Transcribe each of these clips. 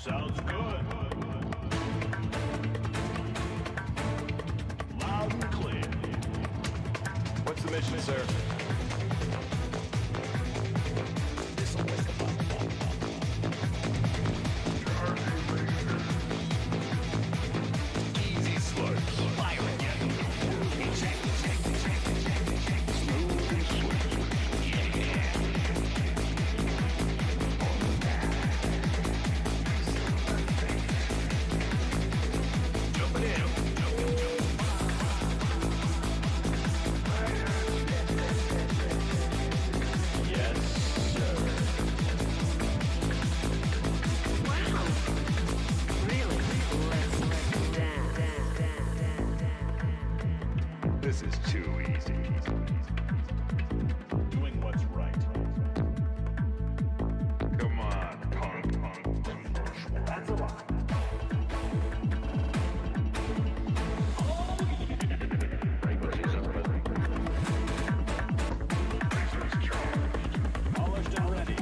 Sounds good. Loud and clear. What's the mission, sir? This'll wake 'em up. Easy slugs. Fire again. Check. Smooth and swift. Yeah. Jumping in. Yes, sir. Wow. Really? Let's down. This is too easy. Doing what's right. Come on, punk. That's a lot. Polished and ready.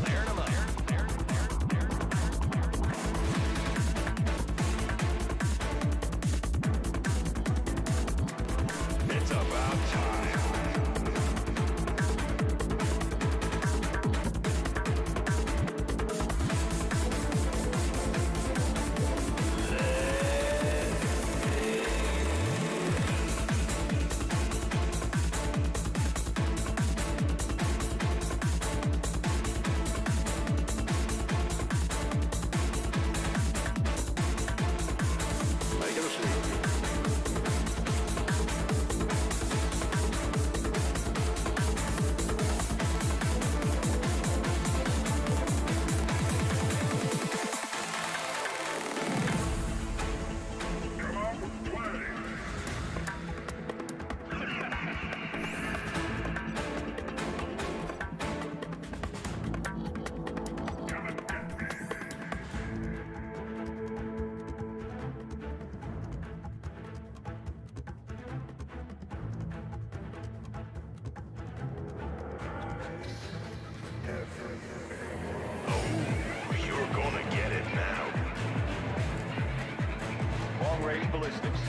Layering them up. It's about time. Make it a sleep. You're gonna get it now. Long range ballistics.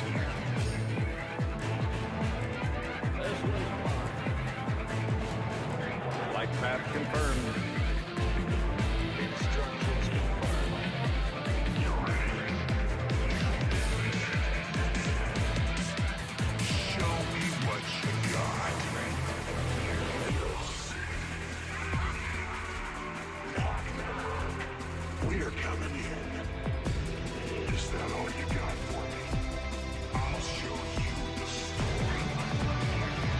Flight path confirmed. Instructions confirmed. Show me what you got. We're coming in. Is that all you got for me? I'll show you the story.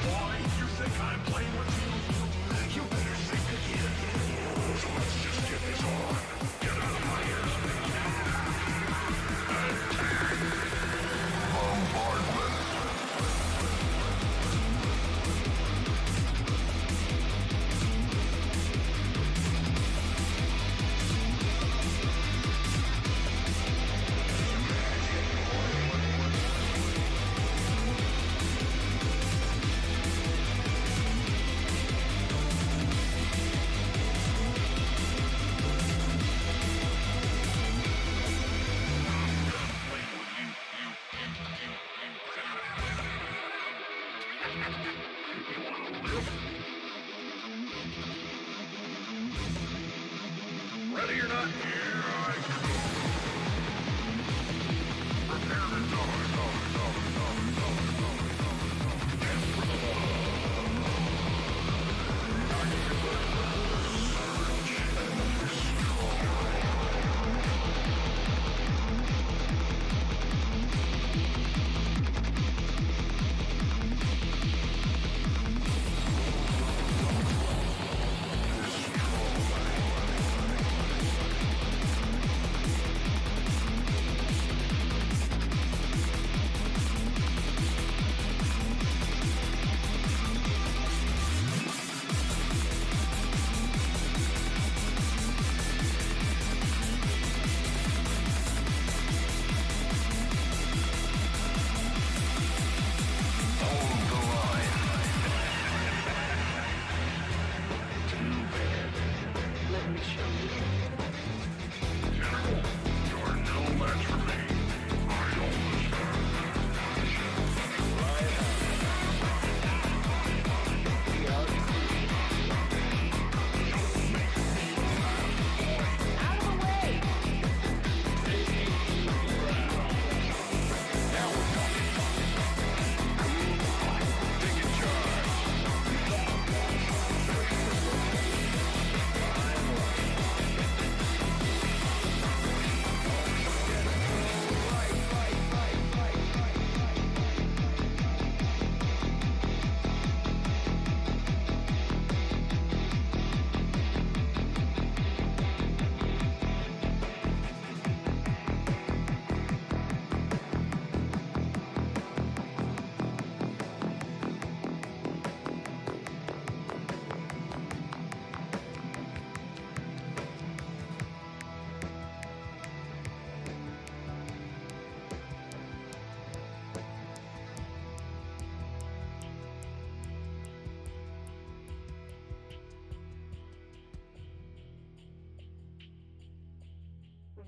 Why? You think I'm playing with you? You better think again. So let's just get this on. Get out of my ears. Attack! Bombardment! Ready or not? Here I come. Prepare the door. And for the search and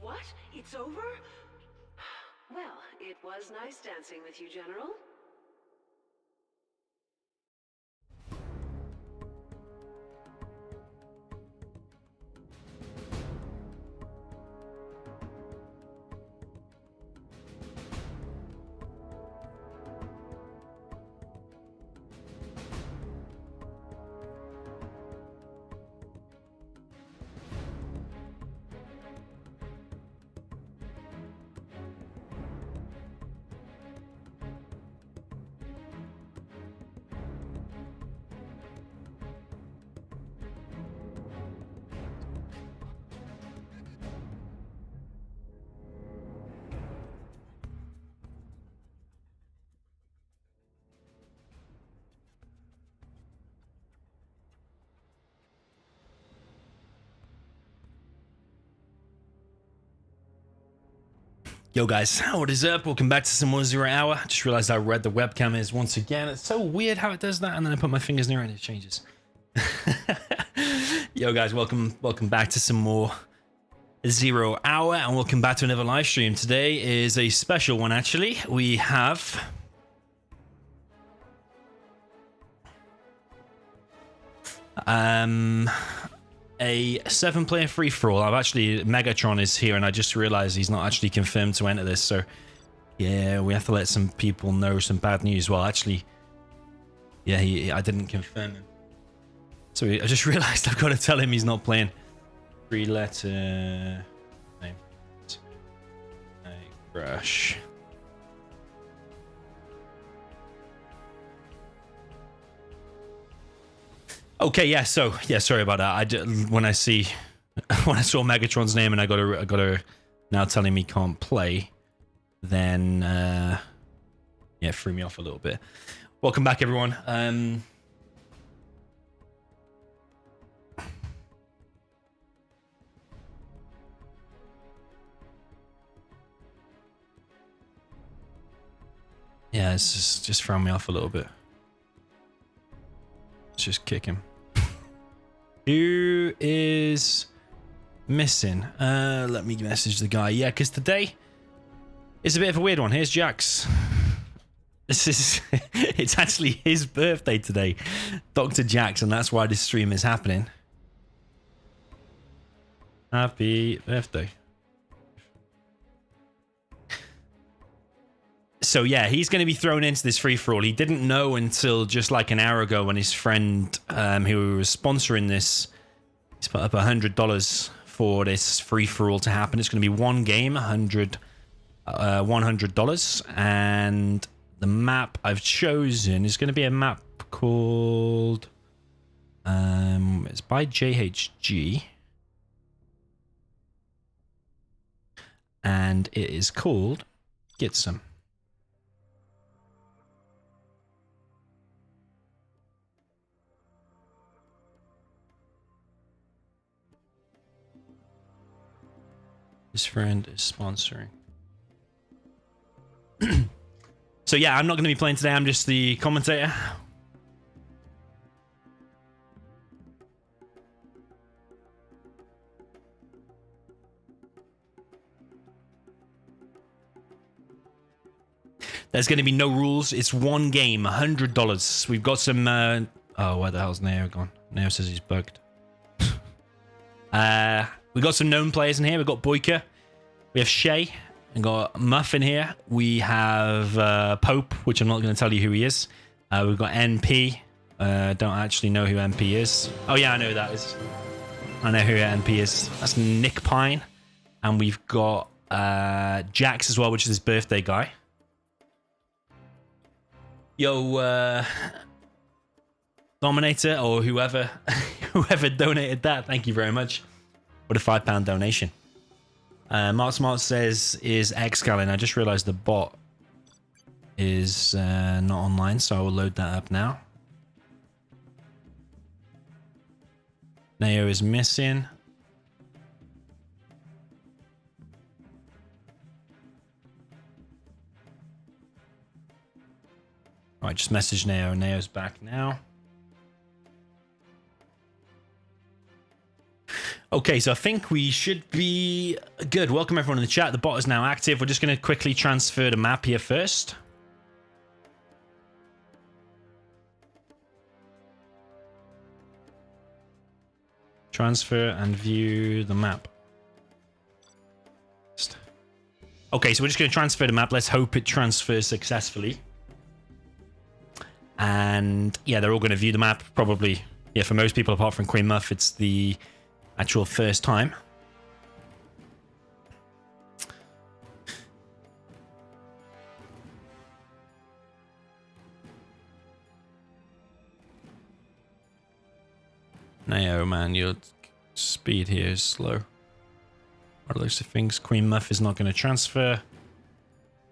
What? It's over? Well, it was nice dancing with you, General. Yo guys, what is up? Welcome back to some more 0 Hour. Just realized I read the webcam is once again. It's so weird how it does that, and then I put my fingers near it and it changes. Yo guys, welcome back to some more 0 Hour, and welcome back to another live stream. Today is a special one actually. We have a 7-player free-for-all. I've actually, Megatron is here and I just realized he's not actually confirmed to enter this, so yeah, we have to let some people know some bad news. Well, actually, yeah, I didn't confirm him, so I just realized I've got to tell him he's not playing. 3-letter name. Crash. Okay, yeah. So yeah, sorry about that. When I saw Megatron's name and I got her now telling me can't play, then yeah, it threw me off a little bit. Welcome back, everyone. Yeah, it's just throwing me off a little bit. Let's just kick him. Who is missing? Let me message the guy. Yeah, because today is a bit of a weird one. Here's Jax. This is it's actually his birthday today, Dr. Jax, and that's why this stream is happening. Happy birthday. So yeah, he's going to be thrown into this free-for-all. He didn't know until just like an hour ago when his friend who was sponsoring this, he's put up $100 for this free-for-all to happen. It's going to be one game, $100, and the map I've chosen is going to be a map called it's by JHG, and it is called Get Some. His friend is sponsoring. So yeah, I'm not going to be playing today. I'm just the commentator. There's going to be no rules. It's one game, $100. We've got some... oh, where the hell's Neo gone? Neo says he's bugged. We got some known players in here. We've got Boyka. We have Shay. We got Muff in here. We have Pope, which I'm not going to tell you who he is. We've got NP. Don't actually know who NP is. Oh yeah, I know who that is. I know who NP is. That's Nick Pine. And we've got Jax as well, which is his birthday guy. Yo, DoMiNaToR or whoever donated that, thank you very much. What a £5 donation. Mark Smart says, is Xcalin. I just realized the bot is not online, so I will load that up now. Neo is missing. Alright, just message Neo. Neo's back now. Okay, so I think we should be good. Welcome everyone in the chat. The bot is now active. We're just going to quickly transfer the map here first. Transfer and view the map. Okay, so we're just going to transfer the map. Let's hope it transfers successfully. And yeah, they're all going to view the map. Probably, yeah, for most people apart from Queen Muff, it's the actual first time. No, man, your speed here is slow. Or looks of things. Queen Muff is not going to transfer.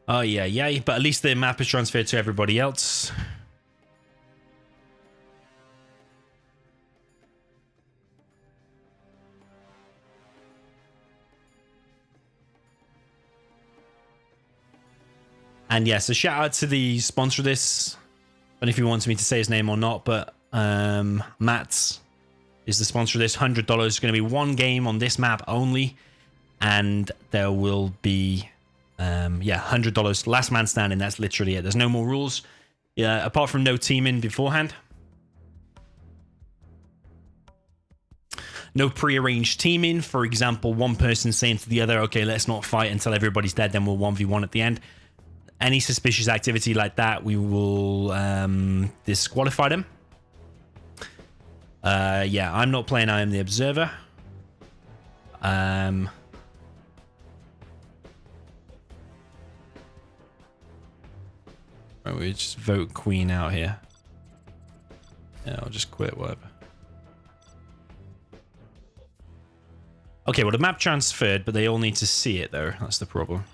Oh, yeah, yeah. But at least the map is transferred to everybody else. And yes, so shout out to the sponsor of this. I don't know if he wants me to say his name or not, but Matt's is the sponsor of this. $100 is going to be one game on this map only. And there will be, yeah, $100. Last man standing. That's literally it. There's no more rules. Yeah, apart from no teaming beforehand. No prearranged teaming. For example, one person saying to the other, okay, let's not fight until everybody's dead. Then we'll 1v1 at the end. Any suspicious activity like that, we will disqualify them. Yeah, I'm not playing. I am the observer. We just vote Queen out here. Yeah, I'll just quit, whatever. Okay, well, the map transferred, but they all need to see it, though. That's the problem.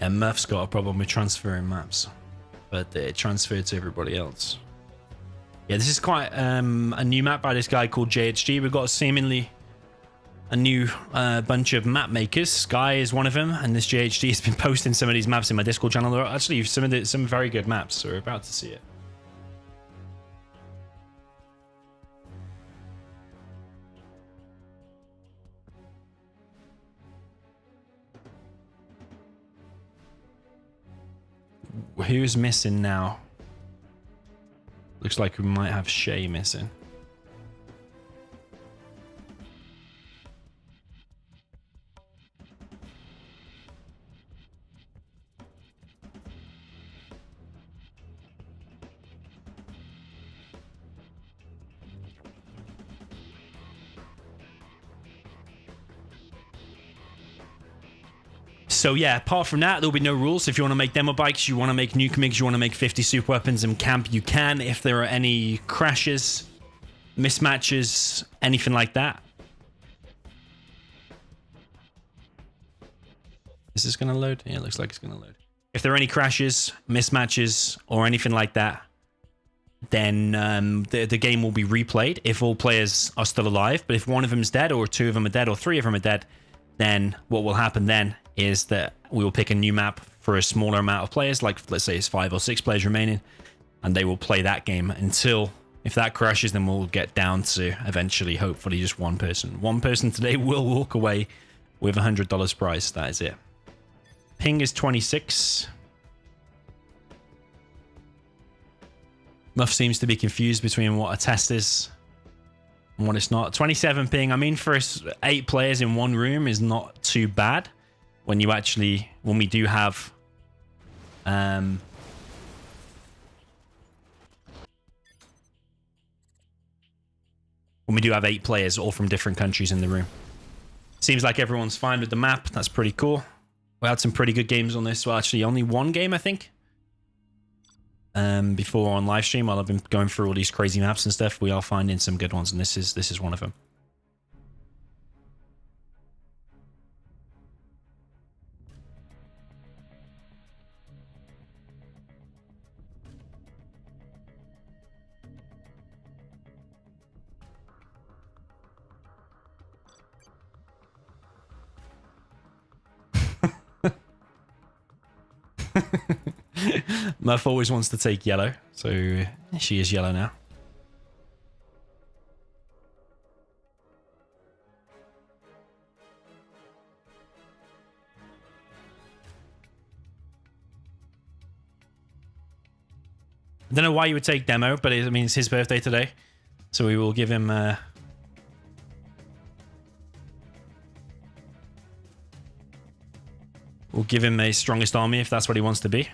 Yeah, Murph's got a problem with transferring maps, but it transferred to everybody else. Yeah, this is quite a new map by this guy called JHG. We've got seemingly a new bunch of map makers. Sky is one of them, and this JHG has been posting some of these maps in my Discord channel. There are actually some very good maps, so we're about to see it. Who's missing now? Looks like we might have Shay missing. So yeah, apart from that, there'll be no rules. If you want to make demo bikes, you want to make nuke migs, you want to make 50 super weapons and camp, you can. If there are any crashes, mismatches, anything like that. Is this going to load? Yeah, it looks like it's going to load. If there are any crashes, mismatches, or anything like that, then the game will be replayed if all players are still alive. But if one of them is dead, or two of them are dead, or three of them are dead, then what will happen then is that we will pick a new map for a smaller amount of players, like let's say it's 5 or 6 players remaining, and they will play that game until, if that crashes, then we'll get down to eventually, hopefully, just one person. One person today will walk away with $100 prize. That is it. Ping is 26. Muff seems to be confused between what a test is and what it's not. 27 ping. I mean, for 8 players in one room is not too bad. When you actually, when we do have, when we do have 8 players all from different countries in the room. Seems like everyone's fine with the map. That's pretty cool. We had some pretty good games on this. Well, actually, only one game, I think. Before on live stream, while I've been going through all these crazy maps and stuff, we are finding some good ones, and this is one of them. Muff always wants to take yellow, so she is yellow now. I don't know why you would take demo, but I mean, it's his birthday today, so we will give him we'll give him a strongest army if that's what he wants to be.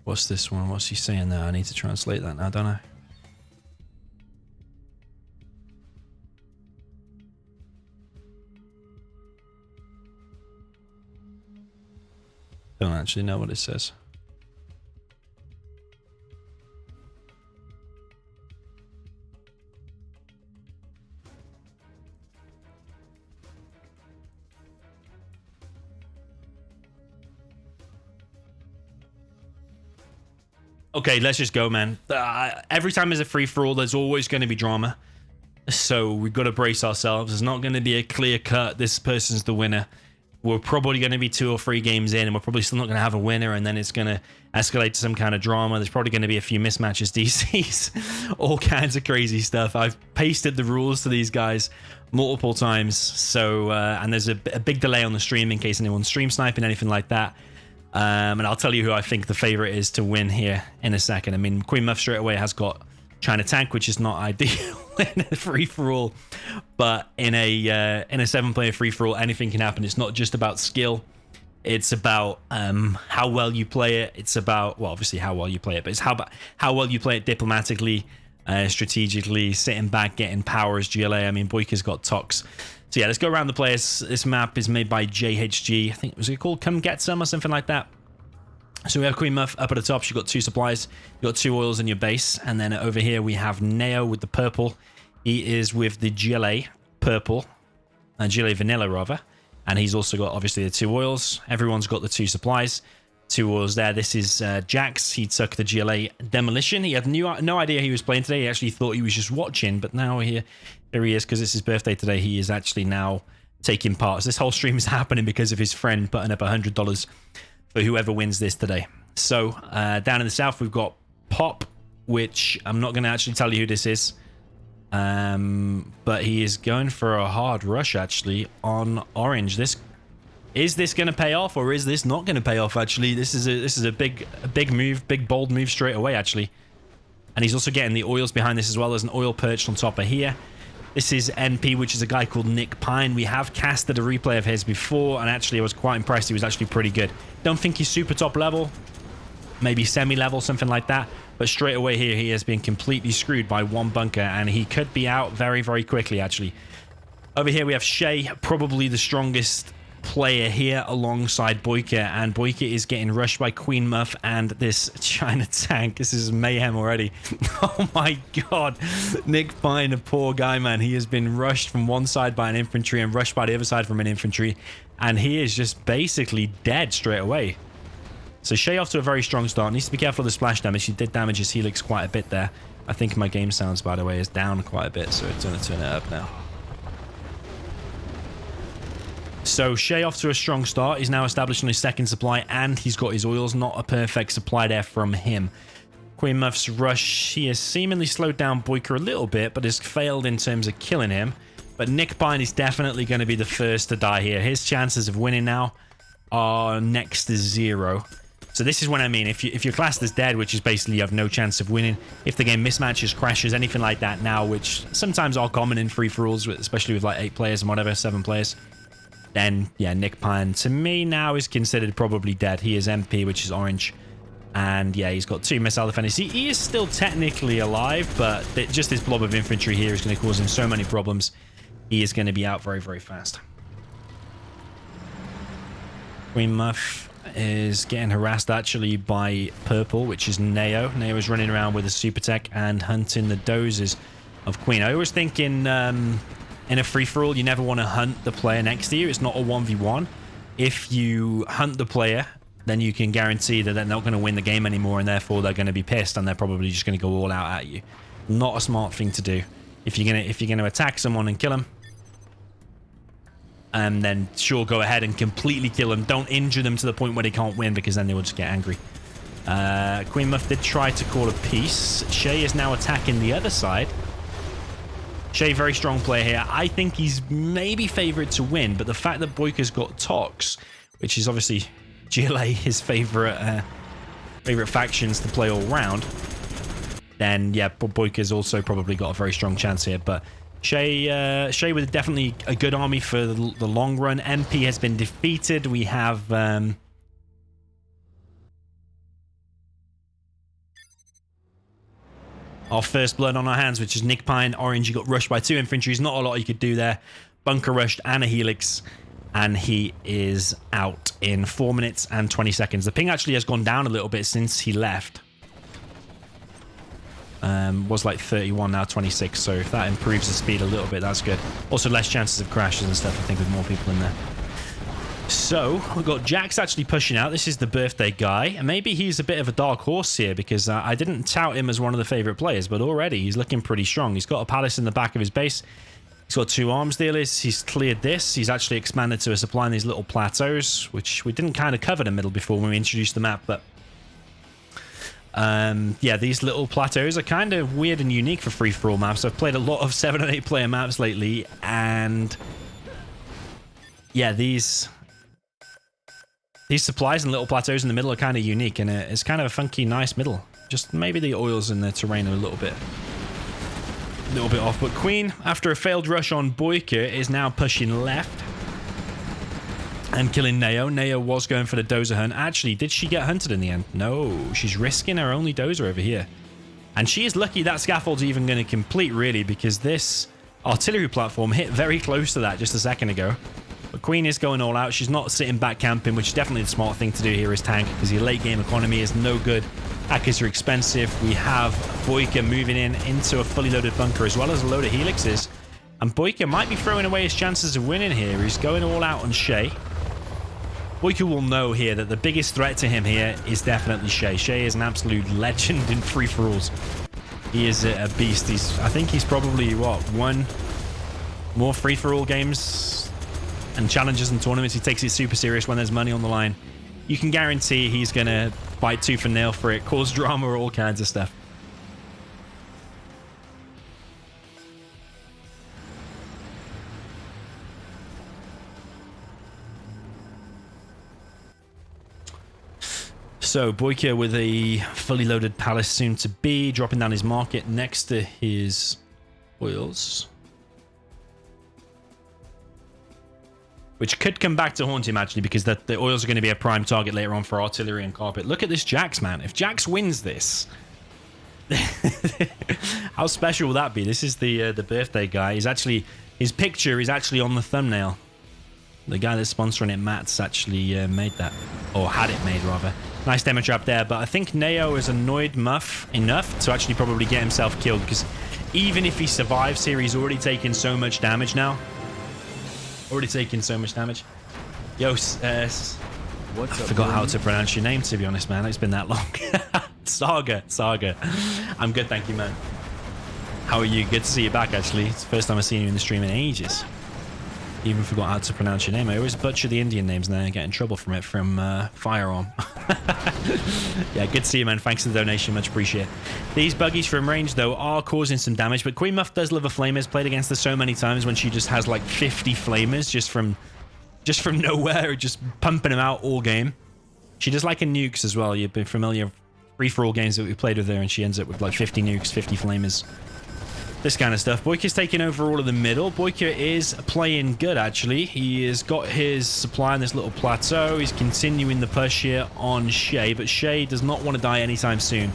What's this one? What's he saying there? I need to translate that now, don't I? Don't actually know what it says. Okay, let's just go, man. Every time there's a free-for-all, there's always going to be drama. So we've got to brace ourselves. There's not going to be a clear cut, this person's the winner. We're probably going to be 2 or 3 games in, and we're probably still not going to have a winner, and then it's going to escalate to some kind of drama. There's probably going to be a few mismatches, DCs, all kinds of crazy stuff. I've pasted the rules to these guys multiple times, so and there's a big delay on the stream in case anyone's stream sniping, anything like that. And I'll tell you who I think the favorite is to win here in a second. I mean, Queen Muff straight away has got China Tank, which is not ideal in a free-for-all, but in a 7-player free-for-all, anything can happen. It's not just about skill. It's about how well you play it. It's about, well, obviously how well you play it, but it's how well you play it diplomatically, strategically, sitting back, getting powers, GLA. I mean, Boyka's got Tox. So yeah, let's go around the players. This map is made by JHG. I think, was it called Come Get Some or something like that? So we have Queen Muff up at the top. She's got 2 supplies. You've got 2 oils in your base. And then over here we have Neo with the purple. He is with the GLA purple. GLA vanilla, rather. And he's also got, obviously, the 2 oils. Everyone's got the 2 supplies. 2 oils there. This is Jax. He took the GLA demolition. He had no idea he was playing today. He actually thought he was just watching. But now here he is, because it's his birthday today. He is actually now taking part. So this whole stream is happening because of his friend putting up $100 for whoever wins this today. So down in the south, we've got Pop, which I'm not going to actually tell you who this is. But he is going for a hard rush, actually, on orange. Is this going to pay off, or is this not going to pay off, actually? This is a big move, big bold move straight away, actually. And he's also getting the oils behind this as well. There's an oil perched on top of here. This is NP, which is a guy called Nick Pine. We have casted a replay of his before, and actually I was quite impressed. He was actually pretty good. Don't think he's super top level, maybe semi-level, something like that. But straight away here, he has been completely screwed by 1 bunker, and he could be out very, very quickly, actually. Over here, we have Shay, probably the strongest player here alongside Boyka, and Boyka is getting rushed by Queen Muff and this China Tank. This is mayhem already. Oh my god, Nick Pine, a poor guy, man. He has been rushed from one side by an infantry and rushed by the other side from an infantry, and he is just basically dead straight away. So Shay off to a very strong start. Needs to be careful of the splash damage. He did damage his helix quite a bit there. I think my game sounds, by the way, is down quite a bit, so it's going to turn it up now. So Shay off to a strong start. He's now established on his 2nd supply, and he's got his oils. Not a perfect supply there from him. Queen Muff's rush, she has seemingly slowed down Boyka a little bit, but has failed in terms of killing him. But Nick Pine is definitely going to be the first to die here. His chances of winning now are next to 0. So this is what I mean. If you're classed as dead, which is basically you have no chance of winning. If the game mismatches, crashes, anything like that now, which sometimes are common in free-for-alls, especially with like 8 players and whatever, 7 players. Then, yeah, Nick Pine, to me now, is considered probably dead. He is MP, which is orange. And, yeah, he's got 2 missile defenders. He is still technically alive, but just this blob of infantry here is going to cause him so many problems. He is going to be out very, very fast. Queen Muff is getting harassed, actually, by purple, which is Neo. Neo is running around with a super tech and hunting the dozers of Queen. I always think in a free-for-all, you never want to hunt the player next to you. It's not a 1v1. If you hunt the player, then you can guarantee that they're not going to win the game anymore, and therefore they're going to be pissed, and they're probably just going to go all out at you. Not a smart thing to do. If you're going to attack someone and kill them, and then sure, go ahead and completely kill them. Don't injure them to the point where they can't win, because then they will just get angry. Queen Muff did try to call a peace. Shay is now attacking the other side. Shay, very strong player here. I think he's maybe favourite to win, but the fact that Boyka's got Tox, which is obviously GLA, his favourite factions to play all round, then yeah, Boyka's also probably got a very strong chance here. But Shay with definitely a good army for the long run. MP has been defeated. We have our first blood on our hands, which is Nick Pine. Orange, you got rushed by 2 infantry. Not a lot you could do there. Bunker rushed and a helix, and he is out in 4 minutes and 20 seconds. The ping actually has gone down a little bit since he left. Was like 31, now 26. So if that improves the speed a little bit, that's good. Also less chances of crashes and stuff, I think, with more people in there. So we've got Jax actually pushing out. This is the birthday guy, and maybe he's a bit of a dark horse here, because I didn't tout him as one of the favorite players, but already he's looking pretty strong. He's got a palace in the back of his base. He's got 2 arms dealers. He's cleared this. He's actually expanded to a supply in these little plateaus, which we didn't kind of cover the middle before when we introduced the map, but yeah, these little plateaus are kind of weird and unique for free-for-all maps. I've played a lot of 7 and 8 player maps lately, and yeah, these supplies and little plateaus in the middle are kind of unique, and it's kind of a funky, nice middle. Just maybe the oils in the terrain are a little bit off. But Queen, after a failed rush on Boyka, is now pushing left and killing Neo. Neo was going for the dozer hunt. Actually, did she get hunted in the end? No, she's risking her only dozer over here. And she is lucky that scaffold's even going to complete, really, because this artillery platform hit very close to that just a second ago. But Queen is going all out. She's not sitting back camping, which is definitely the smart thing to do here as tank, because your late game economy is no good. Hackers are expensive. We have Boyka moving into a fully loaded bunker, as well as a load of helixes. And Boyka might be throwing away his chances of winning here. He's going all out on Shay. Boyka will know here that the biggest threat to him here is definitely Shay. Shay is an absolute legend in free-for-alls. He is a beast. I think he's probably, what, won more free-for-all games and challenges and tournaments. He takes it super serious when there's money on the line. You can guarantee he's going to bite tooth and nail for it, cause drama, or all kinds of stuff. So Boyka with a fully loaded palace soon to be, dropping down his market next to his oils, which could come back to haunt him, actually, because the oils are going to be a prime target later on for artillery and carpet. Look at this Jax, man. If Jax wins this, how special will that be? This is the birthday guy. His picture is actually on the thumbnail. The guy that's sponsoring it, Matt's actually made that, or had it made, rather. Nice demo trap there, but I think Neo is annoyed Muff enough to actually probably get himself killed, because even if he survives here, he's already taken so much damage now. Already taken so much damage. Yo, I forgot how to pronounce your name, to be honest, man. It's been that long. Saga. I'm good, thank you, man. How are you? Good to see you back, actually. It's the first time I've seen you in the stream in ages. Even forgot how to pronounce your name. I always butcher the Indian names and then I get in trouble from it from Firearm. Yeah, good to see you, man. Thanks for the donation. Much appreciated. These buggies from range, though, are causing some damage, but Queen Muff does love a flamers. Played against her so many times when she just has like 50 flamers just from nowhere, just pumping them out all game. She does like a nukes as well. You've been familiar free-for-all games that we played with her, and she ends up with like 50 nukes, 50 flamers. This kind of stuff. Boyka's taking over all of the middle. Boyka is playing good, actually. He has got his supply on this little plateau. He's continuing the push here on Shay, but Shay does not want to die anytime soon.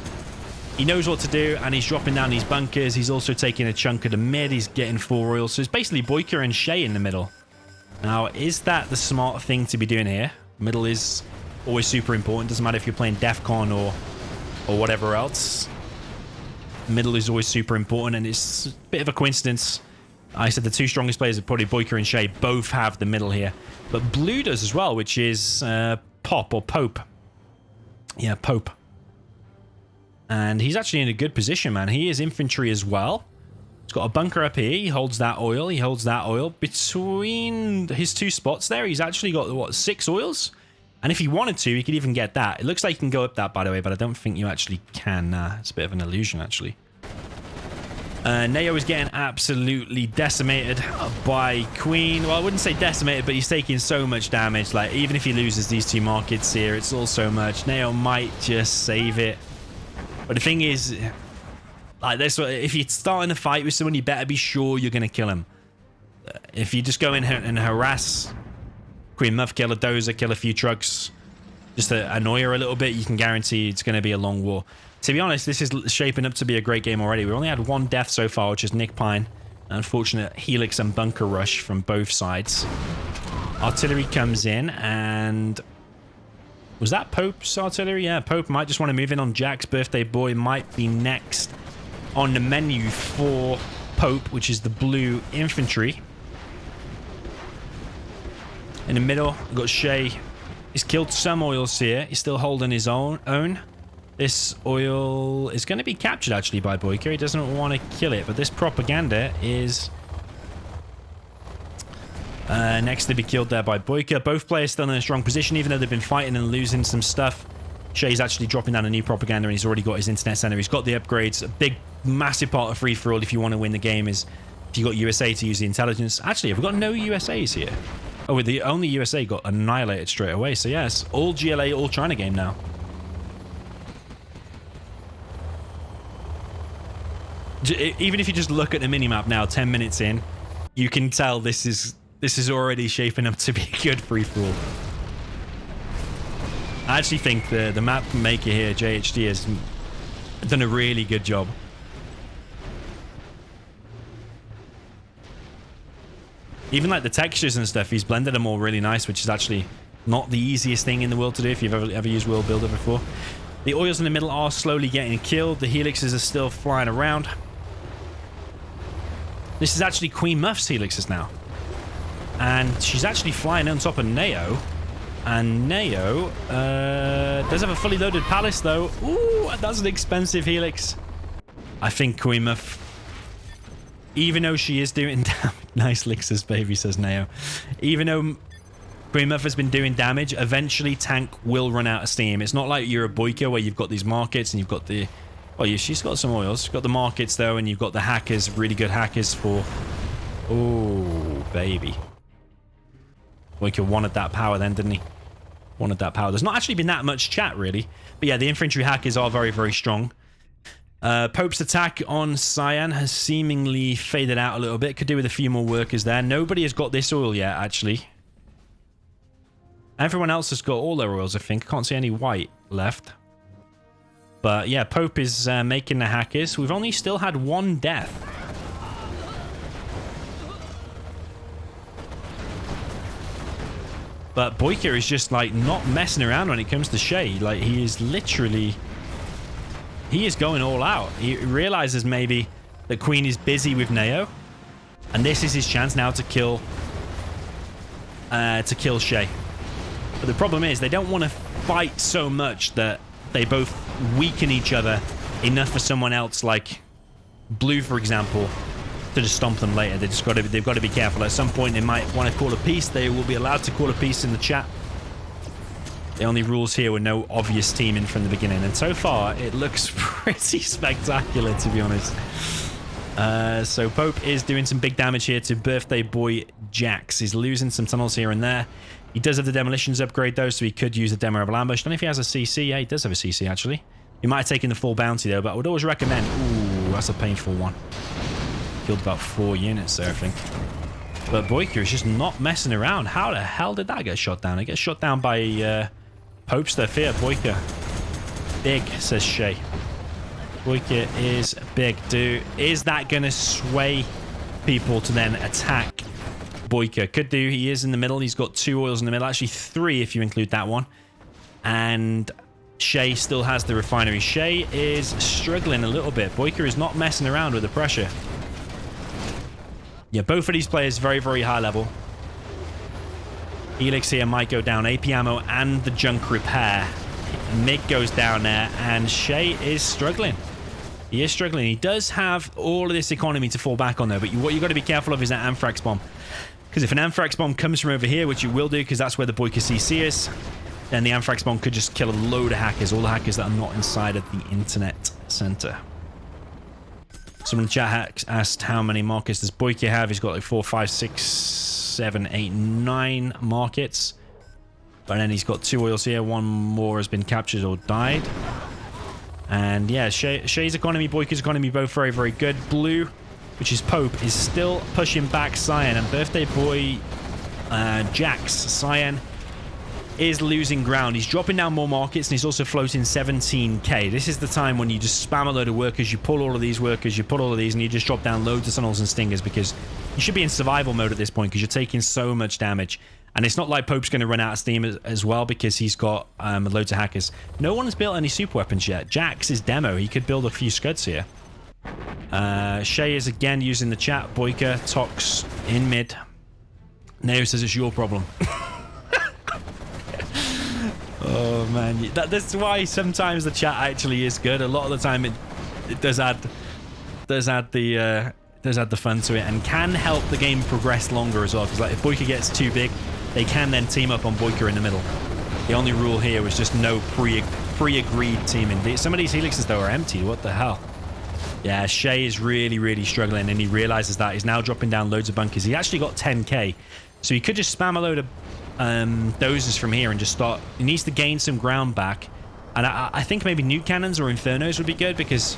He knows what to do, and he's dropping down these bunkers. He's also taking a chunk of the mid. He's getting 4 oils. So it's basically Boyka and Shay in the middle. Now, is that the smart thing to be doing here? Middle is always super important. Doesn't matter if you're playing DEFCON or whatever else. Middle is always super important, and it's a bit of a coincidence. I said the 2 strongest players are probably Boyka and Shay. Both have the middle here. But Blue does as well, which is Pop or Pope. Yeah, Pope. And he's actually in a good position, man. He is infantry as well. He's got a bunker up here. He holds that oil. He holds that oil. Between his two spots there, he's actually got, what, 6 oils? And if he wanted to, he could even get that. It looks like he can go up that, by the way, but I don't think you actually can. It's a bit of an illusion, actually. Neo is getting absolutely decimated by Queen. Well, I wouldn't say decimated, but he's taking so much damage. Like, even if he loses these 2 markets here, it's all so much. Neo might just save it. But the thing is, like this, if you're starting a fight with someone, you better be sure you're going to kill him. If you just go in and harass Queen Muff, kill a dozer, kill a few trucks, just to annoy her a little bit, you can guarantee it's going to be a long war. To be honest, this is shaping up to be a great game already. We only had 1 death so far, which is Nick Pine. Unfortunate Helix and bunker rush from both sides. Artillery comes in, and was that Pope's artillery? Yeah, Pope might just want to move in on Jack's birthday boy. Might be next on the menu for Pope, which is the blue infantry. In the middle, we've got Shay. He's killed some oils here. He's still holding his own. This oil is going to be captured, actually, by Boyka. He doesn't want to kill it, but this propaganda is next to be killed there by Boyka. Both players still in a strong position, even though they've been fighting and losing some stuff. Shay's actually dropping down a new propaganda, and he's already got his internet center. He's got the upgrades. A big, massive part of free-for-all if you want to win the game is if you got USA to use the intelligence. Actually, have we got no USAs here? Oh, the only USA got annihilated straight away. So, yes, all GLA, all China game now. Even if you just look at the minimap now, 10 minutes in, you can tell this is already shaping up to be a good free-for-all. I actually think the map maker here, JHD, has done a really good job. Even like the textures and stuff, he's blended them all really nice, which is actually not the easiest thing in the world to do if you've ever used World Builder before. The oils in the middle are slowly getting killed. The helixes are still flying around. This is actually Queen Muff's helixes now. And she's actually flying on top of Neo. And Neo does have a fully loaded palace, though. Ooh, that's an expensive helix. I think Queen Muff, even though she is doing damage... Nice Lixus, baby, says Neo. Even though Queen Muff has been doing damage, eventually tank will run out of steam. It's not like you're a Boyka where you've got these markets and you've got the... Oh, yeah, she's got some oils. She's got the markets, though, and you've got the hackers, really good hackers for... Oh, baby. Boyka wanted that power then, didn't he? Wanted that power. There's not actually been that much chat, really. But yeah, the infantry hackers are very, very strong. Pope's attack on Cyan has seemingly faded out a little bit. Could do with a few more workers there. Nobody has got this oil yet, actually. Everyone else has got all their oils, I think. I can't see any white left. But yeah, Pope is making the hackers. We've only still had 1 death. But Boyka is just like not messing around when it comes to Shay. Like he is literally... He is going all out. He realizes maybe that Queen is busy with Neo. And this is his chance now to kill Shay. But the problem is they don't want to fight so much that they both weaken each other enough for someone else like Blue, for example, to just stomp them later. They've got to be careful. At some point they might want to call a peace. They will be allowed to call a peace in the chat. The only rules here were no obvious teaming from the beginning. And so far, it looks pretty spectacular, to be honest. So Pope is doing some big damage here to birthday boy Jax. He's losing some tunnels here and there. He does have the demolitions upgrade, though, so he could use the Demorable Ambush. I don't know if he has a CC. Yeah, he does have a CC, actually. He might have taken the full bounty, though, but I would always recommend... Ooh, that's a painful one. Killed about 4 units there, I think. But Boyka is just not messing around. How the hell did that get shot down? It gets shot down by... Pope's their fear. Boyka. Big, says Shay. Boyka is big, dude. Is that going to sway people to then attack Boyka? Could do. He is in the middle. He's got 2 oils in the middle. Actually, 3 if you include that one. And Shay still has the refinery. Shay is struggling a little bit. Boyka is not messing around with the pressure. Yeah, both of these players very, very high level. Helix here might go down. AP ammo and the junk repair. Mig goes down there, and Shay is struggling. He is struggling. He does have all of this economy to fall back on, though. But what you got to be careful of is that Anthrax Bomb. Because if an Anthrax Bomb comes from over here, which you will do because that's where the Boyka CC is, then the Anthrax Bomb could just kill a load of hackers, all the hackers that are not inside of the internet center. Someone in the chat asked how many markets does Boyka have. He's got like 4, 5, 6, 7, 8, 9 markets. But then he's got 2 oils here. 1 more has been captured or died. And yeah, Shay's economy, Boyka's economy, both very, very good. Blue, which is Pope, is still pushing back Cyan. And birthday boy Jax, Cyan, is losing ground. He's dropping down more markets and he's also floating 17k. This is the time when you just spam a load of workers, you pull all of these workers, you pull all of these, and you just drop down loads of tunnels and stingers because you should be in survival mode at this point because you're taking so much damage. And it's not like Pope's going to run out of steam as well because he's got loads of hackers. No one has built any super weapons yet. Jax is demo. He could build a few scuds here. Shay is again using the chat. Boyka, Tox in mid. Neo says it's your problem. Oh man, that's why sometimes the chat actually is good. A lot of the time it does add the fun to it and can help the game progress longer as well. Because like if Boyka gets too big, they can then team up on Boyka in the middle. The only rule here was just no pre-agreed teaming. Some of these helixes though are empty. What the hell? Yeah, Shay is really, really struggling, and he realizes that he's now dropping down loads of bunkers. He actually got 10k, so he could just spam a load of dozers from here and just start. He needs to gain some ground back, and I think maybe nuke cannons or infernos would be good because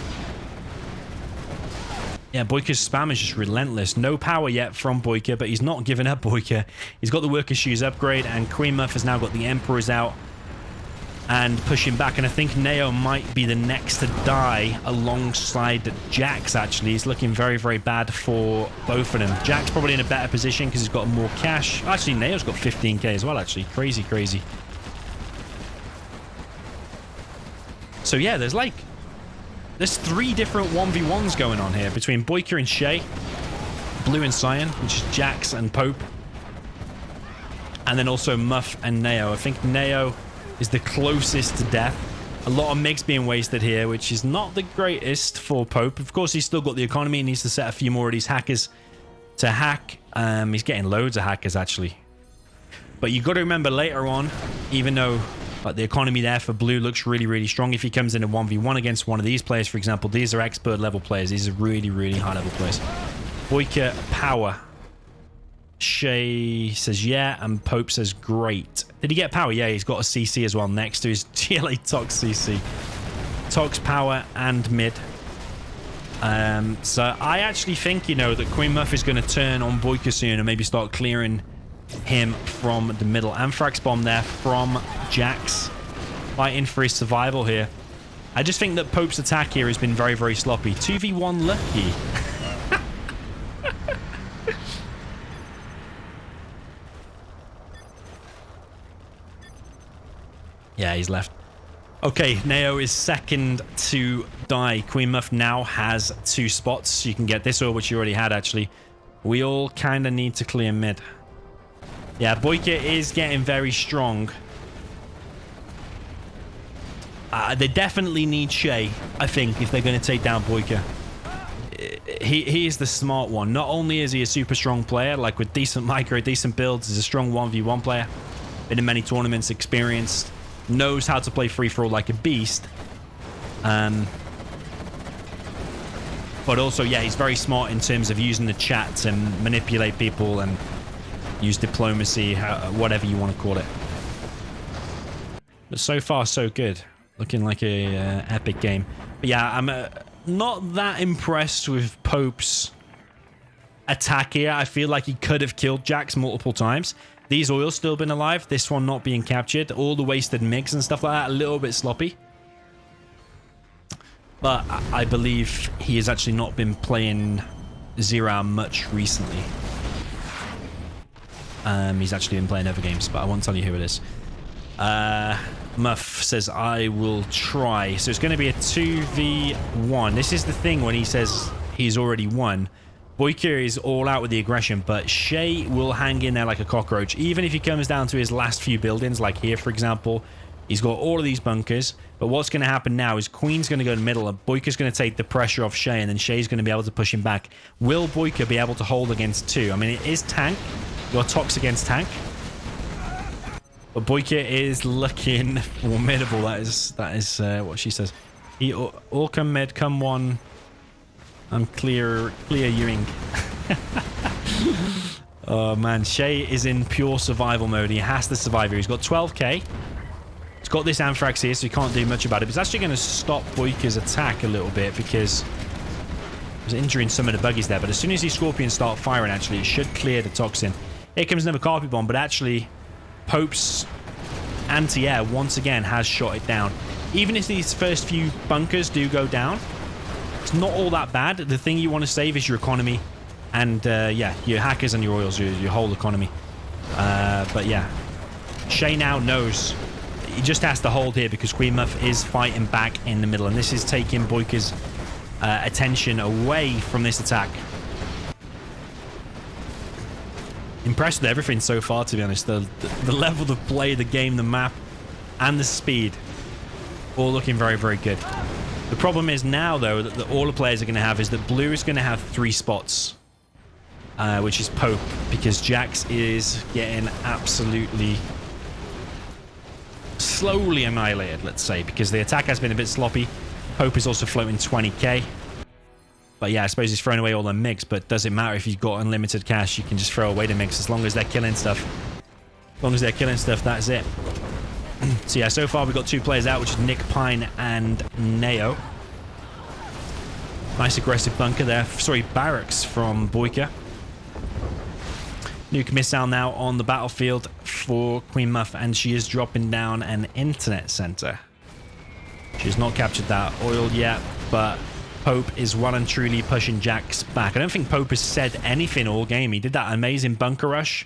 yeah, Boyka's spam is just relentless. No power yet from Boyka, but he's not giving up. Boyka, he's got the worker shoes upgrade, and Queen Muff has now got the Emperors out and pushing back, and I think Neo might be the next to die alongside Jax. Actually, he's looking very, very bad for both of them. Jax probably in a better position because he's got more cash. Actually, Neo's got 15k as well. Actually, crazy. So yeah, there's 3 different 1v1s going on here between Boyka and Shay, Blue and Cyan, which is Jax and Pope, and then also Muff and Neo. I think Neo is the closest to death. A lot of MiGs being wasted here, which is not the greatest for Pope. Of course, he's still got the economy. He needs to set a few more of these hackers to hack. He's getting loads of hackers, actually. But you've got to remember later on, even though the economy there for Blue looks really, really strong, if he comes in a 1v1 against one of these players, for example, these are expert level players. These are really, really high level players. Boyka, power. Shay says yeah, and Pope says great. Did he get power? Yeah, he's got a CC as well next to his GLA Tox CC. Tox, power, and mid. So I actually think, you know, that Queen Muff is going to turn on Boyka soon and maybe start clearing him from the middle. Anthrax Bomb there from Jax, fighting for his survival here. I just think that Pope's attack here has been very, very sloppy. 2v1 lucky. Yeah, he's left. Okay, Neo is second to die. Queen Muff now has 2 spots. You can get this or which you already had, actually. We all kind of need to clear mid. Yeah, Boyka is getting very strong. They definitely need Shay, I think, if they're going to take down Boyka. He is the smart one. Not only is he a super strong player, like with decent micro, decent builds, he's a strong 1v1 player. Been in many tournaments, experienced. Knows how to play free-for-all like a beast. But also, yeah, he's very smart in terms of using the chat to manipulate people and use diplomacy, whatever you want to call it. But so far, so good. Looking like a epic game. But yeah, I'm not that impressed with Pope's attack here. I feel like he could have killed Jax multiple times. These oils still been alive. This one not being captured. All the wasted MiGs and stuff like that. A little bit sloppy. But I believe he has actually not been playing Zero much recently. He's actually been playing other games, but I won't tell you who it is. Muff says, I will try. So it's going to be a 2v1. This is the thing when he says he's already won. Boyka is all out with the aggression, but Shay will hang in there like a cockroach. Even if he comes down to his last few buildings, like here, for example, He's got all of these bunkers. But what's going to happen now is Queen's going to go in the middle, and Boyka's going to take the pressure off Shay, and then Shay's going to be able to push him back. Will Boyka be able to hold against 2? I mean, it is tank. Your Tox against tank. But Boyka is looking formidable. That is what she says. He all come mid, come one. I'm clear Ewing. Oh man, Shay is in pure survival mode. He has to survive here. He's got 12k. He's got this Anthrax here, so he can't do much about it. But it's actually going to stop Boyka's attack a little bit because he's injuring some of the buggies there. But as soon as these Scorpions start firing, actually, it should clear the Toxin. Here comes another Carpet Bomb, but actually, Pope's anti-air once again has shot it down. Even if these first few bunkers do go down, it's not all that bad. The thing you want to save is your economy and, yeah, your hackers and your oils, your whole economy. But yeah, Shay now knows he just has to hold here because Queen Muff is fighting back in the middle, and this is taking Boyka's attention away from this attack. Impressed with everything so far, to be honest. The level of play, the game, the map, and the speed, all looking very, very good. The problem is now, though, that all the players are going to have is that Blue is going to have 3 spots, which is Pope, because Jax is getting absolutely slowly annihilated, let's say, because the attack has been a bit sloppy. Pope is also floating 20k. But yeah, I suppose he's throwing away all the MIGs, but doesn't matter if you've got unlimited cash, you can just throw away the MIGs as long as they're killing stuff. As long as they're killing stuff, that's it. So yeah, so far we've got 2 players out, which is Nick Pine and Neo. Nice aggressive bunker there. Sorry, barracks from Boyka. Nuke missile now on the battlefield for Queen Muff, and she is dropping down an internet center. She's not captured that oil yet, but Pope is well and truly pushing Jax back. I don't think Pope has said anything all game. He did that amazing bunker rush,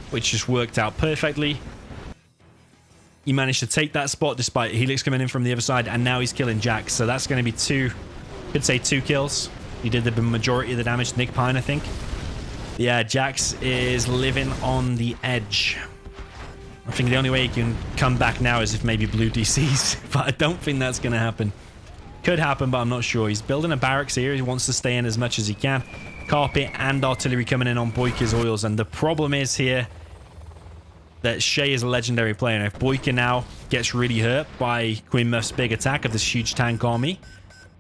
which just worked out perfectly. He managed to take that spot despite Helix coming in from the other side, and now he's killing Jax. So that's going to be 2, could say 2 kills. He did the majority of the damage to Nick Pine, I think. Yeah, Jax is living on the edge. I think the only way he can come back now is if maybe Blue DCs, but I don't think that's going to happen. Could happen, but I'm not sure. He's building a barracks here. He wants to stay in as much as he can. Carpet and artillery coming in on Boyka's oils, and the problem is here that Shay is a legendary player. And if Boyka now gets really hurt by Queen Muff's big attack of this huge tank army,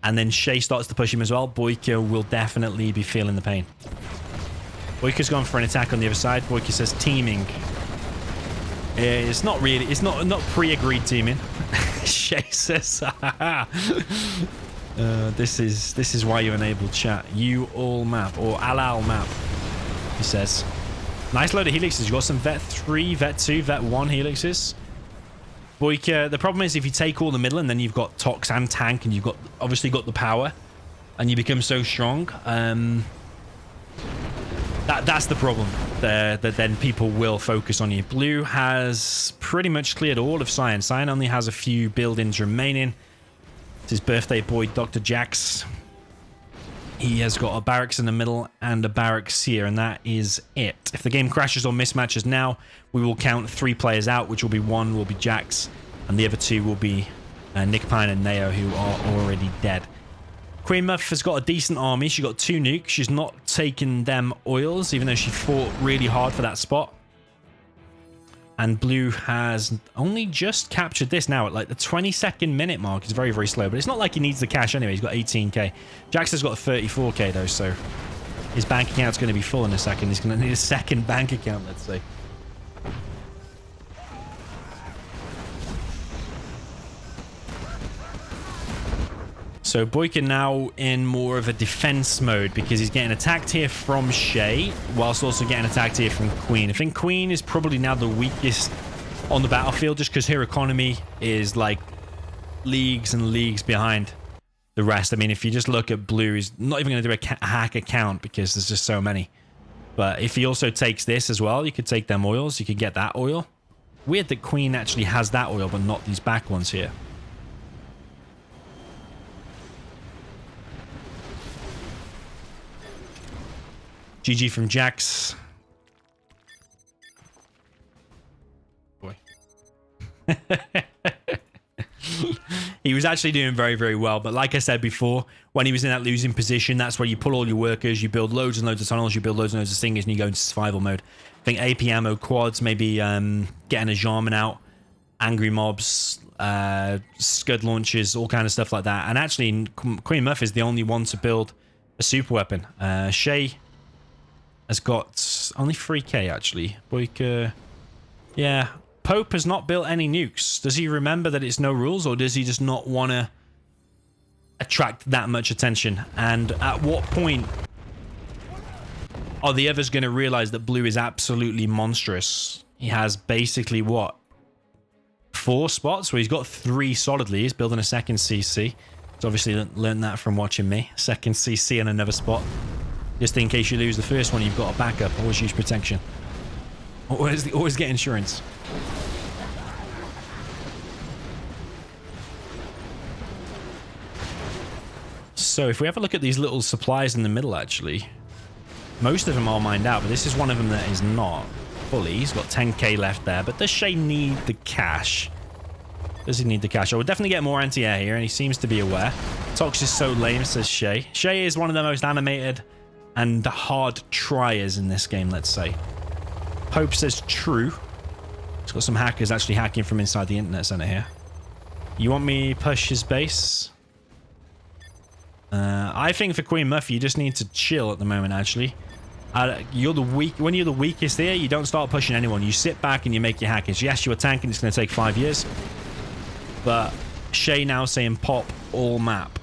and then Shay starts to push him as well, Boyka will definitely be feeling the pain. Boyka's gone for an attack on the other side. Boyka says teaming. It's not really, it's not pre-agreed teaming. Shay says, this is why you enable chat. You all map, or Alal map, he says. Nice load of helixes. You got some Vet 3, Vet 2, Vet 1 helixes. Boyka, the problem is if you take all the middle and then you've got Tox and Tank and you've got obviously got the power and you become so strong, that's the problem there, that then people will focus on you. Blue has pretty much cleared all of Cyan. Cyan only has a few buildings remaining. It's his birthday boy, Dr. Jax. He has got a barracks in the middle and a barracks here, and that is it. If the game crashes or mismatches now, we will count 3 players out, which will be 1 will be Jax, and the other 2 will be Nick Pine and Neo, who are already dead. Queen Muff has got a decent army. She got 2 nukes. She's not taken them oils, even though she fought really hard for that spot. And Blue has only just captured this now at like the 22nd minute mark. It's very, very slow, but it's not like he needs the cash anyway. He's got 18k. Jax has got 34k though, so his bank account's going to be full in a second. He's going to need a second bank account, let's say. So Boyka now in more of a defense mode because he's getting attacked here from Shay, whilst also getting attacked here from Queen. I think Queen is probably now the weakest on the battlefield just because her economy is like leagues and leagues behind the rest. I mean, if you just look at Blue, he's not even going to do a hack account because there's just so many. But if he also takes this as well, you could take them oils. You could get that oil. Weird that Queen actually has that oil, but not these back ones here. GG from Jax. Boy. He was actually doing very, very well. But like I said before, when he was in that losing position, that's where you pull all your workers, you build loads and loads of tunnels, you build loads and loads of stingers, and you go into survival mode. I think AP ammo quads, maybe getting a Jarman out, angry mobs, scud launches, all kind of stuff like that. And actually, Queen Muff is the only one to build a super weapon. Shay has got only 3k actually. Boyka, yeah. Pope has not built any nukes. Does he remember that it's no rules, or does he just not want to attract that much attention? And at what point are the others going to realize that blue is absolutely monstrous? He has basically, what, 4 spots where he's got 3 solidly. He's building a second CC. He's obviously learned that from watching me. Second CC and another spot. Just in case you lose the first one, you've got a backup. Always use protection. Always get insurance. So if we have a look at these little supplies in the middle, actually, most of them are mined out, but this is one of them that is not fully. He's got 10k left there, but does Shay need the cash? Does he need the cash? I would definitely get more anti-air here, and he seems to be aware. Tox is so lame, says Shay. Shay is one of the most animated and hard triers in this game, let's say. Pope says true. He's got some hackers actually hacking from inside the internet center here. You want me to push his base? I think for Queen Muff, you just need to chill at the moment, actually. You're the when you're the weakest here, you don't start pushing anyone. You sit back and you make your hackers. Yes, you're tanking. It's going to take 5 years. But Shay now saying pop all map.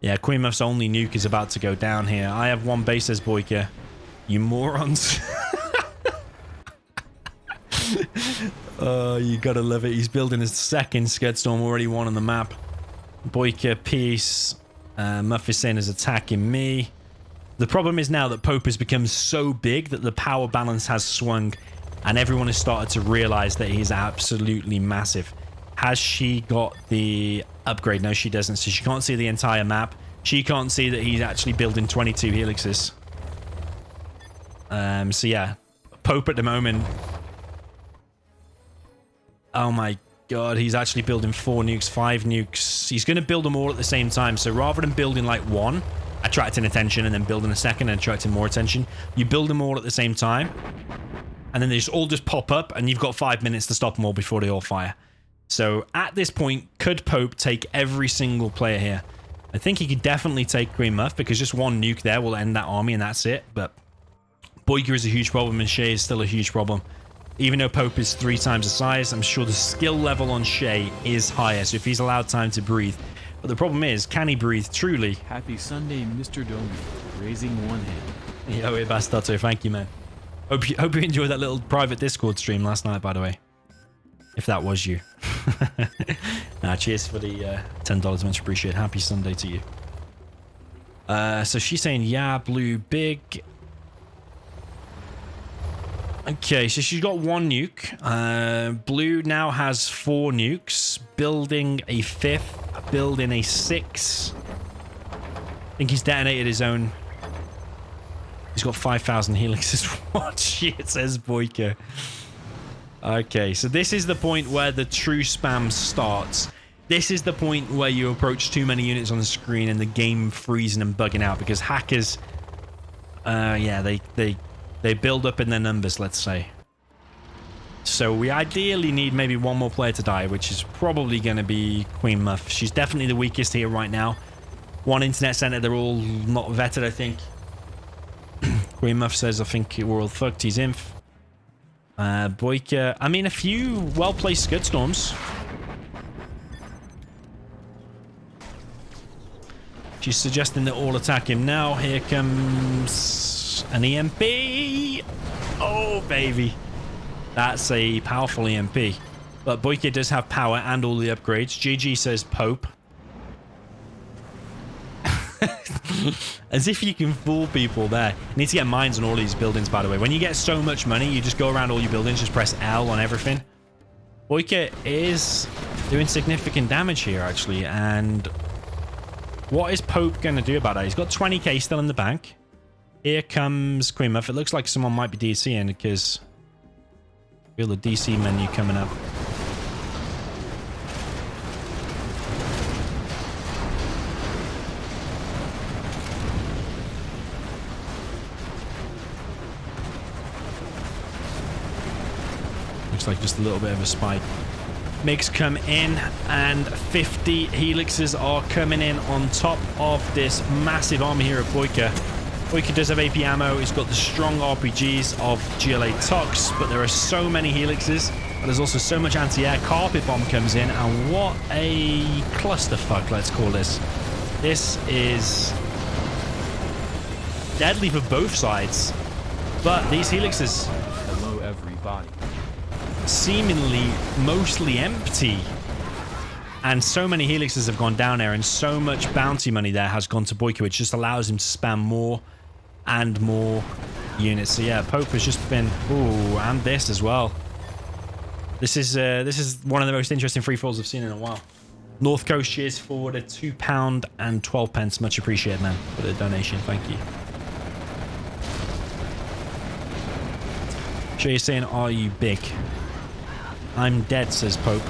Yeah, Queen Muff's only nuke is about to go down here. I have 1 base, says Boyka. You morons. Oh, you gotta love it. He's building his second Scudstorm, already 1 on the map. Boyka, peace. Muff is saying is attacking me. The problem is now that Pope has become so big that the power balance has swung, and everyone has started to realize that he's absolutely massive. Has she got the upgrade? No, she doesn't. So she can't see the entire map. She can't see that he's actually building 22 helixes. So yeah, Pope at the moment. Oh my god, he's actually building 4 nukes, 5 nukes. He's going to build them all at the same time. So rather than building like 1, attracting attention, and then building a second and attracting more attention, you build them all at the same time, and then they all just pop up, and you've got 5 minutes to stop them all before they all fire. So at this point, could Pope take every single player here? I think he could definitely take Queen Muff, because just 1 nuke there will end that army, and that's it. But Boyka is a huge problem, and Shay is still a huge problem. Even though Pope is 3 times the size, I'm sure the skill level on Shay is higher, so if he's allowed time to breathe. But the problem is, can he breathe truly? Happy Sunday, Mr. Domi. Raising 1 hand. Yo, Bastato, thank you, man. Hope you enjoyed that little private Discord stream last night, by the way. If that was you. Nah, cheers for the $10, much appreciated. Happy Sunday to you. So she's saying, yeah, blue, big. Okay, so she's got 1 nuke. Blue now has 4 nukes. Building a 5th. Building a 6th. I think he's detonated his own. He's got 5,000 helixes. What shit, says Boyka. Okay, so this is the point where the true spam starts. This is the point where you approach too many units on the screen and the game freezing and bugging out, because hackers, yeah, they build up in their numbers, let's say. So we ideally need maybe 1 more player to die, which is probably going to be Queen Muff. She's definitely the weakest here right now. 1 internet center, they're all not vetted, I think. Queen Muff says, I think we're all fucked, he's inf. Boyka, I mean, a few well-placed Scudstorms. She's suggesting that all attack him now. Here comes an EMP. Oh, baby. That's a powerful EMP. But Boyka does have power and all the upgrades. GG says Pope. As if you can fool people there. You need to get mines on all these buildings, by the way. When you get so much money, you just go around all your buildings, just press L on everything. Boyka is doing significant damage here, actually. And what is Pope going to do about that? He's got 20k still in the bank. Here comes Queen Muff. It looks like someone might be DCing, because Feel the DC menu coming up. Looks like just a little bit of a spike. MiGs come in, and 50 helixes are coming in on top of this massive army here of Boyka. Boyka does have AP ammo. He's got the strong RPGs of GLA Tox, but there are so many helixes. But there's also so much anti-air. Carpet bomb comes in, and what a clusterfuck, let's call this. This is deadly for both sides. But these helixes, Hello everybody. seemingly mostly empty, and so many helixes have gone down there, and so much bounty money there has gone to Boyka, which just allows him to spam more and more units. So yeah, Pope has just been, ooh, and this as well. This is one of the most interesting free falls I've seen in a while. North Coast, cheers forward at £2 and 12 pence. Much appreciated, man, for the donation. Thank you. Sure, you're saying, are you big? I'm dead, says Pope.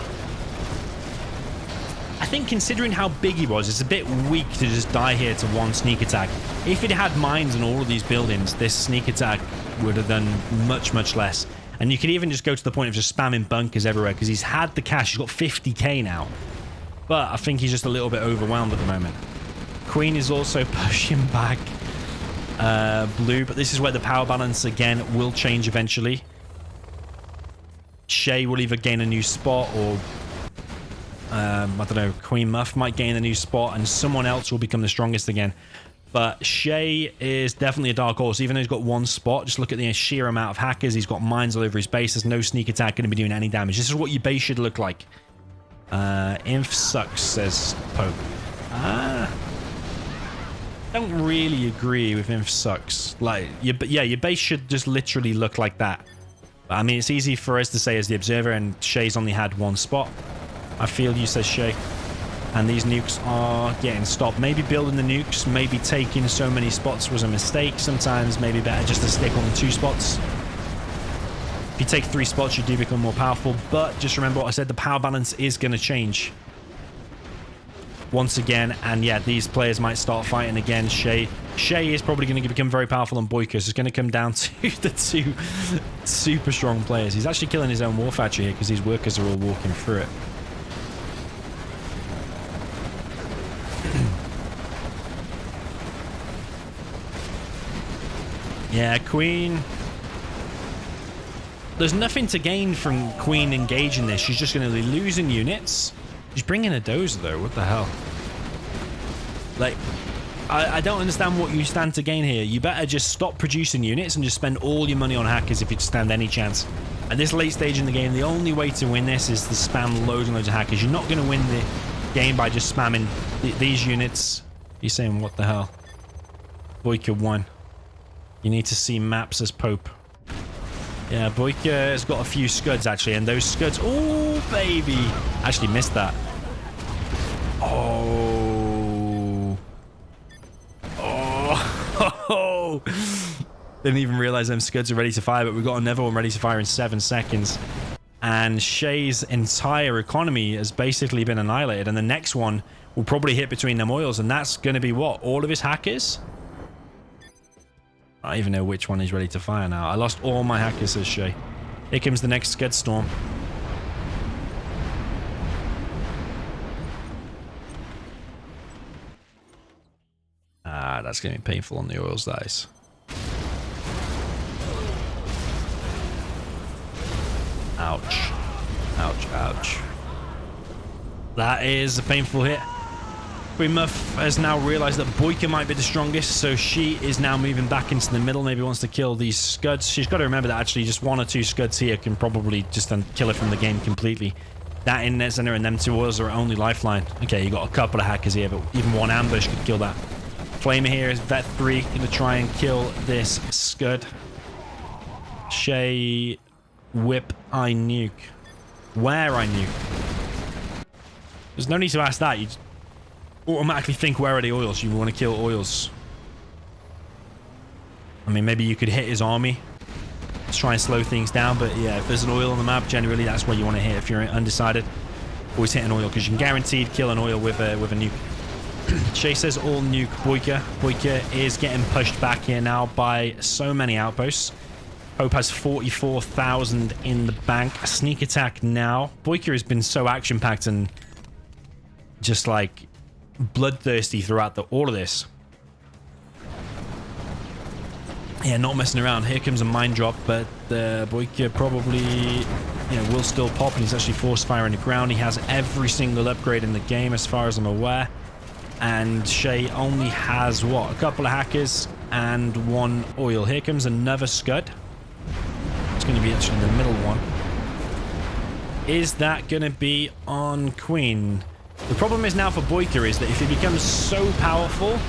I think considering how big he was, it's a bit weak to just die here to one sneak attack. If it had mines in all of these buildings, this sneak attack would have done much, much less. And you could even just go to the point of just spamming bunkers everywhere, because he's had the cash. He's got 50k now. But I think he's just a little bit overwhelmed at the moment. Queen is also pushing back blue, but this is where the power balance again will change eventually. Shay will either gain a new spot, or I don't know, Queen Muff might gain a new spot, and someone else will become the strongest again. But Shay is definitely a dark horse, even though he's got one spot. Just look at the sheer amount of hackers. He's got mines all over his base. There's no sneak attack going to be doing any damage. This is what your base should look like. Inf sucks, says Pope. Don't really agree with Inf sucks. Like, your base should just literally look like that. I mean, it's easy for us to say as the observer, and Shay's only had one spot. I feel you, says Shay. And these nukes are getting stopped. Maybe building the nukes, maybe taking so many spots was a mistake. Sometimes maybe better just to stick on 2 spots. If you take 3 spots, you do become more powerful. But just remember what I said, the power balance is going to change once again. And yeah, these players might start fighting again. Shay is probably going to become very powerful on Boyka. So it's going to come down to the 2 super strong players. He's actually killing his own war factory here because these workers are all walking through it. Yeah, Queen. There's nothing to gain from Queen engaging this. She's just going to be losing units. She's bringing a dozer, though. What the hell? Like, I don't understand what you stand to gain here. You better just stop producing units and just spend all your money on hackers if you stand any chance. At this late stage in the game, the only way to win this is to spam loads and loads of hackers. You're not going to win the game by just spamming these units. You're saying, what the hell? Boyka won. You need to see maps as Pope. Yeah, Boyka has got a few scuds, actually, and those scuds... Oh, baby! Actually missed that. Oh. Oh. Didn't even realize them scuds are ready to fire, but we've got another one ready to fire in 7 seconds. And Shay's entire economy has basically been annihilated, and the next one will probably hit between them oils, and that's going to be what? All of his hackers? I don't even know which one he's ready to fire now. I lost all my hackers, says Shay. Here comes the next Scud Storm. Ah, that's going to be painful on the oils, that is. Ouch. Ouch, ouch. That is a painful hit. Queen Muff has now realized that Boyka might be the strongest, so she is now moving back into the middle. Maybe wants to kill these scuds. She's got to remember that actually just 1 or 2 scuds here can probably just kill her from the game completely. That in net center and them 2 oils are her only lifeline. Okay, you got a couple of hackers here, but even one ambush could kill that. Flamer here is Vet 3, going to try and kill this scud. Shay, whip, I nuke. Where I nuke? There's no need to ask that. You just automatically think, where are the oils? You want to kill oils. I mean, maybe you could hit his army to try and slow things down. But yeah, if there's an oil on the map, generally that's where you want to hit. If you're undecided, always hit an oil because you can guaranteed kill an oil with a nuke. Shay says all nuke Boyka. Boyka is getting pushed back here now by so many outposts. Hope has 44,000 in the bank. A sneak attack now. Boyka has been so action-packed and just like bloodthirsty throughout all of this. Yeah, not messing around. Here comes a mine drop, but Boyka probably will still pop, and he's actually force firing the ground. He has every single upgrade in the game as far as I'm aware. And Shay only has, what, a couple of hackers and one oil. Here comes another scud. It's going to be actually the middle one. Is that going to be on Queen? The problem is now for Boyka is that if he becomes so powerful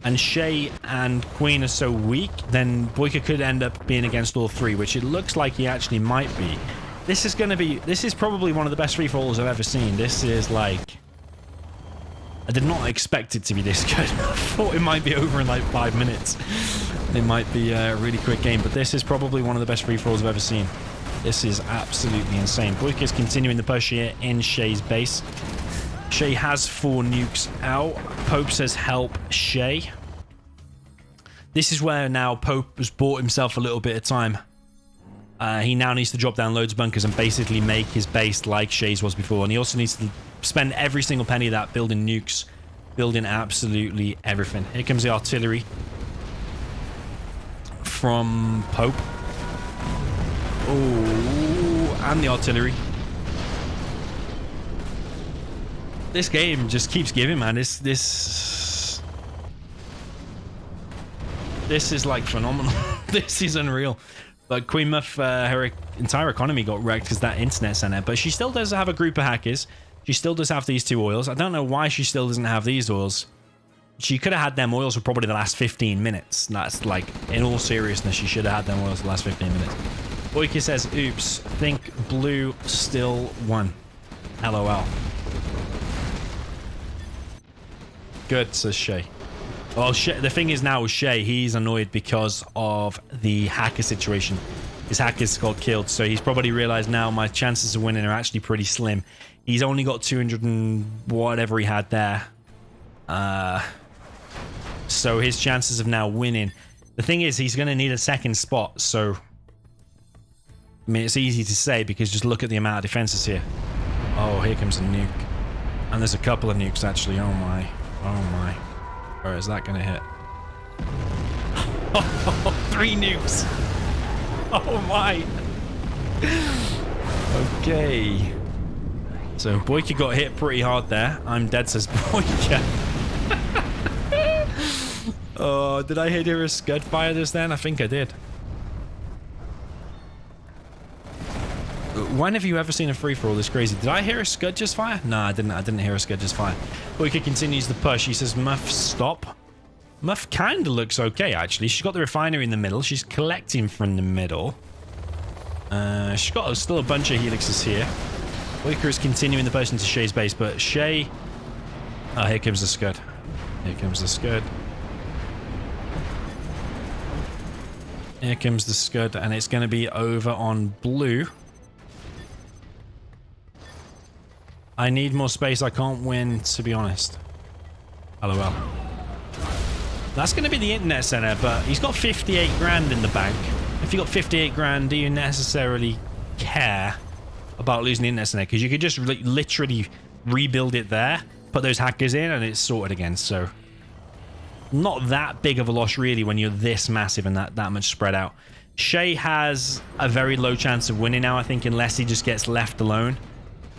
and Shay and Queen are so weak, then Boyka could end up being against all three, which it looks like he actually might be. This is probably one of the best free-for-alls I've ever seen. This is like... I did not expect it to be this good. I thought it might be over in like 5 minutes. It might be a really quick game, but this is probably one of the best free-for-alls I've ever seen. This is absolutely insane. Boyka is continuing the push here in Shay's base. Shay has 4 nukes out. Pope says help Shay. This is where now Pope has bought himself a little bit of time. He now needs to drop down loads of bunkers and basically make his base like Shay's was before. And he also needs to spend every single penny of that building nukes, building absolutely everything. Here comes the artillery from Pope. Oh, and the artillery. This game just keeps giving, man. This is like phenomenal. This is unreal. But Queen Muff, her entire economy got wrecked because that internet center. But she still does have a group of hackers. She still does have these 2 oils. I don't know why she still doesn't have these oils. She could have had them oils for probably the last 15 minutes. That's like, in all seriousness, she should have had them oils for the last 15 minutes. Boyka says, oops, think blue still won. LOL. Good, says Shay. Well, the thing is now with Shay, he's annoyed because of the hacker situation. His hackers got killed, so he's probably realized now my chances of winning are actually pretty slim. He's only got 200 and whatever he had there. So his chances of now winning. The thing is, he's going to need a second spot, so... I mean, it's easy to say because just look at the amount of defenses here. Oh, here comes a nuke. And there's a couple of nukes, actually. Oh, my. Oh, my. Where is that going to hit? Oh, 3 nukes. Oh, my. Okay. So, Boyka got hit pretty hard there. I'm dead, says Boyka. Oh, did I hear a scud fire just then? I think I did. When have you ever seen a free-for-all this crazy? Did I hear a scud just fire? No, I didn't hear a scud just fire. Boyka continues the push. He says, Muff, stop. Muff kind of looks okay, actually. She's got the refinery in the middle. She's collecting from the middle. She's got still a bunch of helixes here. Boyka is continuing the push into Shay's base, but Shay... Oh, here comes the scud. Here comes the scud. Here comes the scud, and it's going to be over on blue. I need more space. I can't win, to be honest. LOL. That's going to be the internet center, but he's got 58 grand in the bank. If you got 58 grand, do you necessarily care about losing the internet center? Because you could just literally rebuild it there, put those hackers in, and it's sorted again. So not that big of a loss, really, when you're this massive and that much spread out. Shay has a very low chance of winning now, I think, unless he just gets left alone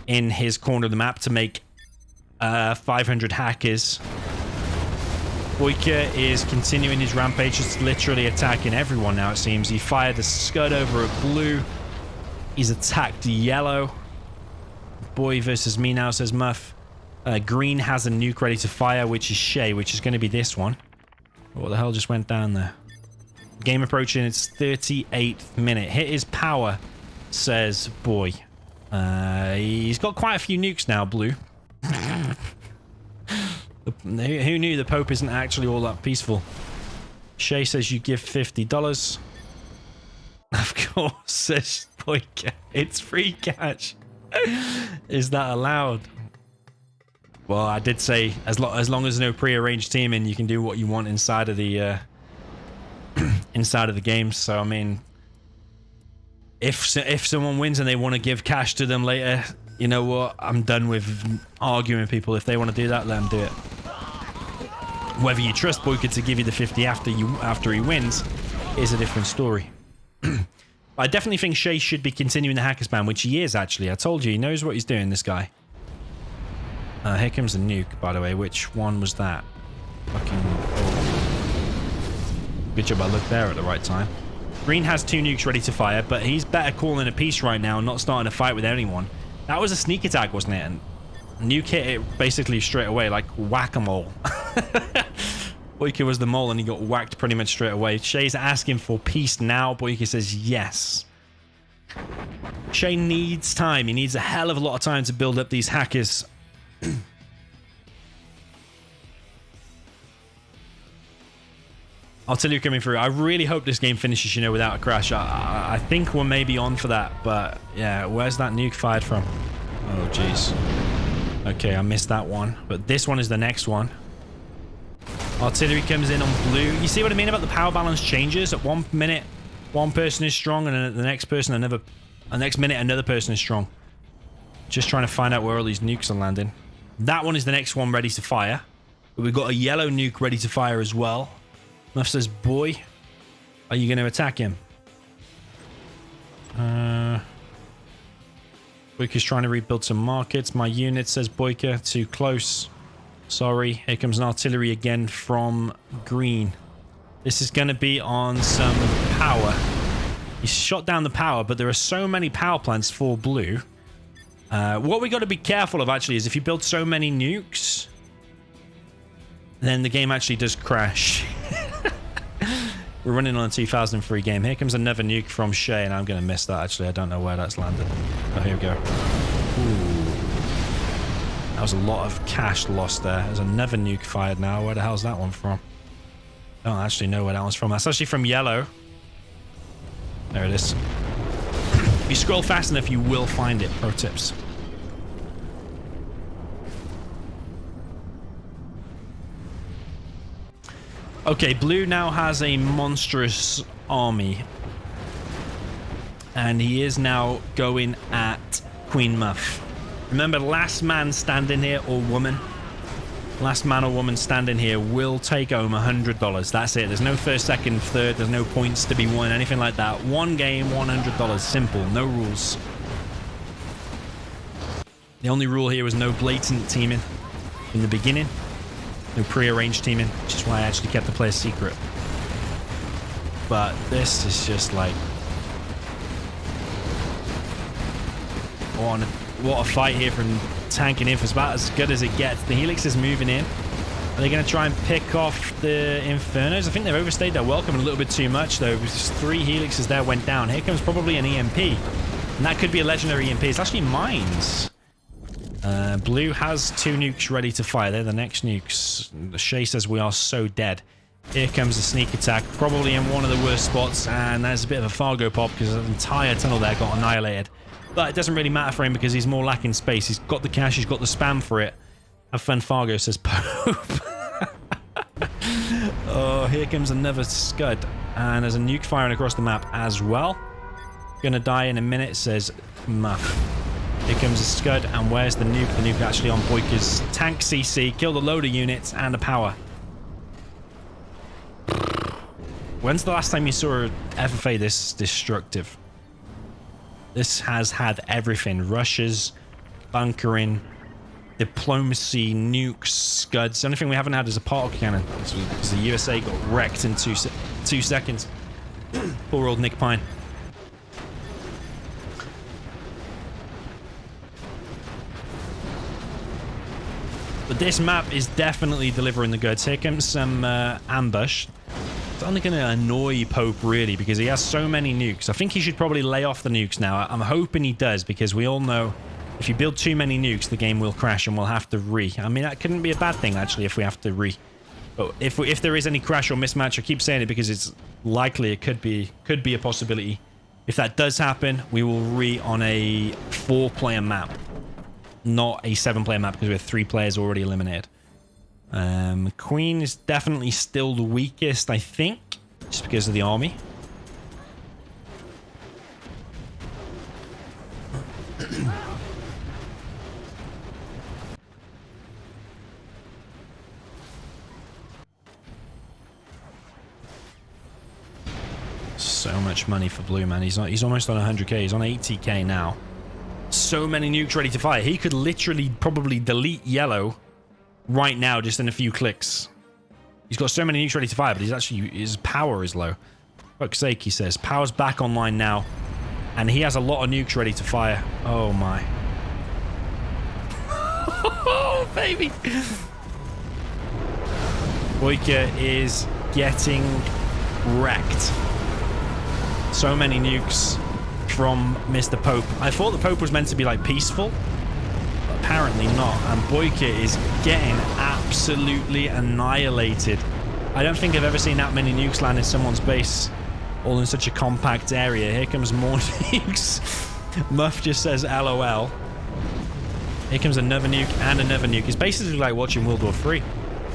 in his corner of the map to make 500 hackers. Boyka is continuing his rampage, just literally attacking everyone now, it seems. He fired the scud over at blue. He's attacked yellow. Boy versus me now, says Muff. Green has a nuke ready to fire, which is Shay, which is going to be this one. What the hell just went down there? Game approaching its 38th minute. Hit his power, says Boy. He's got quite a few nukes now, blue. Who knew the Pope isn't actually all that peaceful? Shay says you give $50. Of course, says Boyka. It's free cash. Is that allowed? Well, I did say as long as there's no pre-arranged teaming, you can do what you want inside of the inside of the game. So I mean, if someone wins and they want to give cash to them later, you know what? I'm done with arguing with people. If they want to do that, let them do it. Whether you trust Boyka to give you the 50 after he wins is a different story. I definitely think Shay should be continuing the hacker spam, which he is actually. I told you, he knows what he's doing, this guy. Here comes the nuke, by the way. Which one was that? Fucking... Oh. Good job I looked there at the right time. Green has 2 nukes ready to fire, but he's better calling a peace right now and not starting a fight with anyone. That was a sneak attack, wasn't it? And nuke hit it basically straight away, like whack-a-mole. Boyka was the mole and he got whacked pretty much straight away. Shay's asking for peace now. Boyka says yes. Shay needs time. He needs a hell of a lot of time to build up these hackers. Artillery coming through. I really hope this game finishes, you know, without a crash. I think we're maybe on for that, but yeah, where's that nuke fired from? Oh, jeez. Okay, I missed that one, but this one is the next one. Artillery comes in on blue. You see what I mean about the power balance changes? At 1 minute, one person is strong, and then at the next person, the next minute, another person is strong. Just trying to find out where all these nukes are landing. That one is the next one ready to fire. But we've got a yellow nuke ready to fire as well. Muff says, boy, are you going to attack him? Boyka's trying to rebuild some markets. My unit says Boyka, too close. Sorry. Here comes an artillery again from green. This is going to be on some power. He shot down the power, but there are so many power plants for blue. What we got to be careful of actually is if you build so many nukes, then the game actually does crash. We're running on a 2003 game. Here comes another nuke from Shay, and I'm going to miss that actually. I don't know where that's landed. Oh, here we go. Ooh. That was a lot of cash lost there. There's another nuke fired now. Where the hell's that one from? I don't actually know where that one's from. That's actually from yellow. There it is. If you scroll fast enough, you will find it. Pro tips. Okay, blue now has a monstrous army. And he is now going at Queen Muff. Remember, last man standing here, or woman. Last man or woman standing here will take home $100. That's it. There's no first, second, third. There's no points to be won, anything like that. One game, $100. Simple. No rules. The only rule here was no blatant teaming in the beginning. No pre-arranged teaming, which is why I actually kept the player secret. But this is just like... What a fight here from tanking in. It's about as good as it gets. The Helix is moving in. Are they going to try and pick off the Infernos? I think they've overstayed their welcome a little bit too much, though. Just 3 Helixes there went down. Here comes probably an EMP. And that could be a legendary EMP. It's actually mines. Blue has 2 nukes ready to fire. They're the next nukes. The Shay says we are so dead. Here comes the sneak attack. Probably in one of the worst spots. And there's a bit of a Fargo pop because the entire tunnel there got annihilated. But it doesn't really matter for him because he's more lacking space. He's got the cash. He's got the spam for it. Have fun, Fargo, says Pope. Oh, here comes another Scud. And there's a nuke firing across the map as well. Gonna die in a minute, says Muff. Here comes a Scud. And where's the nuke? The nuke actually on Boyka's tank CC. Killed a load of units and a power. When's the last time you saw a FFA this destructive? This has had everything. Rushes, bunkering, diplomacy, nukes, Scuds. The only thing we haven't had is a particle cannon. Because the USA got wrecked in 2 seconds. Poor old Nick Pine. But this map is definitely delivering the goods. Here comes some ambush. It's only going to annoy Pope, really, because he has so many nukes. I think he should probably lay off the nukes now. I'm hoping he does, because we all know if you build too many nukes, the game will crash and we'll have to I mean, that couldn't be a bad thing, actually, if we have to But if there is any crash or mismatch, I keep saying it because it's likely it could be a possibility. If that does happen, we will on a 4-player map, not a 7-player map because we have 3 players already eliminated. Queen is definitely still the weakest, I think, just because of the army. So much money for blue, man. He's almost on 100k. He's on 80k now. So many nukes ready to fire. He could literally probably delete yellow right now just in a few clicks. He's got so many nukes ready to fire, but his power is low. Fuck's sake, he says. Power's back online now, and he has a lot of nukes ready to fire. Oh my. Oh, baby. Boyka is getting wrecked. So many nukes from Mr. Pope. I thought the Pope was meant to be like peaceful, but apparently not. And Boyka is getting absolutely annihilated. I don't think I've ever seen that many nukes land in someone's base, all in such a compact area. Here comes more nukes. Muff just says LOL. Here comes another nuke and another nuke. It's basically like watching World War III.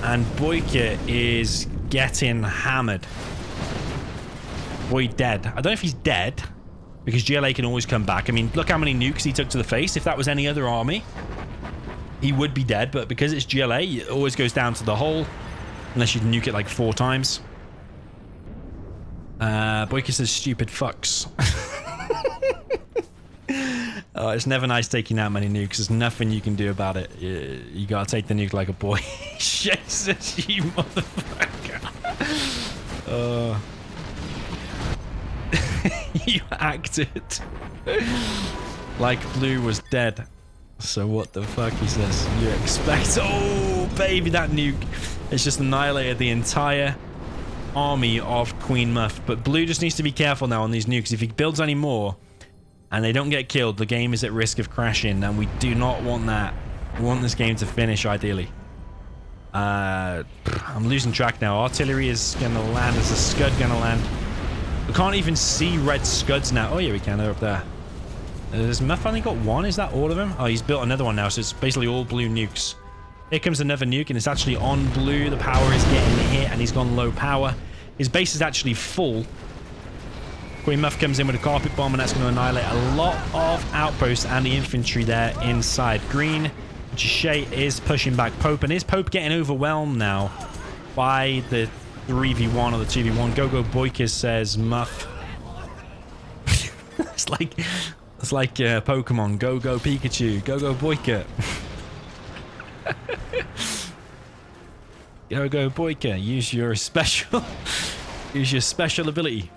And Boyka is getting hammered. Boy dead. I don't know if he's dead, because GLA can always come back. I mean, look how many nukes he took to the face. If that was any other army, he would be dead, but because it's GLA, it always goes down to the hole, unless you nuke it like 4 times. Boyka says stupid fucks. Oh, it's never nice taking that many nukes. There's nothing you can do about it. You gotta take the nuke like a boy. Jesus, you motherfucker. You acted like blue was dead. So what the fuck, he says. You expect... Oh, baby, that nuke. It's just annihilated the entire army of Queen Muff. But blue just needs to be careful now on these nukes. If he builds any more and they don't get killed, the game is at risk of crashing, and we do not want that. We want this game to finish, ideally. I'm losing track now. Artillery is going to land. Is the Scud going to land? We can't even see red Scuds now. Oh, yeah, we can. They're up there. Has Muff only got 1? Is that all of them? Oh, he's built another one now, so it's basically all blue nukes. Here comes another nuke, and it's actually on blue. The power is getting hit, and he's gone low power. His base is actually full. Queen Muff comes in with a carpet bomb, and that's going to annihilate a lot of outposts and the infantry there inside. Green, Shay is pushing back Pope, and is Pope getting overwhelmed now by the 3v1 or the 2v1? Go Boyka says Muff. It's like Pokemon. Go Pikachu. Go Boyka. Go Boyka. Use your special ability.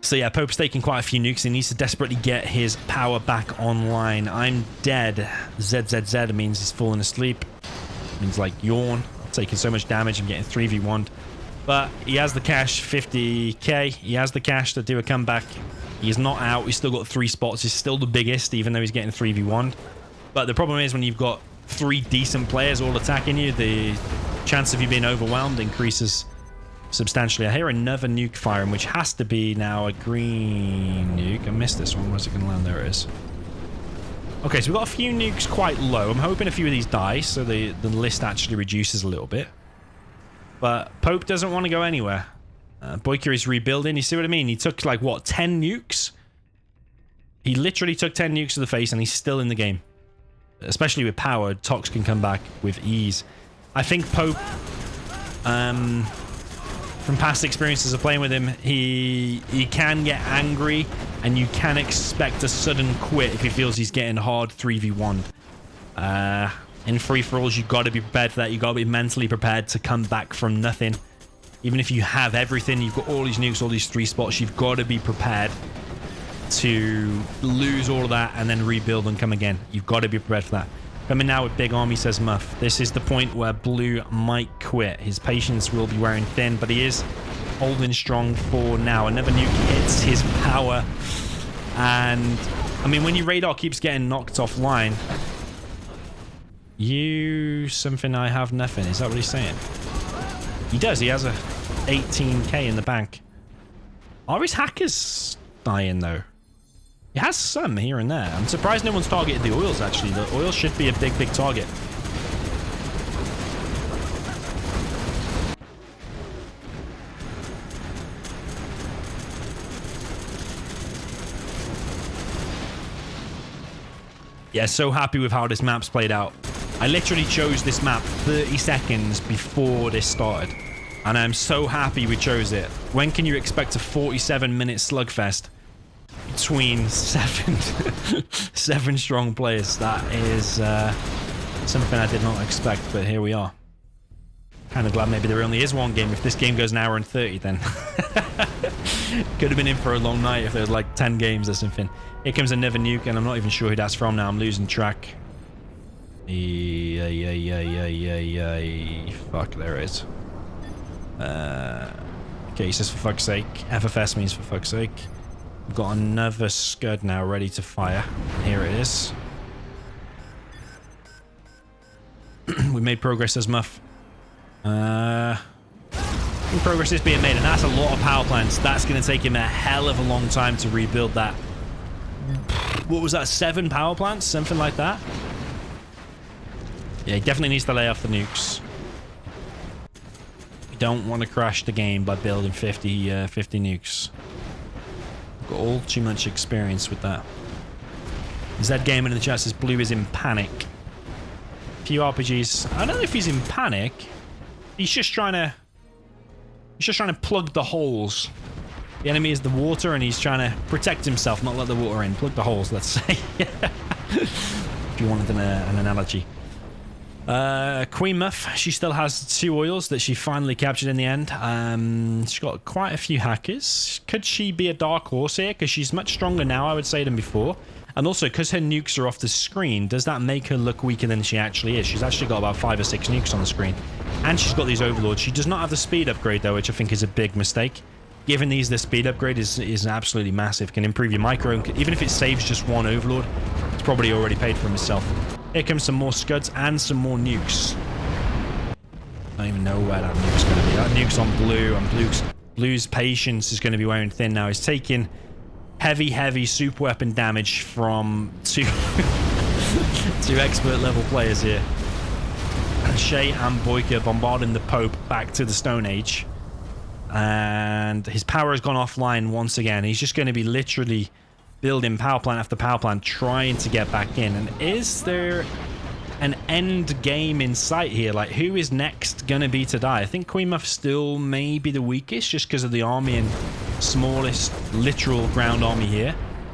So yeah, Pope's taking quite a few nukes. He needs to desperately get his power back online. I'm dead. ZZZ means he's falling asleep. Means like yawn. I'm taking so much damage. I'm getting 3v1'd. But he has the cash, 50k. He has the cash to do a comeback. He's not out. He's still got 3 spots. He's still the biggest, even though he's getting 3v1'd. But the problem is when you've got 3 decent players all attacking you, the chance of you being overwhelmed increases substantially. I hear another nuke firing, which has to be now a green nuke. I missed this one. Where's it going to land? There it is. Okay, so we've got a few nukes quite low. I'm hoping a few of these die, so the list actually reduces a little bit. But Pope doesn't want to go anywhere. Boyka is rebuilding. You see what I mean? He took, like, what, 10 nukes? He literally took 10 nukes to the face, and he's still in the game. Especially with power, Tox can come back with ease. I think Pope... from past experiences of playing with him, he can get angry, and you can expect a sudden quit if he feels he's getting hard 3v1. In free-for-alls, you've got to be prepared for that. You've got to be mentally prepared to come back from nothing. Even if you have everything, you've got all these nukes, all these 3 spots, you've got to be prepared to lose all of that and then rebuild and come again. You've got to be prepared for that. Coming now with big army, says Muff. This is the point where blue might quit. His patience will be wearing thin, but he is holding strong for now. Another nuke hits his power. And, I mean, when your radar keeps getting knocked offline, you something I have nothing. Is that what he's saying? He does. He has a 18k in the bank. Are his hackers dying, though. He has some here and there. I'm surprised no one's targeted the oils, actually. The oil should be a big, big target. Yeah, so happy with how this map's played out. I literally chose this map 30 seconds before this started. And I'm so happy we chose it. When can you expect a 47-minute slugfest between seven strong players? That is something I did not expect, but here we are. Kind of glad maybe there only is one game. If this game goes an hour and 30, then could have been in for a long night if there was like 10 games or something. Here comes another nuke, and I'm not even sure who that's from now. I'm losing track. Fuck, there it is. Okay, he says for fuck's sake. FFS means for fuck's sake. We've got another scud now ready to fire. Here it is. We made progress as Muff. Progress is being made, and that's a lot of power plants. That's going to take him a hell of a long time to rebuild that. What was that, 7 power plants? Something like that? Yeah, he definitely needs to lay off the nukes. We don't want to crash the game by building 50 nukes. We've got all too much experience with that. Zed Gaming in the chat says Blue is in panic. Few RPGs. I don't know if he's in panic. He's just trying to plug the holes. The enemy is the water, and he's trying to protect himself, not let the water in. Plug the holes, let's say. If you wanted an analogy. Queen Muff, she still has 2 oils that she finally captured in the end. She's got quite a few hackers. Could she be a dark horse here? Because she's much stronger now, I would say, than before. And also, because her nukes are off the screen, does that make her look weaker than she actually is? She's actually got about 5 or 6 nukes on the screen. And she's got these overlords. She does not have the speed upgrade, though, which I think is a big mistake. Giving these the speed upgrade is absolutely massive. Can improve your micro. Even if it saves just 1 overlord, it's probably already paid for himself. Here comes some more scuds and some more nukes. I don't even know where that nuke's going to be. That nuke's on Blue, and Blue's patience is going to be wearing thin now. He's taking heavy super weapon damage from 2 expert level players here. Shay and Boyka bombarding the Pope back to the Stone Age. And his power has gone offline once again. He's just going to be literally building power plant after power plant, trying to get back in. And is there an end game in sight here? Like, who is next going to be to die? I think Queen Muff still may be the weakest, just because of the army and smallest literal ground army here.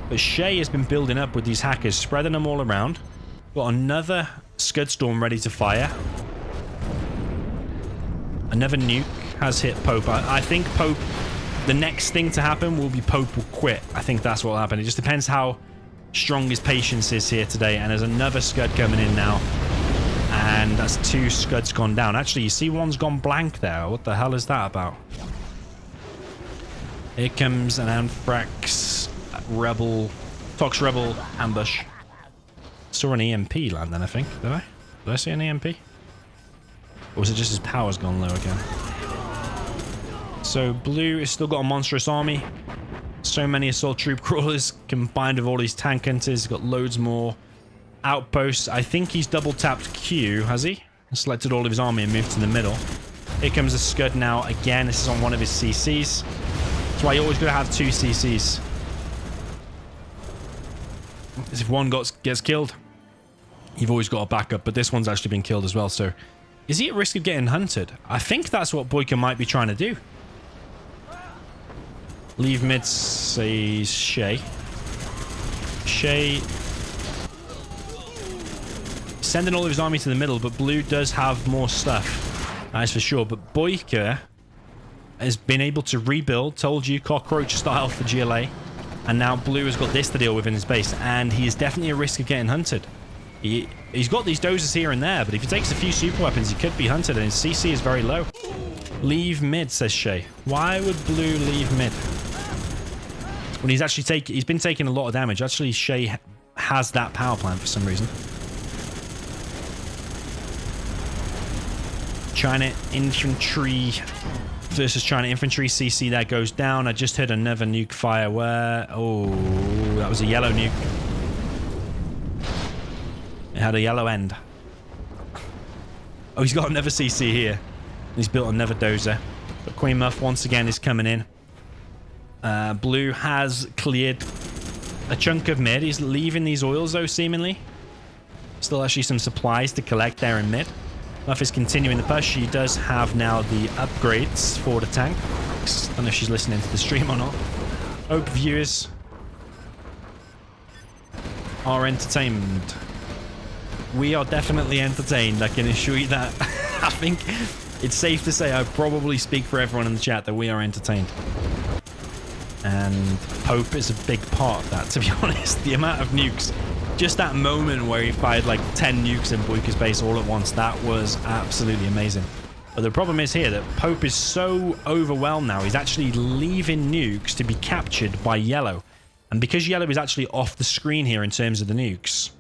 But Shay has been building up with these hackers, spreading them all around. Got another Scud Storm ready to fire. Another nuke has hit Pope. I think Pope, the next thing to happen will be Pope will quit. I think that's what will happen. It just depends how strong his patience is here today. And there's another Scud coming in now. And that's 2 Scuds gone down. Actually, you see one's gone blank there. What the hell is that about? Here comes an Anthrax Rebel, Tox Rebel ambush. Saw an EMP land then, I think. Did I? Did I see an EMP? Or was it just his power's gone low again? So Blue has still got a monstrous army. So many assault troop crawlers combined with all these tank hunters. He's got loads more outposts. I think he's double tapped Q, has he? And selected all of his army and moved to the middle. Here comes a Scud now again. This is on one of his CCs. That's why you always gotta have 2 CCs. Because if one gets killed, you've always got a backup. But this one's actually been killed as well, so... Is he at risk of getting hunted? I think that's what Boyka might be trying to do. Leave mid, says Shay. Shay sending all of his army to the middle, but Blue does have more stuff. That's for sure. But Boyka has been able to rebuild, told you, cockroach style for GLA. And now Blue has got this to deal with in his base. And he is definitely at risk of getting hunted. He's got these dozers here and there, but if he takes a few super weapons, he could be hunted, and his CC is very low. Leave mid, says Shay. Why would Blue leave mid? When he's been taking a lot of damage. Actually, Shay has that power plant for some reason. China infantry versus China infantry. CC there goes down. I just heard another nuke fire where... Oh, that was a yellow nuke. It had a yellow end. Oh, he's got another CC here. He's built another dozer. But Queen Muff once again is coming in. Blue has cleared a chunk of mid. He's leaving these oils though, seemingly. Still actually some supplies to collect there in mid. Muff is continuing the push. She does have now the upgrades for the tank. I don't know if she's listening to the stream or not. Hope viewers are entertained. We are definitely entertained, I can assure you that. I think it's safe to say I probably speak for everyone in the chat that we are entertained. And Pope is a big part of that, to be honest. The amount of nukes, just that moment where he fired like 10 nukes in Boyka's base all at once, that was absolutely amazing. But the problem is here that Pope is so overwhelmed now, he's actually leaving nukes to be captured by Yellow. And because Yellow is actually off the screen here in terms of the nukes,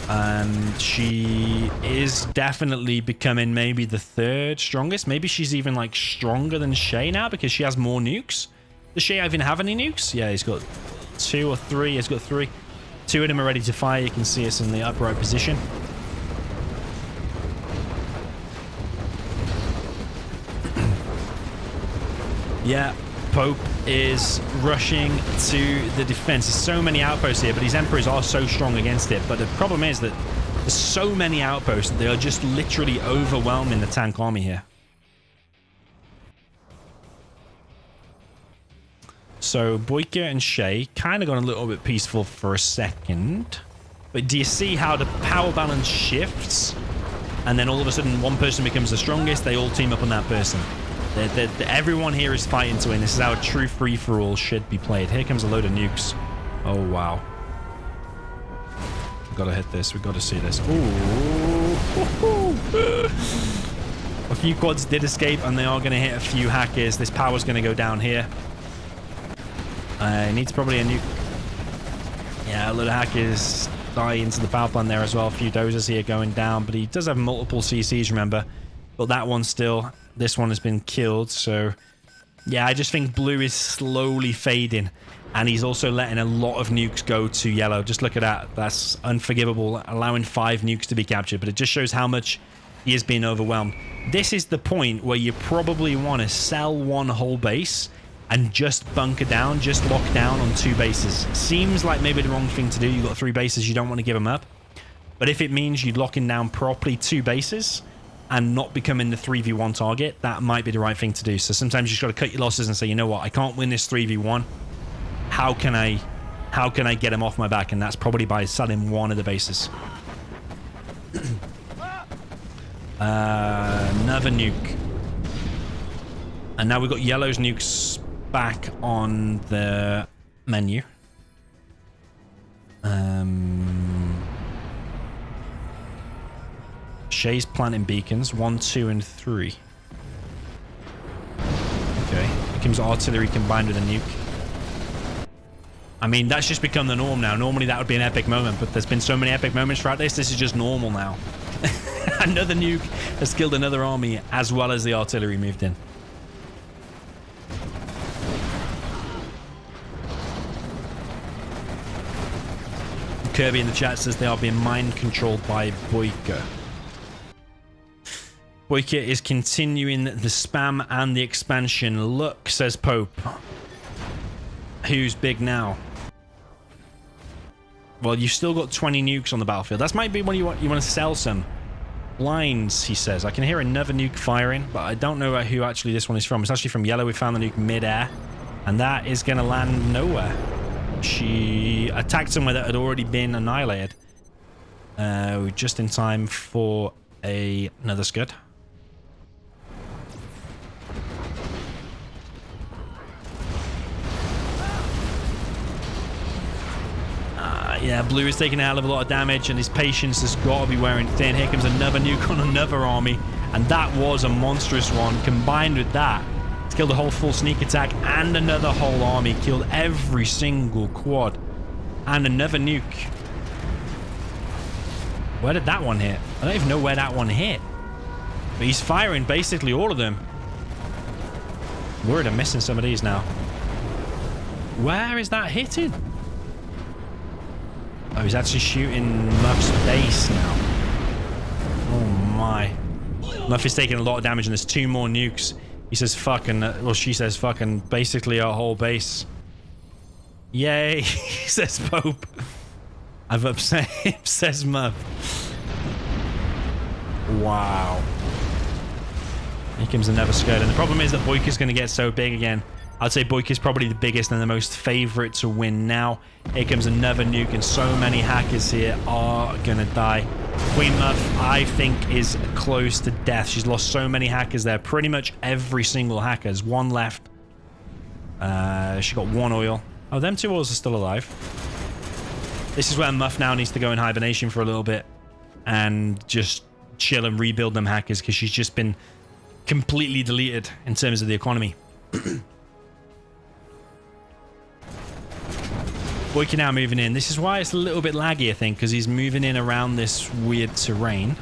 and she is definitely becoming maybe the third strongest. Maybe she's even like stronger than Shay now because she has more nukes. Does Shay even have any nukes? Yeah, he's got 2 or 3. He's got 3. 2 of them are ready to fire. You can see us in the upright position. Yeah, Pope is rushing to the defense. There's so many outposts here, but his Emperors are so strong against it. But the problem is that there's so many outposts that they are just literally overwhelming the tank army here. So Boyka and Shay kind of got a little bit peaceful for a second. But do you see how the power balance shifts? And then all of a sudden one person becomes the strongest. They all team up on that person. Everyone here is fighting to win. This is how a true free-for-all should be played. Here comes a load of nukes. Oh, wow. We've got to hit this. We've got to see this. Ooh. A few quads did escape, and they are going to hit a few hackers. This power's going to go down here. Needs probably a nuke. Yeah, a lot of hackers die into the power plant there as well. A few dozers here going down, but he does have multiple CCs, remember. But that one still... This one has been killed, so yeah, I just think Blue is slowly fading, and he's also letting a lot of nukes go to Yellow. Just look at that. That's unforgivable, allowing 5 nukes to be captured, but it just shows how much he is being overwhelmed. This is the point where you probably want to sell one whole base and just bunker down, just lock down on 2 bases. Seems like maybe the wrong thing to do. You've got 3 bases, you don't want to give them up. But if it means you're locking down properly 2 bases and not becoming the 3v1 target, that might be the right thing to do. So sometimes you just got to cut your losses and say, you know what, I can't win this 3v1. How can I get him off my back? And that's probably by selling one of the bases. Another nuke. And now we've got Yellow's nukes back on the menu. Shay's planting beacons 1, 2, and 3. Okay, here comes artillery combined with a nuke. I mean, that's just become the norm now. Normally that would be an epic moment, but there's been so many epic moments throughout this. This is just normal now. Another nuke has killed another army as well as the artillery moved in. Kirby in the chat says they are being mind controlled by Boyka. Boyka is continuing the spam and the expansion. Look, says Pope. Who's big now? Well, you've still got 20 nukes on the battlefield. That might be when you want to sell some. Lines, he says. I can hear another nuke firing, but I don't know who actually this one is from. It's actually from Yellow. We found the nuke mid-air, and that is going to land nowhere. She attacked somewhere that had already been annihilated. Just in time for another scud. Yeah, Blue is taking a hell of a lot of damage, and his patience has got to be wearing thin. Here comes another nuke on another army, and that was a monstrous one. Combined with that, it's killed a whole full sneak attack and another whole army. Killed every single quad. And another nuke. Where did that one hit? I don't even know where that one hit. But he's firing basically all of them. Worried I'm missing some of these now. Where is that hitting? Oh, he's actually shooting Muff's base now. Oh my. Muff is taking a lot of damage and there's 2 more nukes. He says fucking, well she says fucking basically our whole base. Yay, says Pope. I've upset him, says Muff. Wow. Here comes another skirt. And the problem is that Boyka's going to get so big again. I'd say Boyka's probably the biggest and the most favorite to win now. Here comes another nuke and so many hackers here are going to die. Queen Muff, I think, is close to death. She's lost so many hackers there. Pretty much every single hacker. There's 1 left. She got 1 oil. Oh, them 2 oils are still alive. This is where Muff now needs to go in hibernation for a little bit and just chill and rebuild them hackers because she's just been completely deleted in terms of the economy. Boyka now moving in. This is why it's a little bit laggy, I think, because he's moving in around this weird terrain.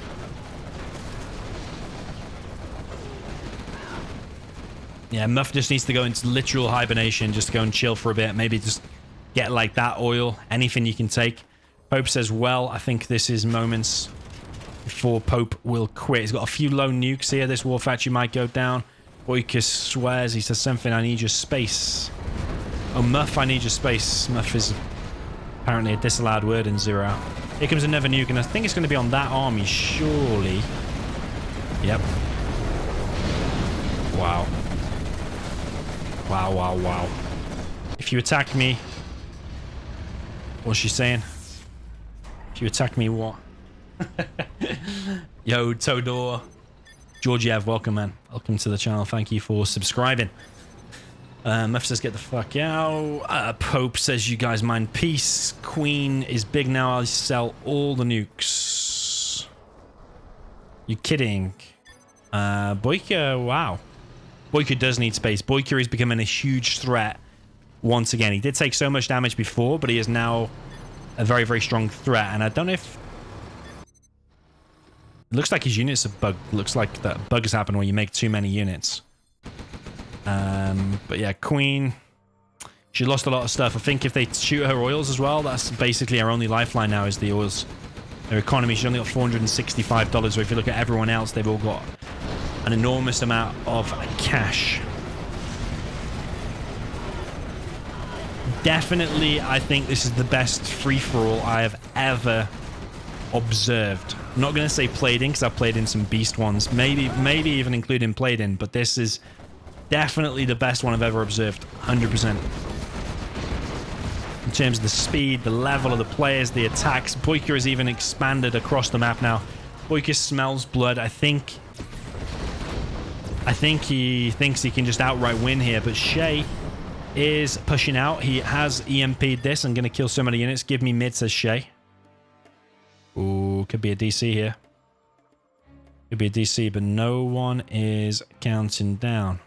Yeah, Muff just needs to go into literal hibernation, just go and chill for a bit. Maybe just get like that oil, anything you can take. Pope says, well, I think this is moments before Pope will quit. He's got a few low nukes here. This war factory might go down. Boyka swears. He says something, I need your space. Oh, Muff, I need your space. Muff is apparently a disallowed word in 0. Here comes another nuke, and I think it's going to be on that army, surely. Yep. Wow. Wow, wow, wow. If you attack me... What's she saying? If you attack me, what? Yo, Todor. Georgiev, welcome, man. Welcome to the channel. Thank you for subscribing. Muff says, get the fuck out. Pope says, you guys mind peace. Queen is big now. I'll sell all the nukes. You kidding? Boyka, wow. Boyka does need space. Boyka is becoming a huge threat once again. He did take so much damage before, but he is now a very, very strong threat. And I don't know if... It looks like his units are bugged. Looks like that bug has happened where you make too many units. But yeah, Queen, she lost a lot of stuff. I think if they shoot her oils as well, that's basically our only lifeline now is the oils. Their economy, she's only got $465. So if you look at everyone else, they've all got an enormous amount of cash. Definitely, I think this is the best free-for-all I have ever observed. I'm not going to say played in because I've played in some beast ones. Maybe even including played in, but this is definitely the best one I've ever observed. 100%. In terms of the speed, the level of the players, the attacks. Boyka has even expanded across the map now. Boyka smells blood. I think he thinks he can just outright win here, but Shay is pushing out. He has EMP'd this. I'm going to kill so many units. Give me mid, says Shay. Ooh, could be a DC here. Could be a DC, but no one is counting down.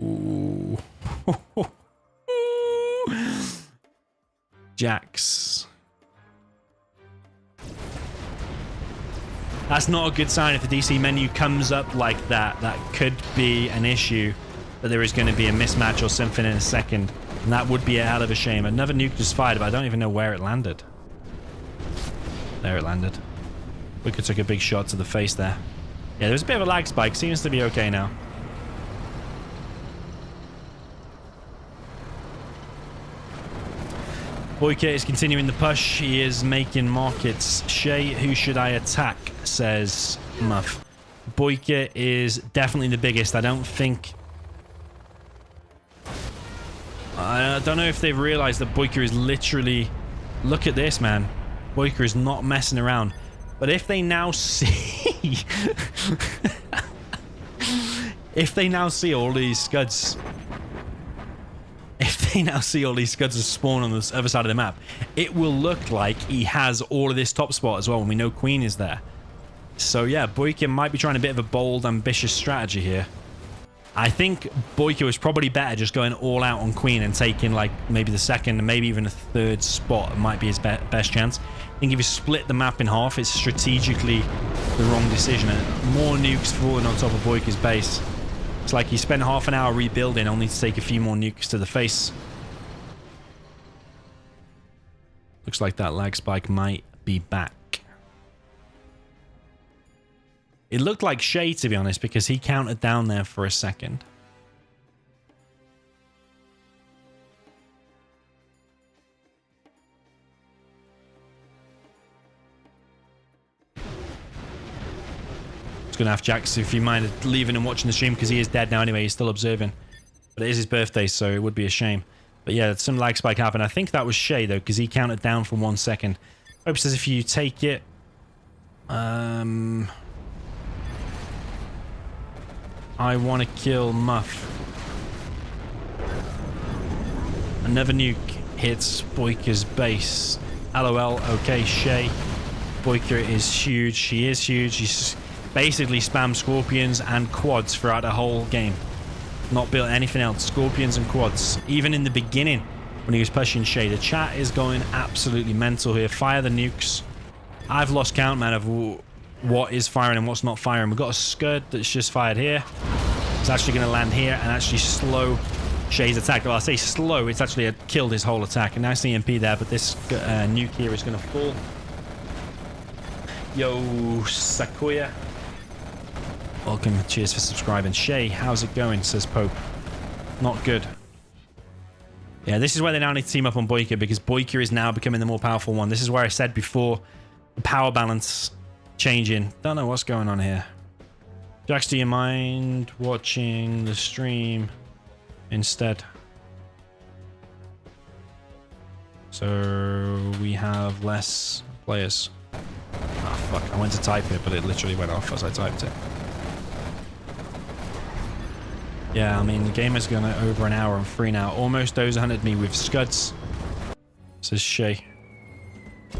Ooh. Jax. That's not a good sign if the DC menu comes up like that. That could be an issue, that there is going to be a mismatch or something in a second. And that would be a hell of a shame. Another nuke just fired, but I don't even know where it landed. There it landed. Wicked took a big shot to the face there. Yeah, there's a bit of a lag spike. Seems to be okay now. Boyka is continuing the push. He is making markets. Shay, who should I attack? Says Muff. Boyka is definitely the biggest. I don't think... I don't know if they've realized that Boyka is literally... Look at this, man. Boyka is not messing around. But if they now see... if they now see all these scuds... If they now see all these scuds spawn on the other side of the map, it will look like he has all of this top spot as well, and we know Queen is there. So yeah, Boyka might be trying a bit of a bold, ambitious strategy here. I think Boyka was probably better just going all out on Queen and taking like maybe the second and maybe even a third spot. It might be his best chance. think if you split the map in half, it's strategically the wrong decision. And more nukes falling on top of Boyka's base. It's like he spent half an hour rebuilding, only to take a few more nukes to the face. Looks like that lag spike might be back. It looked like Shay, to be honest, because he counted down there for a second. Gonna have Jax, if you mind leaving and watching the stream, because he is dead now anyway. He's still observing, but it is his birthday, so it would be a shame. But yeah, some lag spike happened. I think that was Shay though, because he counted down for 1 second. Hope says if you take it, I want to kill Muff. Another nuke hits Boyka's base. LOL. Okay, Shay. Boyka is huge. She is huge. She's basically spam scorpions and quads throughout the whole game. Not built anything else. Scorpions and quads. Even in the beginning when he was pushing Shay. The chat is going absolutely mental here. Fire the nukes. I've lost count, man, of what is firing and what's not firing. We've got a Scud that's just fired here. It's actually going to land here and actually slow Shay's attack. Well, I say slow. It's actually killed his whole attack. A nice EMP there, but this nuke here is going to fall. Yo, Sakuya. Welcome. Cheers for subscribing. Shay, how's it going? Says Pope. Not good. Yeah, this is where they now need to team up on Boyka, because Boyka is now becoming the more powerful one. This is where I said before, the power balance changing. Don't know what's going on here. Jax, do you mind watching the stream instead? So we have less players. Ah, fuck. I went to type it, but it literally went off as I typed it. Yeah, I mean, the game is going over an hour and 3 now. Almost those 100 me with Scuds. Says Shay.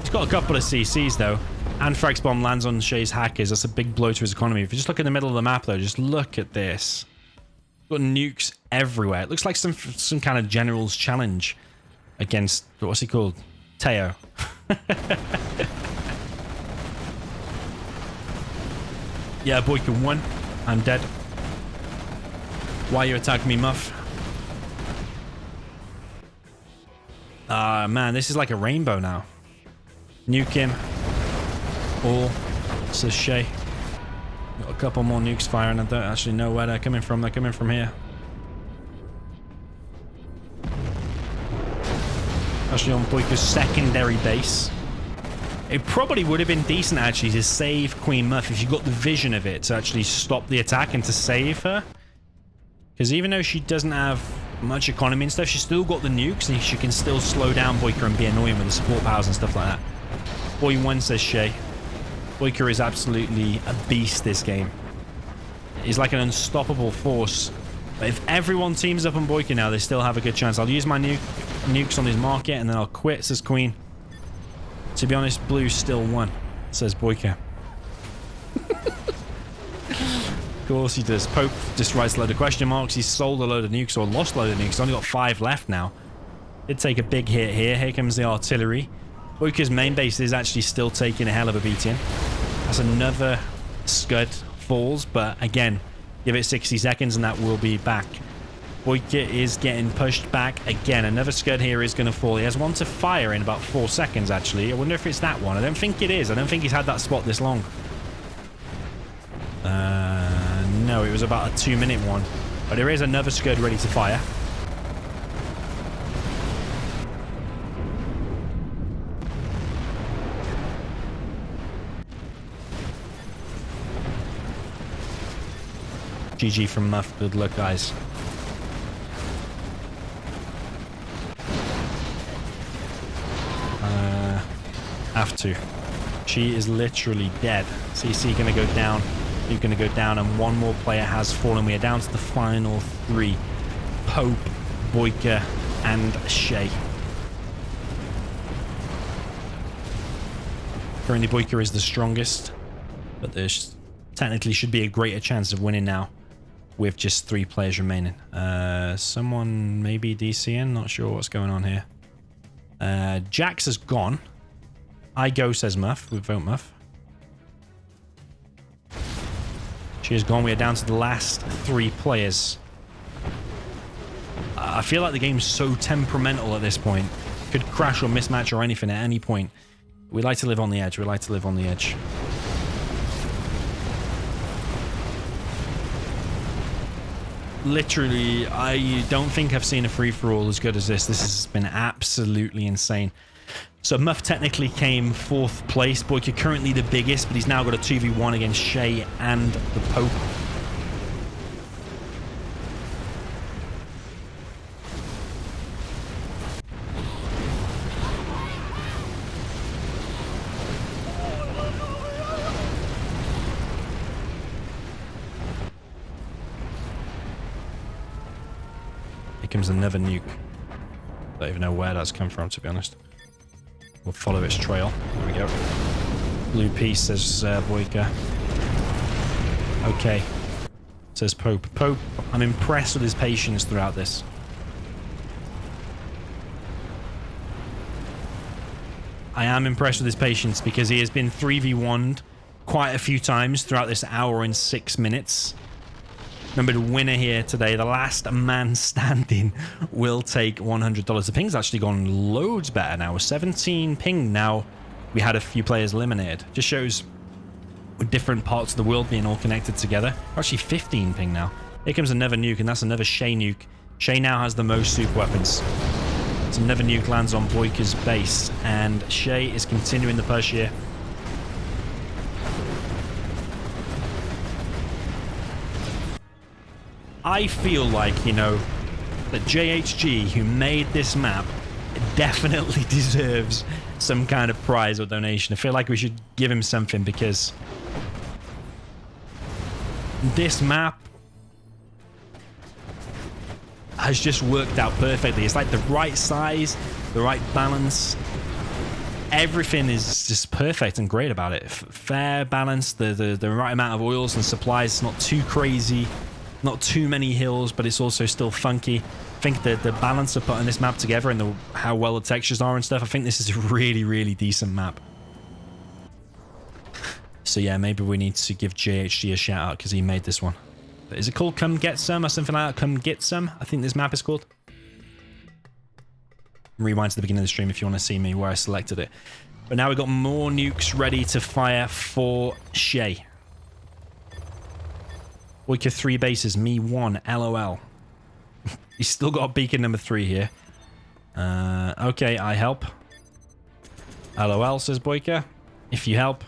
He's got a couple of CCs, though. Anthrax Bomb lands on Shay's hackers. That's a big blow to his economy. If you just look in the middle of the map, though, just look at this. Got nukes everywhere. It looks like some kind of general's challenge against... What's he called? Teo. Yeah, Boyka won. I'm dead. Why you attacking me, Muff? Man, this is like a rainbow now. Nuke him. All. Says Shay. Got a couple more nukes firing. I don't actually know where they're coming from. They're coming from here. Actually on Boyka's secondary base. It probably would have been decent, actually, to save Queen Muff if you got the vision of it to actually stop the attack and to save her. Because even though she doesn't have much economy and stuff, she's still got the nukes and she can still slow down Boyka and be annoying with the support powers and stuff like that. Boy 1 says Shay. Boyka is absolutely a beast this game. He's like an unstoppable force. But if everyone teams up on Boyka now, they still have a good chance. I'll use my nukes on his market and then I'll quit, says Queen. To be honest, Blue still won, says Boyka. Of course he does. Pope just writes a load of question marks. He's sold a load of nukes or lost a load of nukes. He's only got 5 left now. Did take a big hit here. Here comes the artillery. Boyka's main base is actually still taking a hell of a beating. That's another Scud falls, but again, give it 60 seconds and that will be back. Boyka is getting pushed back again. Another Scud here is going to fall. He has one to fire in about 4 seconds, actually. I wonder if it's that one. I don't think it is. I don't think he's had that spot this long. No, it was about a 2-minute one. But there is another Scud ready to fire. GG from Muff. Good luck, guys. Have to. She is literally dead. CC gonna go down. You're going to go down, and one more player has fallen. We are down to the final 3. Pope, Boyka, and Shay. Currently, Boyka is the strongest, but there technically should be a greater chance of winning now with just 3 players remaining. Someone maybe DCing, not sure what's going on here. Jax has gone. I go, says Muff. We vote Muff. She is gone. We are down to the last 3 players. I feel like the game's so temperamental at this point. Could crash or mismatch or anything at any point. We like to live on the edge. We like to live on the edge. Literally, I don't think I've seen a free-for-all as good as this. This has been absolutely insane. So Muff technically came 4th place. Boyka currently the biggest, but he's now got a 2v1 against Shay and the Pope. Here comes another nuke. Don't even know where that's come from, to be honest. We'll follow its trail. There we go. Blue piece, says Boyka. Okay. Says Pope. Pope, I'm impressed with his patience throughout this. I am impressed with his patience because he has been 3v1'd quite a few times throughout this hour and 6 minutes. Remember, the winner here today, the last man standing, will take $100. The ping's actually gone loads better now. 17 ping now. We had a few players eliminated. Just shows with different parts of the world being all connected together. Actually 15 ping now. Here comes another nuke, and that's another Shay nuke. Shay now has the most super weapons. So another nuke lands on Boyka's base, and Shay is continuing the push here. I feel like, you know, that JHG, who made this map, definitely deserves some kind of prize or donation. I feel like we should give him something because this map has just worked out perfectly. It's like the right size, the right balance. Everything is just perfect and great about it. Fair balance, the right amount of oils and supplies, not too crazy. Not too many hills, but it's also still funky. I think the balance of putting this map together and how well the textures are and stuff, I think this is a really, really decent map. So yeah, maybe we need to give JHG a shout out because he made this one. But is it called Come Get Some or something like that? Come Get Some, I think this map is called. Rewind to the beginning of the stream if you want to see me where I selected it. But now we've got more nukes ready to fire for Shay. Boyka 3 bases, me 1, LOL. He's still got beacon number 3 here. Okay, I help. LOL, says Boyka. If you help.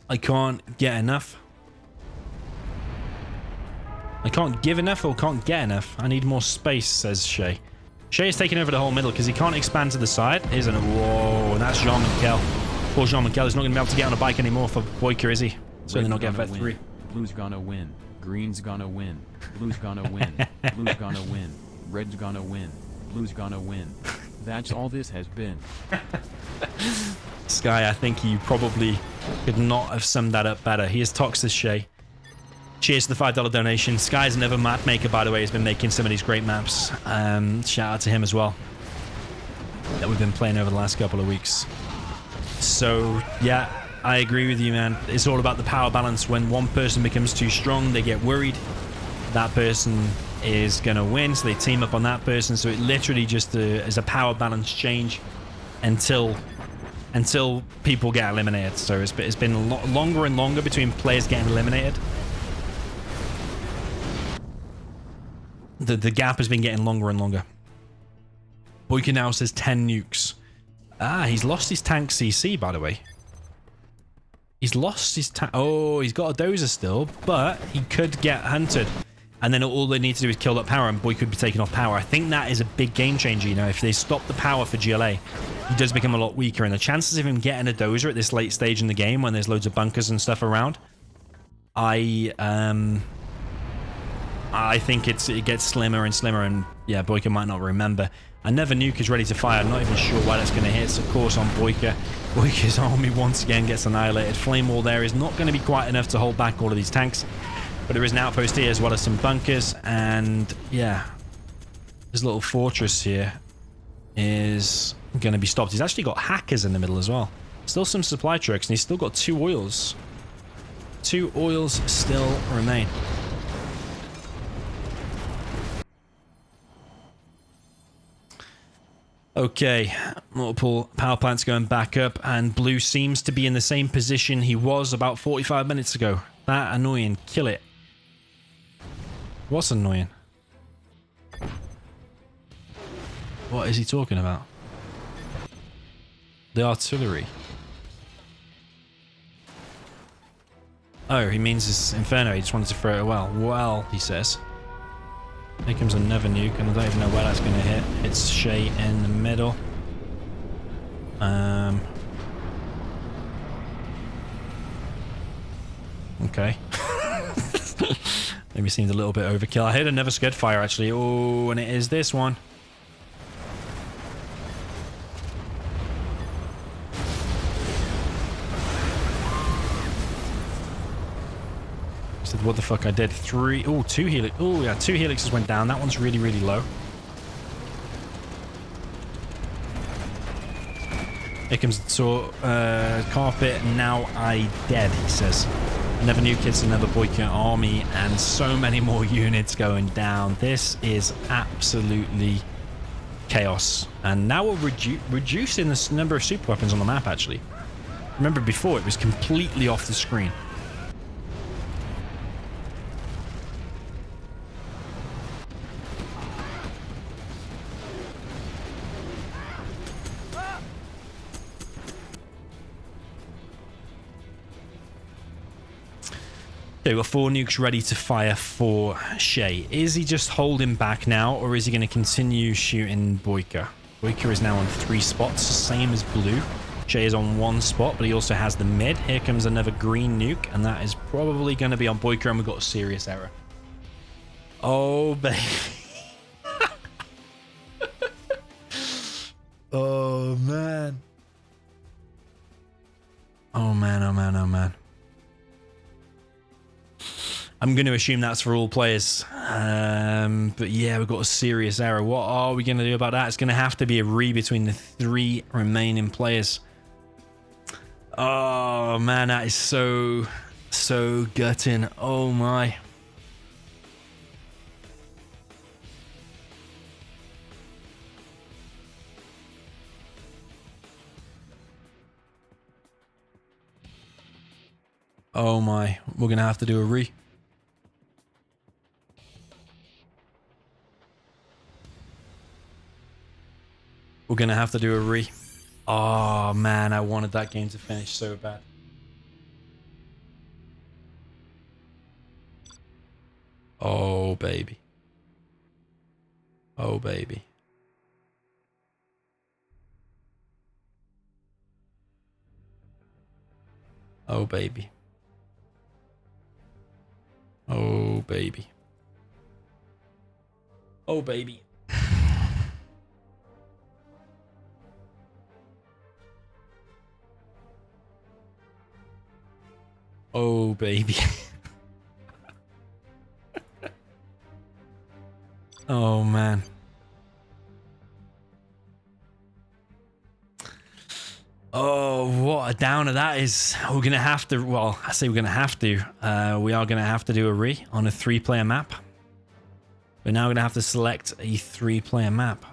I can't get enough. I can't give enough or can't get enough. I need more space, says Shay. Shay is taking over the whole middle because he can't expand to the side, isn't it? Whoa, and that's Jean-Michel. Poor Jean-Michel is not going to be able to get on a bike anymore for Boyka, is he? Certainly not getting vet 3. Blue's gonna win. Green's gonna win. Blue's gonna win. Blue's gonna win. Red's gonna win. Blue's gonna win. That's all this has been. Sky, I think you probably could not have summed that up better. He is Toxis Shay. Cheers to the $5 donation. Sky's another map maker, by the way. He's been making some of these great maps. Shout out to him as well. That we've been playing over the last couple of weeks. So, yeah. I agree with you, man. It's all about the power balance. When one person becomes too strong, they get worried. That person is going to win, so they team up on that person. So it literally just is a power balance change until people get eliminated. So it's been a lot longer and longer between players getting eliminated. The gap has been getting longer and longer. Boyka now says 10 nukes. Ah, he's lost his tank CC, by the way. He's lost his tank. Oh, he's got a dozer still, but he could get hunted. And then all they need to do is kill that power, and Boy could be taken off power. I think that is a big game changer, you know. If they stop the power for GLA, he does become a lot weaker. And the chances of him getting a dozer at this late stage in the game, when there's loads of bunkers and stuff around, I think it gets slimmer and slimmer. And yeah, Boyka might not remember. Another nuke is ready to fire. I'm not even sure why that's going to hit. It's, of course, on Boyka. Boyka's army once again gets annihilated. Flame wall there is not going to be quite enough to hold back all of these tanks. But there is an outpost here as well as some bunkers. And yeah, there's a little fortress here. is going to be stopped. He's actually got hackers in the middle as well. Still some supply trucks, and he's still got 2 oils. 2 oils still remain. Okay, multiple power plants going back up, and blue seems to be in the same position he was about 45 minutes ago. That annoying. Kill it. What's annoying? What is he talking about? The artillery. Oh, he means his Inferno. He just wanted to throw it well. Well, he says. Here comes another nuke, and I don't even know where that's going to hit. It's Shay in the middle. Okay. Maybe seemed a little bit overkill. I heard another scud fire, actually. Oh, and it is this one. What the fuck I did. 3. Oh, 2 helix. Oh, yeah, 2 helixes went down. That one's really, really low. Here comes the carpet. Now I dead, he says. Another new kids, another Boyka army, and so many more units going down. This is absolutely chaos. And now we're reducing the number of super weapons on the map, actually. Remember before, it was completely off the screen. Okay, we've got 4 nukes ready to fire for Shay. Is he just holding back now, or is he going to continue shooting Boyka? Boyka is now on 3 spots, same as blue. Shay is on 1 spot, but he also has the mid. Here comes another green nuke, and that is probably going to be on Boyka, and we've got a serious error. Oh, baby. Oh, man. Oh, man, oh, man, oh, man. I'm going to assume that's for all players. But yeah, we've got a serious error. What are we going to do about that? It's going to have to be a re between the 3 remaining players. Oh, man, that is so gutting. Oh, my. Oh, my. We're going to have to do a re. We're going to have to do a re. Oh, man, I wanted that game to finish so bad. Oh, baby. Oh, baby. Oh, baby. Oh, baby. Oh, baby. Oh, baby. Oh, man. Oh, what a downer that is. We're going to have to, well, I say we're going to have to. We are going to have to do a re on a 3-player map. We're now going to have to select a 3-player map.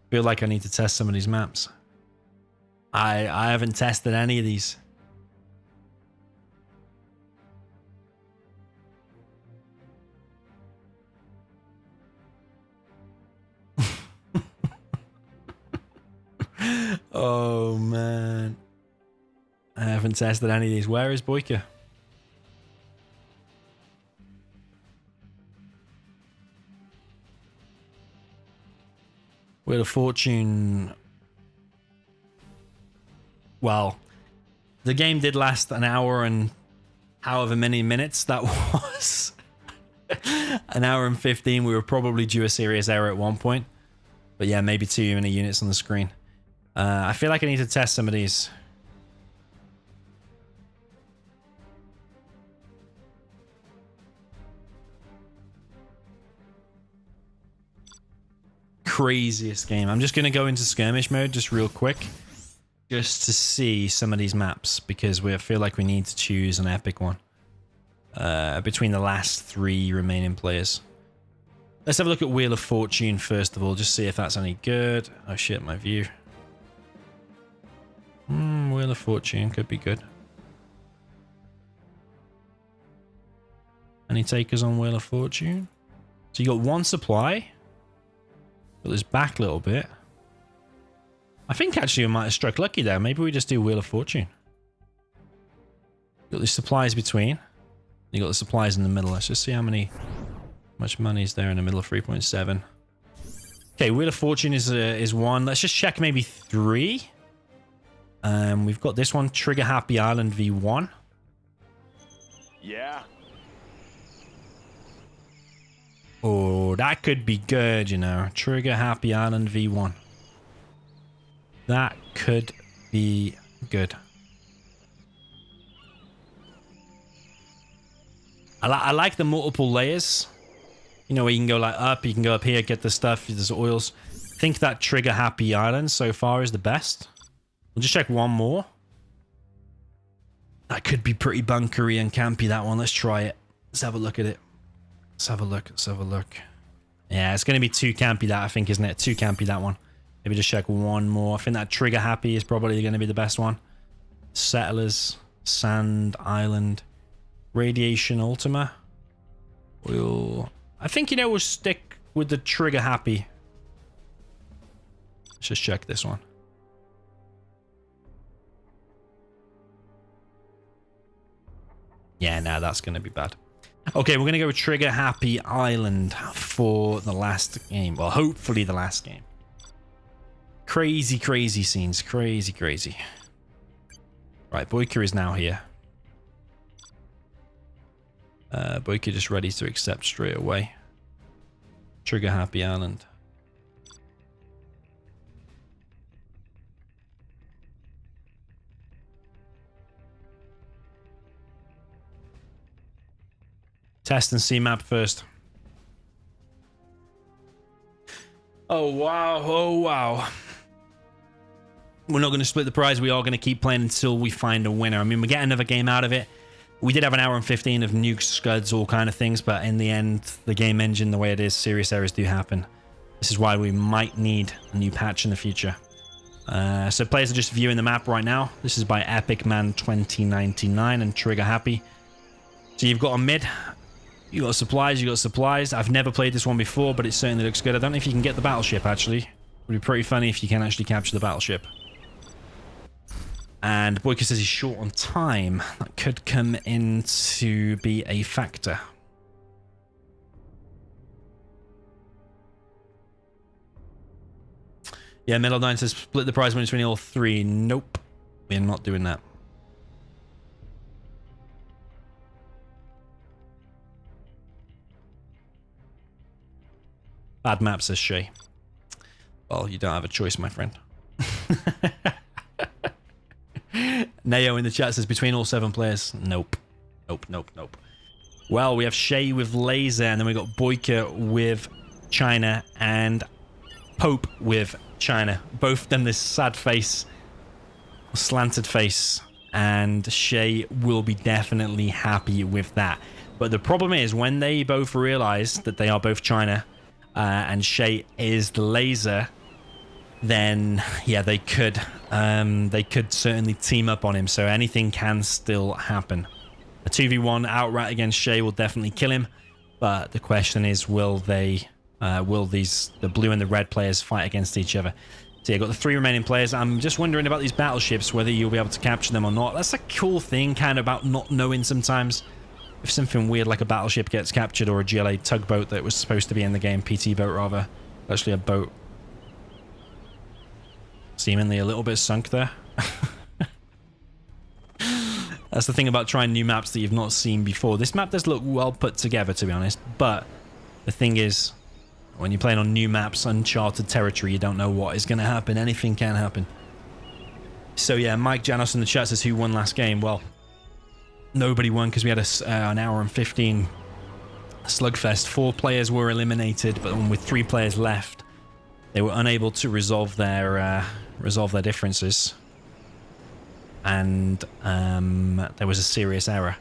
Feel like I need to test some of these maps. I haven't tested any of these. Oh, man. I haven't tested any of these. Where is Boyka? Wheel of Fortune. Well, the game did last an hour and however many minutes that was. An hour and 15. We were probably due a serious error at one point. But yeah, maybe too many units on the screen. I feel like I need to test some of these. craziest game. I'm just going to go into skirmish mode just real quick, just to see some of these maps, because we feel like we need to choose an epic one between the last 3 remaining players. Let's have a look at Wheel of Fortune first of all, just see if that's any good. Oh shit, my view. Wheel of Fortune could be good. Any takers on Wheel of Fortune? So you got 1 supply. Got this back a little bit. I think actually we might have struck lucky there. Maybe we just do Wheel of Fortune. Got the supplies between. You got the supplies in the middle. Let's just see how much money is there in the middle. 3.7. Okay, Wheel of Fortune is 1. Let's just check maybe 3. We've got this one, Trigger Happy Island v1. Yeah. Oh, that could be good, you know. Trigger Happy Island v1. That could be good. I like the multiple layers. You know, where you can go like up, you can go up here, get the stuff, there's oils. I think that Trigger Happy Island so far is the best. We'll just check one more. That could be pretty bunkery and campy, that one. Let's try it. Let's have a look at it. Let's have a look. Let's have a look. Yeah, it's going to be too campy, that, I think, isn't it? Too campy, that one. Maybe just check one more. I think that Trigger Happy is probably going to be the best one. Settlers, Sand Island, Radiation Ultima. I think, you know, we'll stick with the Trigger Happy. Let's just check this one. Yeah, no, that's going to be bad. Okay, we're going to go with Trigger Happy Island for the last game. Well, hopefully the last game. Crazy, crazy scenes. Crazy, crazy. Right, Boyka is now here. Boyka just ready to accept straight away. Trigger Happy Island. Test and see map first. Oh, wow. Oh, wow. We're not going to split the prize. We are going to keep playing until we find a winner. I mean, we get another game out of it. We did have an hour and 15 of nukes, scuds, all kind of things. But in the end, the game engine, the way it is, serious errors do happen. This is why we might need a new patch in the future. So players are just viewing the map right now. This is by Epic Man 2099 and Trigger Happy. So you've got a mid. You got supplies, you got supplies. I've never played this one before, but it certainly looks good. I don't know if you can get the battleship, actually. It would be pretty funny if you can actually capture the battleship. And Boyka says he's short on time. That could come in to be a factor. Yeah, Metal 9 says split the prize money between all 3. Nope. We're not doing that. Bad map, says Shay. Well, you don't have a choice, my friend. Neo in the chat says between all 7 players. Nope. Nope, nope, nope. Well, we have Shay with Laser, and then we got Boyka with China, and Pope with China. Both done this sad face, slanted face, and Shay will be definitely happy with that. But the problem is, when they both realize that they are both China, and Shay is the Laser, then yeah, they could certainly team up on him. So anything can still happen. A 2v1 outright against Shay will definitely kill him, but the question is, will the blue and the red players fight against each other? So you've got the 3 remaining players. I'm just wondering about these battleships, whether you'll be able to capture them or not. That's a cool thing, kind of, about not knowing sometimes. If something weird like a battleship gets captured, or a GLA tugboat that was supposed to be in the game, PT boat rather, actually a boat, seemingly a little bit sunk there. That's the thing about trying new maps that you've not seen before. This map does look well put together, to be honest, but the thing is, when you're playing on new maps, uncharted territory, you don't know what is going to happen. Anything can happen. So yeah, Mike Janos in the chat says who won last game. Well, nobody won because we had an hour and 15 slugfest. 4 players were eliminated, but with 3 players left, They were unable to resolve their differences, and there was a serious error.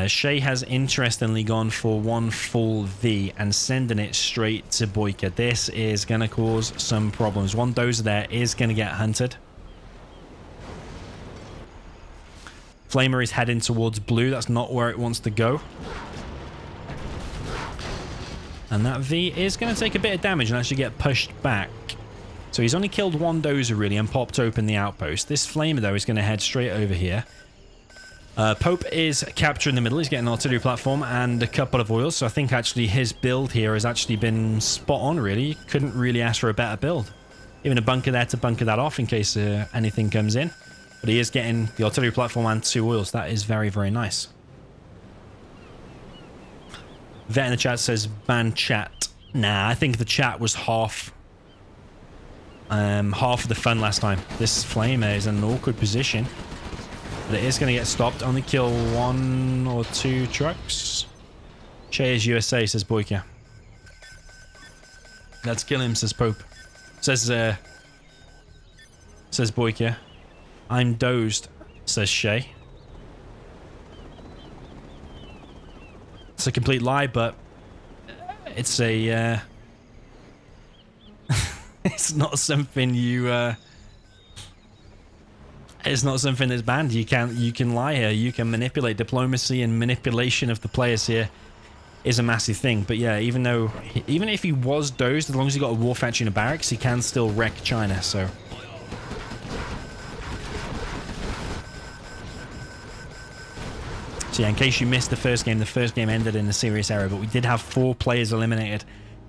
Shay has interestingly gone for one full V and sending it straight to Boyka. This is going to cause some problems. One dozer there is going to get hunted. Flamer is heading towards blue. That's not where it wants to go. And that V is going to take a bit of damage and actually get pushed back. So he's only killed one dozer really and popped open the outpost. This Flamer though is going to head straight over here. Pope is capturing the middle. He's getting an artillery platform and a couple of oils. So I think actually his build here has actually been spot on really. Couldn't really ask for a better build. Even a bunker there to bunker that off in case anything comes in. But he is getting the artillery platform and 2 oils. That is very, very nice. Vet in the chat says ban chat. Nah, I think the chat was half of the fun last time. This Flamer is in an awkward position. But it is going to get stopped. Only kill 1 or 2 trucks. Che is USA, says Boyka. Let's kill him, says Pope. Says Boyka. I'm dozed, says Shay. It's a complete lie, but it's a it's not something you it's not something that's banned. You can lie here. You can manipulate. Diplomacy and manipulation of the players here is a massive thing. But yeah, even if he was dozed, as long as he got a war factory in a barracks, he can still wreck China. So yeah, in case you missed the first game ended in a serious error, but we did have 4 players eliminated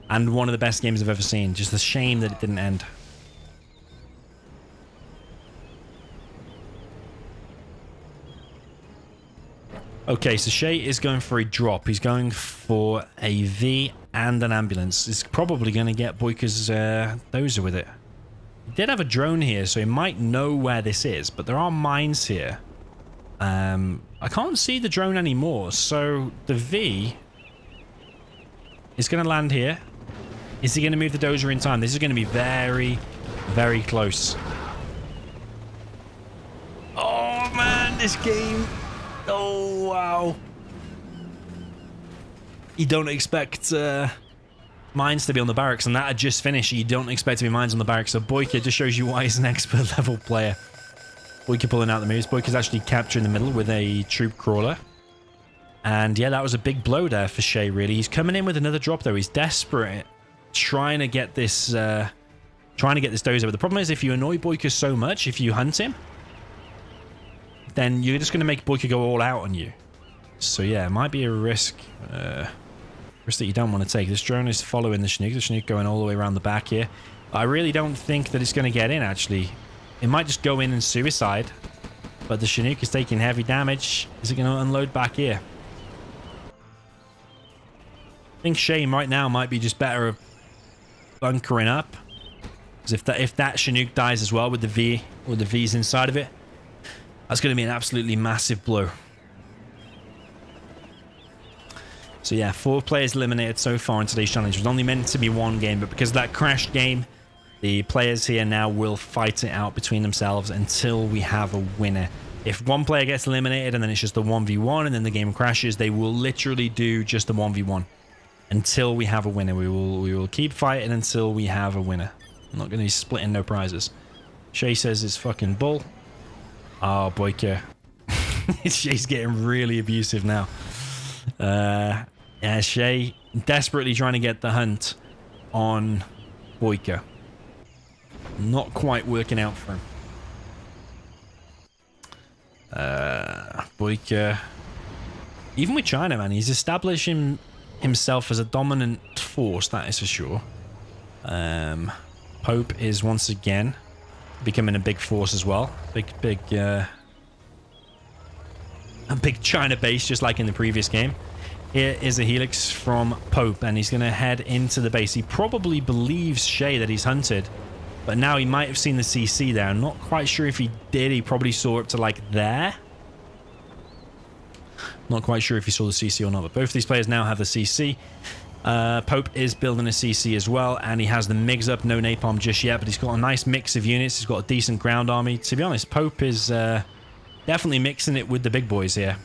and one of the best games I've ever seen. Just a shame that it didn't end. Okay, so Shay is going for a drop. He's going for a V and an ambulance. He's probably going to get Boyka's dozer with it. He did have a drone here, so he might know where this is, but there are mines here. I can't see the drone anymore, so the V is going to land here. Is he going to move the dozer in time? This is going to be very, very close. Oh, man, this game... Oh, wow. You don't expect mines to be on the barracks, and that had just finished. You don't expect to be mines on the barracks, so Boyka just shows you why he's an expert level player. Boyka pulling out the moves. Boyka's actually capturing the middle with a troop crawler. And yeah, that was a big blow there for Shay, really. He's coming in with another drop, though. He's desperate, trying to get this dozer. But the problem is, if you annoy Boyka so much, if you hunt him, then you're just going to make Boyka go all out on you. So yeah, it might be a risk that you don't want to take. This drone is following the Chinook. The Chinook going all the way around the back here. I really don't think that it's going to get in, actually. It might just go in and suicide. But the Chinook is taking heavy damage. Is it going to unload back here? I think Shane right now might be just better bunkering up. Because if that Chinook dies as well with the V, or the V's inside of it, that's going to be an absolutely massive blow. So yeah, 4 players eliminated so far in today's challenge. It was only meant to be 1 game, but because of that crashed game, the players here now will fight it out between themselves until we have a winner. If one player gets eliminated and then it's just a 1v1 and then the game crashes, they will literally do just a 1v1 until we have a winner. We will keep fighting until we have a winner. I'm not going to be splitting no prizes. Shay says it's fucking bull. Oh, Boyka. Shay's getting really abusive now. Yeah, Shay desperately trying to get the hunt on Boyka. Not quite working out for him. Boyka, even with China, man, he's establishing himself as a dominant force, that is for sure. Pope is once again becoming a big force as well. A big China base, just like in the previous game. Here is a helix from Pope, and he's going to head into the base. He probably believes Shay that he's hunted, but now he might have seen the CC there. I'm not quite sure if he did. He probably saw up to like there. Not quite sure if he saw the CC or not, but both of these players now have the CC. Pope is building a CC as well, and he has the MiGs up. No napalm just yet, but he's got a nice mix of units. He's got a decent ground army. To be honest, Pope is definitely mixing it with the big boys here.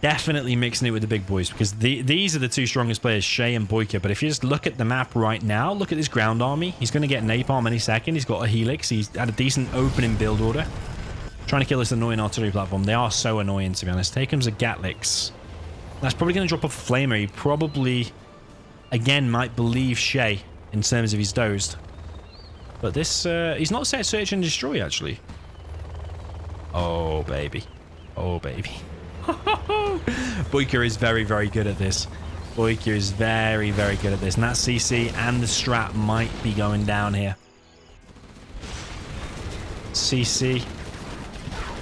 Definitely mixing it with the big boys, because these are the two strongest players, Shay and Boyka. But if you just look at the map right now, look at this ground army. He's going to get napalm any second. He's got a helix. He's had a decent opening build order. Trying to kill this annoying artillery platform. They are so annoying, to be honest. Here comes a Gatlix. That's probably going to drop off a flamer. He probably, again, might believe Shay in terms of he's dozed. But this, he's not set search and destroy, actually. Oh, baby. Oh, baby. Boyka is very, very good at this. Boyka is very, very good at this. And that CC and the strat might be going down here. CC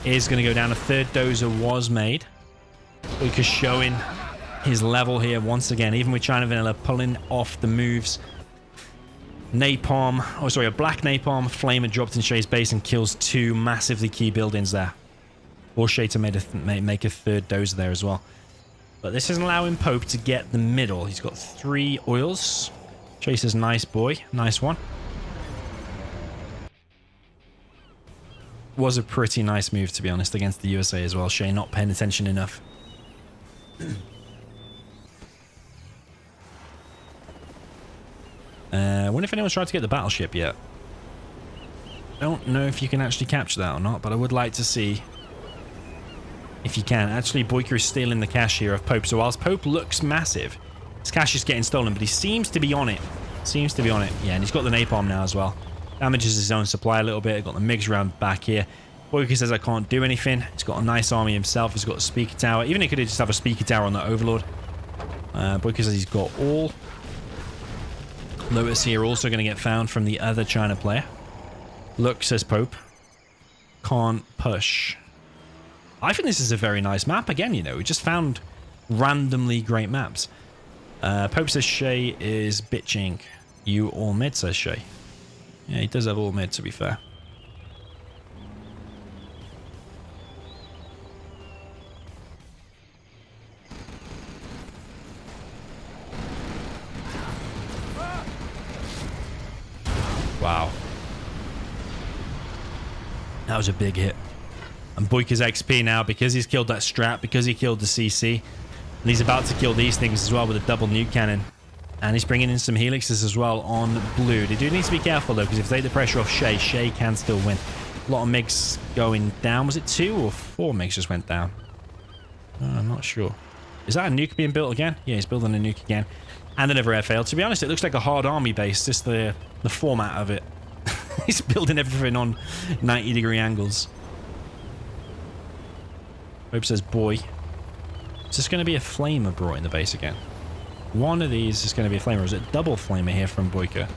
is going to go down. A third dozer was made. Boyka's showing his level here once again. Even with China Vanilla pulling off the moves. Napalm, oh sorry, a black napalm flamer dropped in Shay's base and kills two massively key buildings there. Or Shay to make a third dozer there as well. But this isn't allowing Pope to get the middle. He's got 3 oils. Shay says, nice boy. Nice one. Was a pretty nice move, to be honest, against the USA as well. Shay not paying attention enough. I wonder if anyone's tried to get the battleship yet. Don't know if you can actually capture that or not, but I would like to see if you can. Actually, Boyka is stealing the cash here of Pope. So whilst Pope looks massive, his cash is getting stolen, but he seems to be on it. Seems to be on it. Yeah, and he's got the napalm now as well. Damages his own supply a little bit. Got the MiGs round back here. Boyka says, I can't do anything. He's got a nice army himself. He's got a speaker tower. Even he could just have a speaker tower on the Overlord. Boyka says he's got all. Lotus here also going to get found from the other China player. Look, says Pope. Can't push. I think this is a very nice map. Again, you know, we just found randomly great maps. Pope says Shay is bitching. You all mid, says Shay. Yeah, he does have all mid, to be fair. Wow. That was a big hit. And Boyka's XP now, because he's killed that strat, because he killed the CC. And he's about to kill these things as well with a double nuke cannon. And he's bringing in some helixes as well on blue. They do need to be careful though, because if they take the pressure off Shay, Shay can still win. A lot of MiGs going down. Was it 2 or 4 MiGs just went down? I'm not sure. Is that a nuke being built again? Yeah, he's building a nuke again. And another air fail. To be honest, it looks like a hard army base, just the format of it. He's building everything on 90-degree angles. Pope says, boy. Is this going to be a flamer brought in the base again? One of these is going to be a flamer. Is it a double flamer here from Boyka?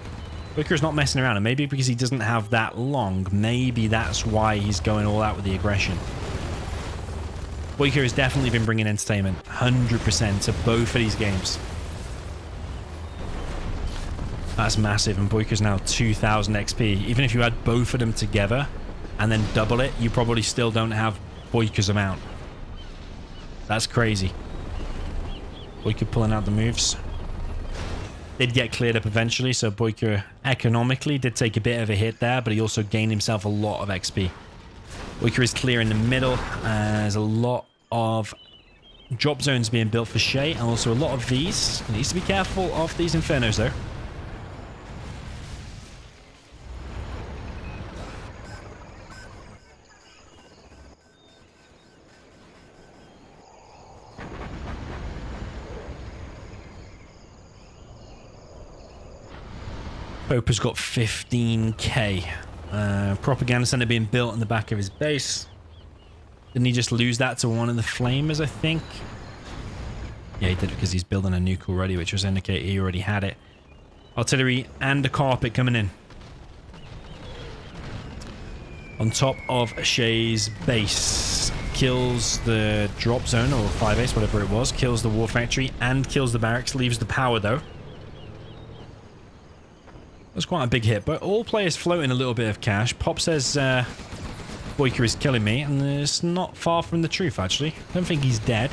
Boyka's not messing around, and maybe because he doesn't have that long, maybe that's why he's going all out with the aggression. Boyka has definitely been bringing entertainment 100% to both of these games. That's massive, and Boyka's now 2,000 XP. Even if you add both of them together and then double it, you probably still don't have Boyka's amount. That's crazy. Boyka pulling out the moves. Did get cleared up eventually, so Boyka economically did take a bit of a hit there, but he also gained himself a lot of XP. Boyka is clear in the middle. There's a lot of drop zones being built for Shay, and also a lot of these. He needs to be careful of these Infernos, though. Pope has got 15k. Propaganda center being built in the back of his base. Didn't he just lose that to one of the flamers, I think? Yeah, he did, because he's building a nuke already, which was indicate he already had it. Artillery and a carpet coming in. On top of Shay's base. Kills the drop zone, or 5-ace, whatever it was. Kills the war factory and kills the barracks. Leaves the power, though. That's quite a big hit, but all players floating a little bit of cash. Pop says Boyka is killing me, and it's not far from the truth, actually. I don't think he's dead.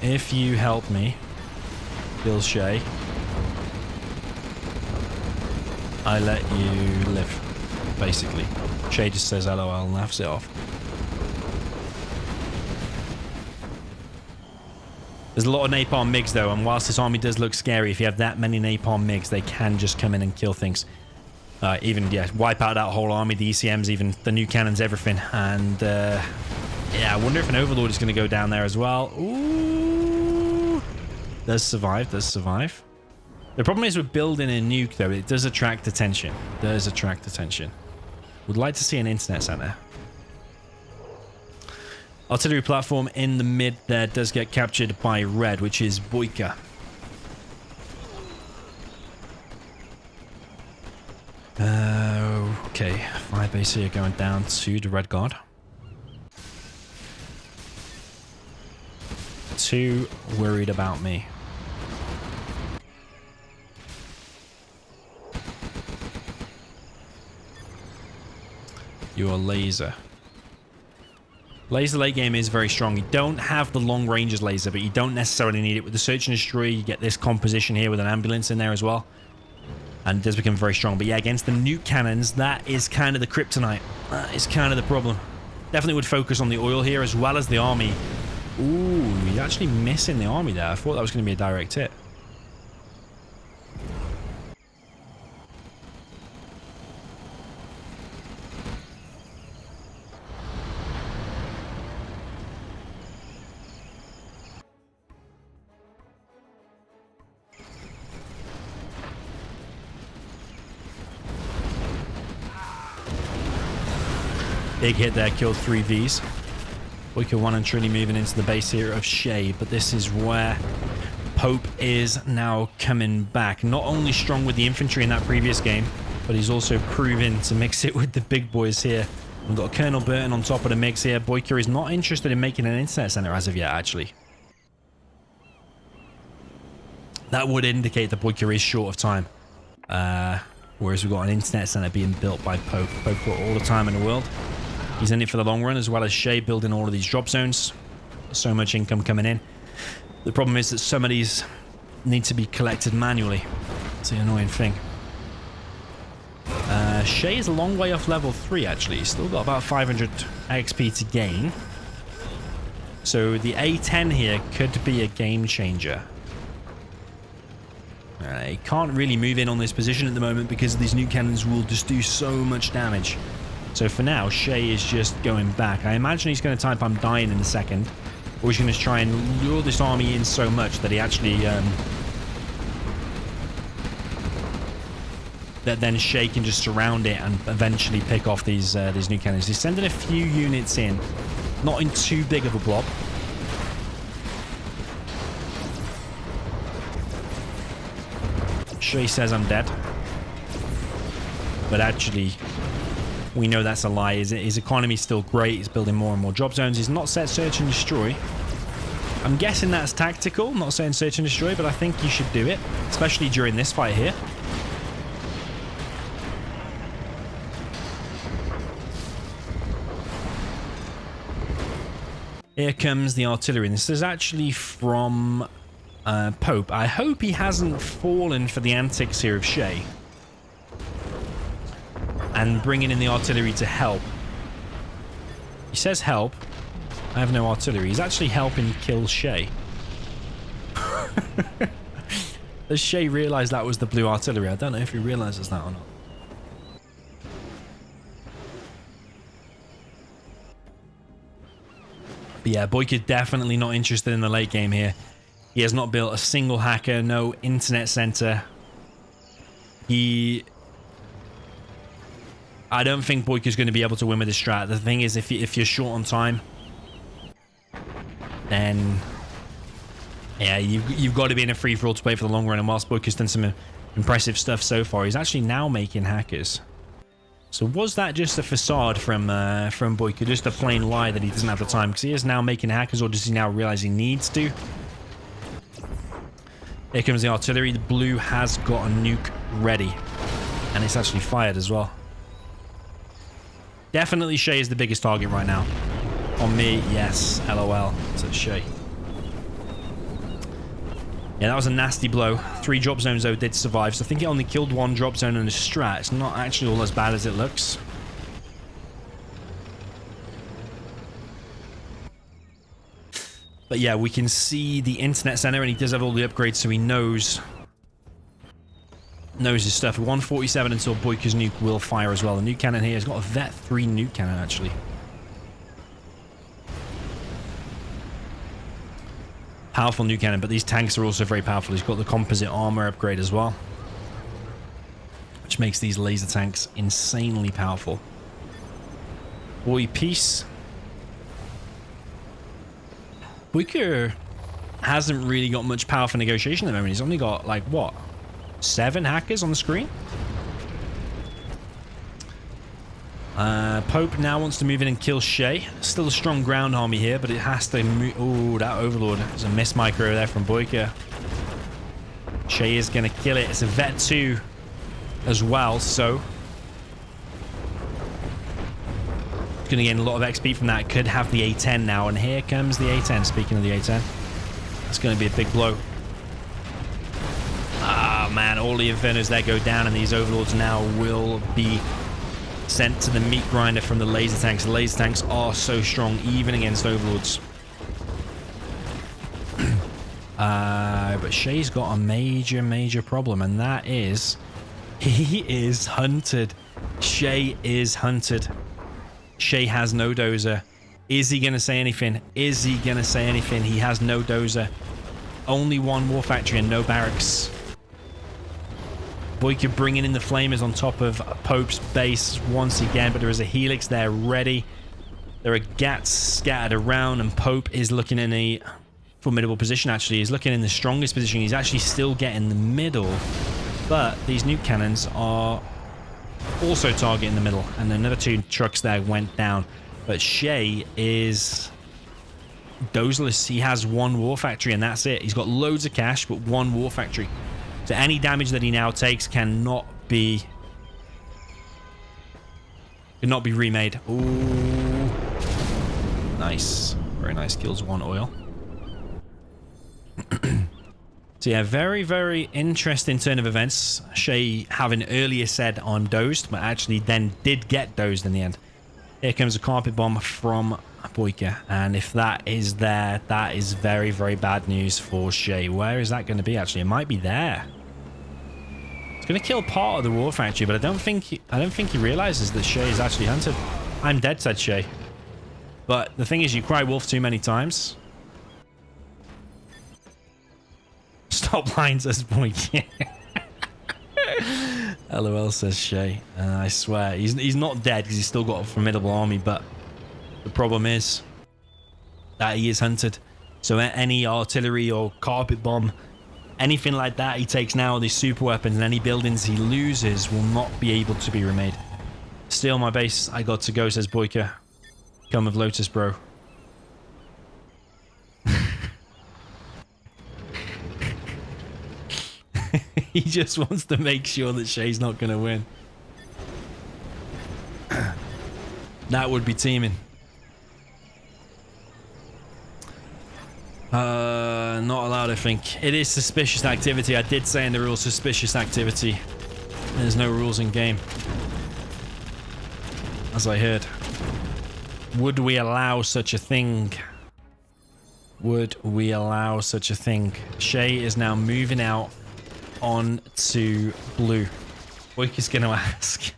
If you help me kill Shay, I let you live, basically. Shay just says LOL and laughs it off. There's a lot of napalm MiGs though, and whilst this army does look scary, if you have that many napalm MiGs, they can just come in and kill things. Even, yeah, wipe out that whole army, the ECMs, even the new cannons, everything. And, yeah, I wonder if an Overlord is going to go down there as well. Ooh. Does survive, does survive. The problem is with building a nuke, though, it does attract attention. Does attract attention. Would like to see an internet center. Artillery platform in the mid there does get captured by red, which is Boyka. Okay, fire base here going down to the red guard. 2 worried about me. Your laser. Laser late game is very strong. You don't have the long ranges laser, but you don't necessarily need it. With the search and destroy, you get this composition here with an ambulance in there as well. And it does become very strong. But yeah, against the nuke cannons, that is kind of the kryptonite. That is kind of the problem. Definitely would focus on the oil here as well as the army. Ooh, he's actually missing the army there. I thought that was going to be a direct hit. Big hit there, killed 3 Vs. Boyka one and truly moving into the base here of Shay, but this is where Pope is now coming back. Not only strong with the infantry in that previous game, but he's also proven to mix it with the big boys here. We've got Colonel Burton on top of the mix here. Boyka is not interested in making an internet center as of yet, actually. That would indicate that Boyka is short of time. Whereas we've got an internet center being built by Pope. Pope got all the time in the world. He's in it for the long run, as well as Shay building all of these drop zones. So much income coming in. The problem is that some of these need to be collected manually. It's the annoying thing. Shay is a long way off level 3, actually. He's still got about 500 XP to gain. So the A10 here could be a game changer. He can't really move in on this position at the moment because these nuke cannons will just do so much damage. So for now, Shay is just going back. I imagine he's going to type I'm dying in a second. Or he's going to try and lure this army in so much that he actually... that then Shay can just surround it and eventually pick off these nuke cannons. He's sending a few units in. Not in too big of a blob. Shay says I'm dead. But actually... we know that's a lie. His economy's still great. He's building more and more drop zones. He's not set search and destroy. I'm guessing that's tactical. I'm not saying search and destroy, but I think you should do it. Especially during this fight here. Here comes the artillery. This is actually from Pope. I hope he hasn't fallen for the antics here of Shay. And bringing in the artillery to help. He says help. I have no artillery. He's actually helping kill Shay. Does Shay realize that was the blue artillery? I don't know if he realizes that or not. But yeah, Boyka definitely not interested in the late game here. He has not built a single hacker, no internet center. I don't think Boyka's going to be able to win with this strat. The thing is, if you're short on time, then yeah, you've got to be in a free-for-all to play for the long run. And whilst Boyka's done some impressive stuff so far, he's actually now making hackers. So was that just a facade from Boyka, just a plain lie that he doesn't have the time? Because he is now making hackers, or does he now realize he needs to? Here comes the artillery. The blue has got a nuke ready, and it's actually fired as well. Definitely Shay is the biggest target right now. On me, yes. LOL. Says Shay. Yeah, that was a nasty blow. 3 drop zones, though, did survive. So I think it only killed 1 drop zone and a strat. It's not actually all as bad as it looks. But yeah, we can see the internet center, and he does have all the upgrades, so he knows his stuff. 147 until Boyka's nuke will fire as well. The nuke cannon here has got a Vet 3 nuke cannon, actually. Powerful nuke cannon, but these tanks are also very powerful. He's got the composite armor upgrade as well, which makes these laser tanks insanely powerful. Boy, peace. Boyka hasn't really got much power for negotiation at the moment. He's only got, like, what? 7 hackers on the screen? Pope now wants to move in and kill Shay. Still a strong ground army here, but it has to move. Oh, that Overlord. There's a miss micro there from Boyka. Shay is going to kill it. It's a Vet 2 as well, so it's going to gain a lot of XP from that. Could have the A10 now, and here comes the A10. Speaking of the A10, it's going to be a big blow. Ah, man, all the Infernos there go down, and these Overlords now will be sent to the meat grinder from the laser tanks. The laser tanks are so strong, even against Overlords. But Shay's got a major problem, and that is he is hunted. Shay is hunted. Shay has no dozer. Is he going to say anything? Is he going to say anything? He has no dozer. Only 1 war factory and no barracks. Boyka bringing in the flamers on top of Pope's base once again, but there is a helix there ready. There are gats scattered around, and Pope is looking in a formidable position. Actually, he's looking in the strongest position. He's actually still getting the middle, but these nuke cannons are also targeting the middle, and another 2 trucks there went down. But Shay is dozerless. He has 1 war factory, and that's it. He's got loads of cash, but 1 war factory. So any damage that he now takes cannot be remade. Ooh, nice, very nice. Kills 1 oil. So yeah, very interesting turn of events. Shay having earlier said I'm dozed, but actually then did get dozed in the end. Here comes a carpet bomb from Boyka, and if that is there, that is very bad news for Shay. Where is that going to be? Actually, it might be there. It's going to kill part of the war factory, but I don't think he realizes that Shay is actually hunted. I'm dead, said Shay. But the thing is, you cry wolf too many times. Stop lying, says Boyka. LOL, says Shay. I swear he's not dead because he's still got a formidable army, but the problem is that he is hunted. So any artillery or carpet bomb, anything like that he takes now, these super weapons, and any buildings he loses will not be able to be remade. Steal my base, I got to go, says Boyka. Come with Lotus, bro. He just wants to make sure that Shay's not going to win. That would be teaming. Not allowed, I think. It is suspicious activity. I did say in the rules, suspicious activity. There's no rules in game, as I heard. Would we allow such a thing? Would we allow such a thing? Shay is now moving out on to blue. Boyka's going to ask.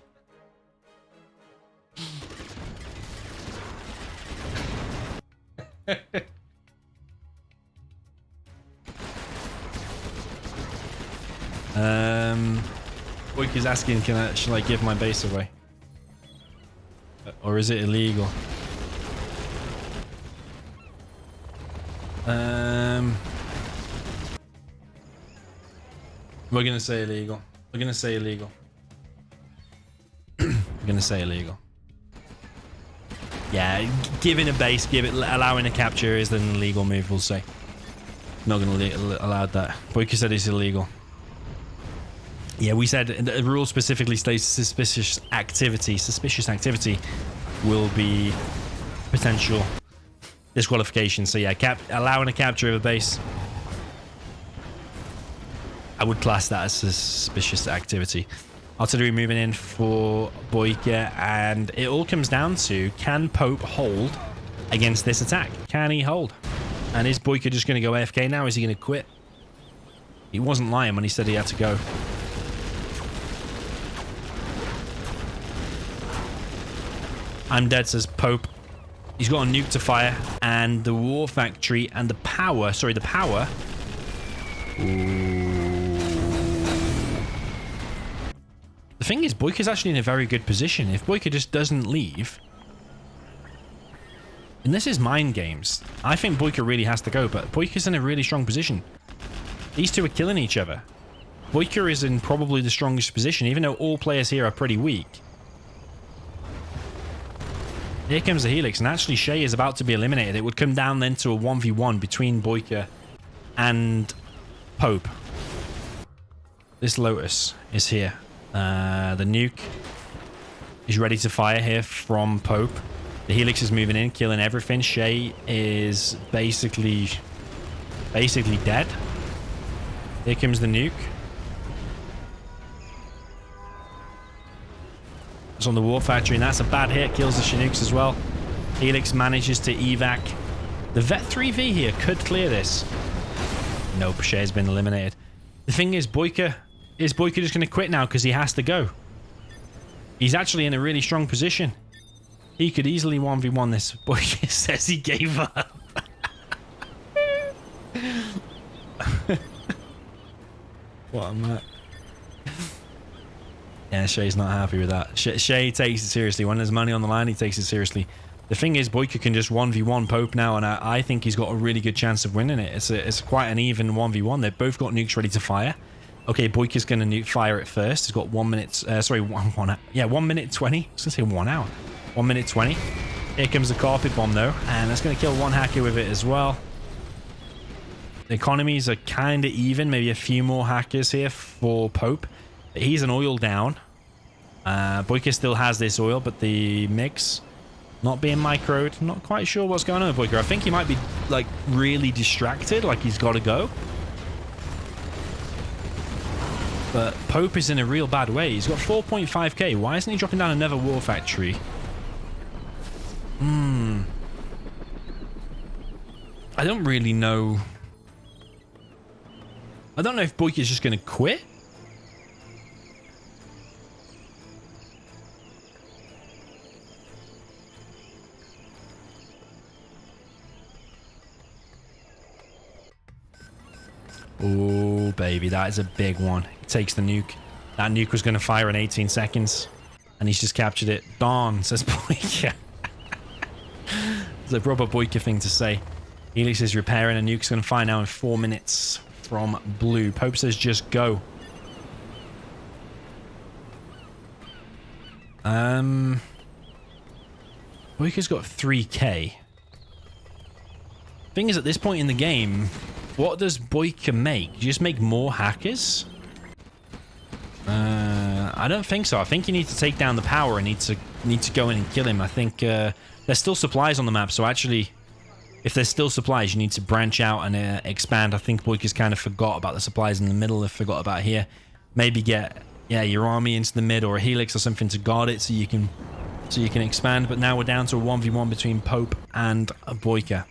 Boyka's asking, should I give my base away? Or is it illegal? We're gonna say illegal. We're gonna say illegal. We're gonna say illegal. Yeah, giving a base, allowing a capture is an illegal move, we'll say. Not gonna allow that. Boyka said it's illegal. Yeah, we said the rule specifically states suspicious activity. Suspicious activity will be potential disqualification. So yeah, allowing a capture of a base, I would class that as suspicious activity. Artillery moving in for Boyka, and it all comes down to, can Pope hold against this attack? Can he hold? And is Boyka just going to go AFK now? Is he going to quit? He wasn't lying when he said he had to go. I'm dead, says Pope. He's got a nuke to fire, and the war factory and the power. Sorry, the power. Ooh. The thing is, Boyka's actually in a very good position. If Boyka just doesn't leave, and this is mind games, I think Boyka really has to go, but Boyka's in a really strong position. These two are killing each other. Boyka is in probably the strongest position, even though all players here are pretty weak. Here comes the Helix, and actually Shay is about to be eliminated. It would come down then to a 1v1 between Boyka and Pope. This Lotus is here. The nuke is ready to fire here from Pope. The Helix is moving in, killing everything. Shay is basically dead. Here comes the nuke. It's on the war factory, and that's a bad hit. Kills the Chinooks as well. Helix manages to evac. The Vet 3V here could clear this. Nope, Shay's been eliminated. The thing is, is Boyka just going to quit now because he has to go? He's actually in a really strong position. He could easily 1v1 this. Boyka says he gave up. What a mutt. Yeah, Shay's not happy with that. Shay takes it seriously. When there's money on the line, he takes it seriously. The thing is, Boyka can just 1v1 Pope now, and I think he's got a really good chance of winning it. It's quite an even 1v1. They've both got nukes ready to fire. Okay, Boyka's going to nuke fire it first. He's got 1 minute... sorry, 1 minute 20. I was going to say 1 hour. 1 minute 20. Here comes the carpet bomb, though, and that's going to kill one hacker with it as well. The economies are kind of even. Maybe a few more hackers here for Pope. But he's an oil down. Boyka still has this oil, but the mix not being microed. Not quite sure what's going on with Boyka. I think he might be like really distracted, like he's got to go. But Pope is in a real bad way. He's got 4.5k. Why isn't he dropping down another war factory? I don't really know. I don't know if Boyka's just going to quit. Oh, baby, that is a big one. He takes the nuke. That nuke was going to fire in 18 seconds, and he's just captured it. Darn, says Boyka. It's a proper Boyka thing to say. Helix is repairing, and nuke's going to fire now in 4 minutes from blue. Pope says just go. Boyka's got 3k. Thing is, at this point in the game, what does Boyka make? Do you just make more hackers? I don't think so. I think you need to take down the power and need to go in and kill him. I think there's still supplies on the map, so actually, if there's still supplies, you need to branch out and expand. I think Boyka's kind of forgot about the supplies in the middle. They forgot about here. Maybe get your army into the mid or a Helix or something to guard it so you can expand. But now we're down to a 1v1 between Pope and Boyka.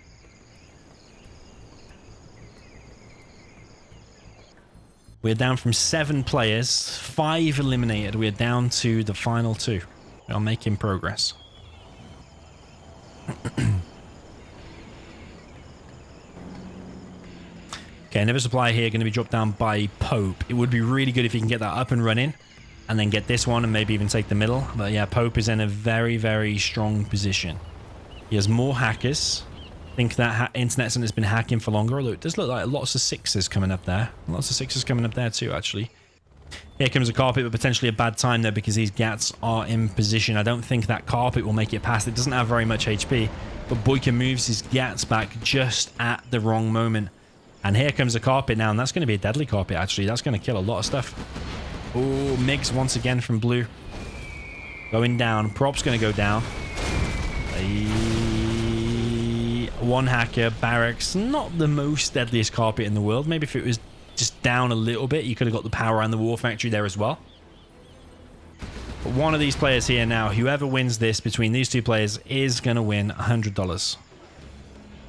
We're down from 7 players, 5 eliminated. We're down to the final 2. We are making progress. Okay, another supply here going to be dropped down by Pope. It would be really good if he can get that up and running and then get this one and maybe even take the middle. But yeah, Pope is in a very, very strong position. He has more hackers. I think that internet has been hacking for longer. Although it does look like lots of 6s coming up there. Lots of 6s coming up there too, actually. Here comes a carpet, but potentially a bad time there because these Gats are in position. I don't think that carpet will make it past. It doesn't have very much HP, but Boyka moves his Gats back just at the wrong moment. And here comes the carpet now, and that's going to be a deadly carpet, actually. That's going to kill a lot of stuff. Oh, MiGs once again from blue. Going down. Prop's going to go down. One hacker, barracks, not the most deadliest carpet in the world. Maybe if it was just down a little bit, you could have got the power and the war factory there as well. But one of these players here now, whoever wins this between these two players is going to win $100.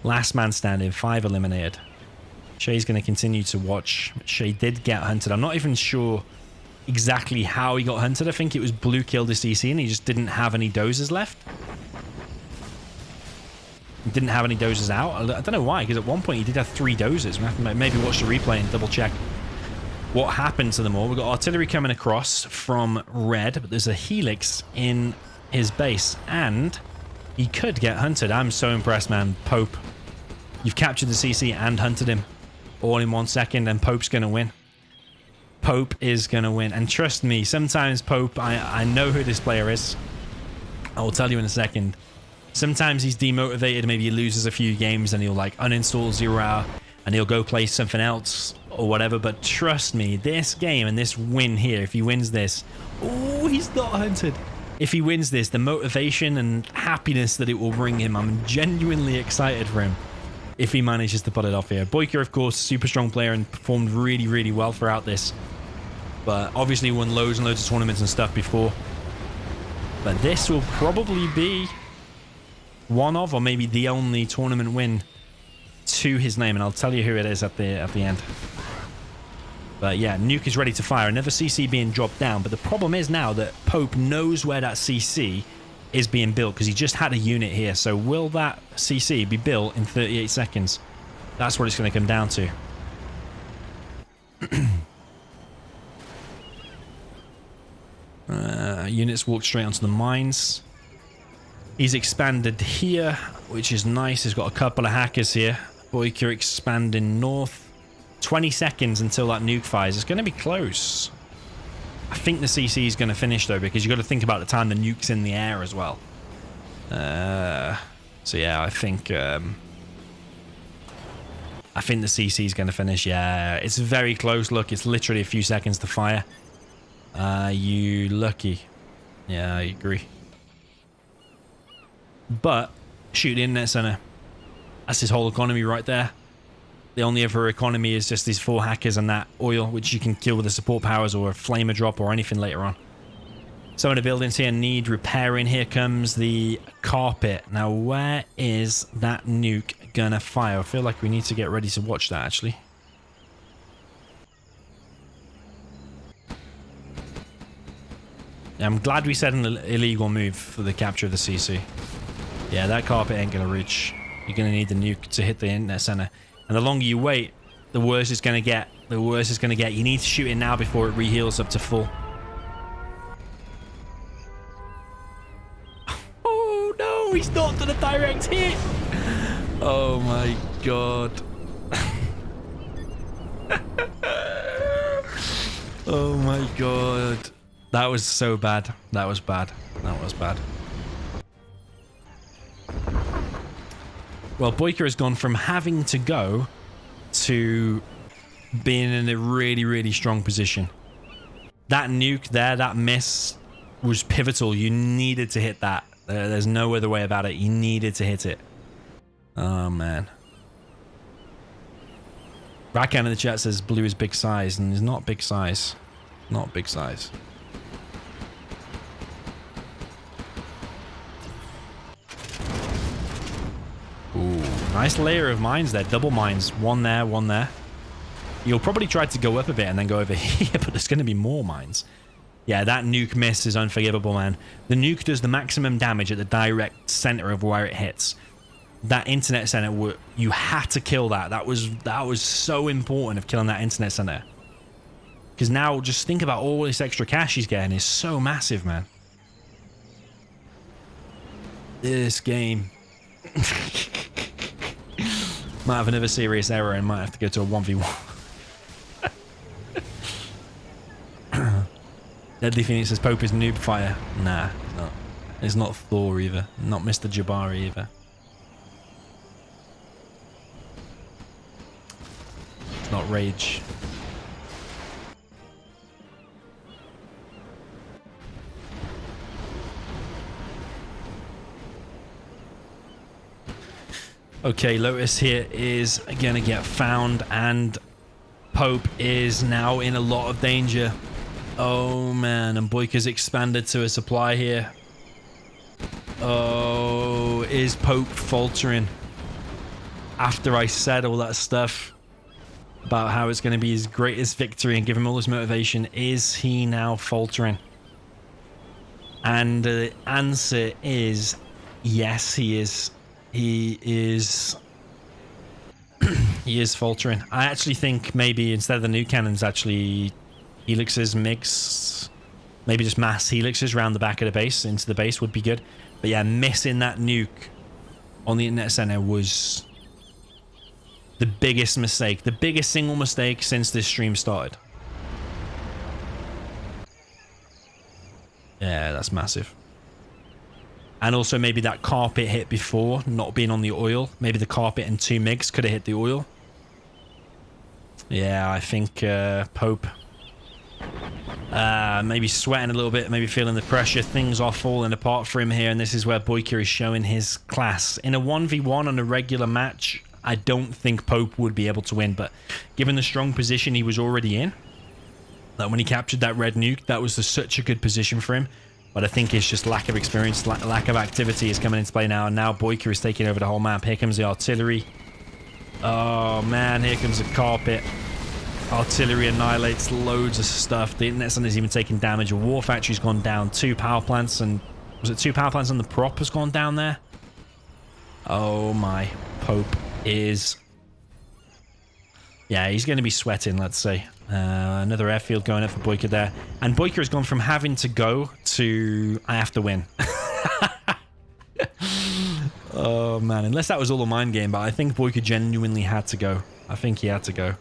Last man standing, 5 eliminated. Shay's going to continue to watch. Shay did get hunted. I'm not even sure exactly how he got hunted. I think it was blue killed his CC and he just didn't have any dozers left. He didn't have any dozers out. I don't know why, because at one point he did have 3 dozers. We have to maybe watch the replay and double check what happened to them all. We've got artillery coming across from red, but there's a helix in his base and he could get hunted. I'm so impressed, man. Pope, you've captured the CC and hunted him all in 1 second, and Pope's going to win. Pope is going to win. And trust me, sometimes Pope, I know who this player is. I will tell you in a second. Sometimes he's demotivated. Maybe he loses a few games and he'll like uninstall 0 hour and he'll go play something else or whatever. But trust me, this game and this win here, if he wins this, oh, he's not hunted. If he wins this, the motivation and happiness that it will bring him, I'm genuinely excited for him if he manages to put it off here. Boyka, of course, super strong player and performed really, really well throughout this. But obviously won loads and loads of tournaments and stuff before. But this will probably be one of, or maybe the only tournament win to his name, and I'll tell you who it is at the end. But yeah, nuke is ready to fire. Another CC being dropped down, but the problem is now that Pope knows where that CC is being built because he just had a unit here. So will that CC be built in 38 seconds? That's what it's going to come down to. Units walk straight onto the mines. He's expanded here, which is nice. He's got a couple of hackers here. Boyka expanding north. 20 seconds until that nuke fires. It's going to be close. I think the CC is going to finish, though, because you've got to think about the time the nuke's in the air as well. So, yeah, I think the CC is going to finish. Yeah, it's very close. Look, it's literally a few seconds to fire. You lucky. Yeah, I agree. But shoot the internet center. That's his whole economy right there. The only other economy is just these 4 hackers and that oil, which you can kill with the support powers or a flamer drop or anything later on. Some of the buildings here need repairing. Here comes the carpet. Now, where is that nuke gonna fire? I feel like we need to get ready to watch that, actually. I'm glad we said an illegal move for the capture of the CC. Yeah, that carpet ain't gonna reach. You're gonna need the nuke to hit the internet center. And the longer you wait, the worse it's gonna get. The worse it's gonna get. You need to shoot it now before it reheals up to full. Oh no, he's not done a direct hit. Oh my god. Oh my god. That was so bad. That was bad. That was bad. Well, Boyka has gone from having to go to being in a really, really strong position. That nuke there, that miss was pivotal. You needed to hit that. There's no other way about it. You needed to hit it. Oh, man. Backhand in the chat says blue is big size, and it's not big size. Not big size. Ooh, nice layer of mines there. Double mines. One there, one there. You'll probably try to go up a bit and then go over here, but there's going to be more mines. Yeah, that nuke miss is unforgivable, man. The nuke does the maximum damage at the direct center of where it hits. That internet center, you had to kill that. That was so important of killing that internet center. Because now, just think about all this extra cash he's getting. It's so massive, man. This game. Might have another serious error and might have to go to a 1v1. Deadly Phoenix says Pope is noob fire. Nah, it's not. It's not Thor either. Not Mr. Jabari either. It's not Rage. Okay, Lotus here is gonna get found, and Pope is now in a lot of danger. Oh man, and Boyka's expanded to a supply here. Oh, is Pope faltering? After I said all that stuff about how it's going to be his greatest victory and give him all this motivation, is he now faltering? And the answer is yes, he is. He is. He is faltering. I actually think maybe instead of the nuke cannons, actually helixes, MiGs, maybe just mass helixes around the back of the base into the base would be good. But yeah, missing that nuke on the internet center was the biggest mistake, the biggest single mistake since this stream started. Yeah, that's massive. And also maybe that carpet hit before, not being on the oil. Maybe the carpet and 2 MiGs could have hit the oil. Yeah, I think Pope maybe sweating a little bit, maybe feeling the pressure. Things are falling apart for him here, and this is where Boyka is showing his class. In a 1v1 on a regular match, I don't think Pope would be able to win, but given the strong position he was already in, that when he captured that red nuke, that was such a good position for him. But I think it's just lack of experience, lack of activity is coming into play now, and now Boyka is taking over the whole map. Here comes the artillery. Oh man, here comes the carpet. Artillery annihilates loads of stuff. The internet center is even taking damage. A war factory's gone down. 2 power plants, and was it 2 power plants and the prop has gone down there? Oh my, Pope is, yeah, he's going to be sweating, let's say. Another airfield going up for Boyka there, and Boyka has gone from having to go to I have to win. Oh man, unless that was all a mind game, but I think Boyka genuinely had to go. I think he had to go.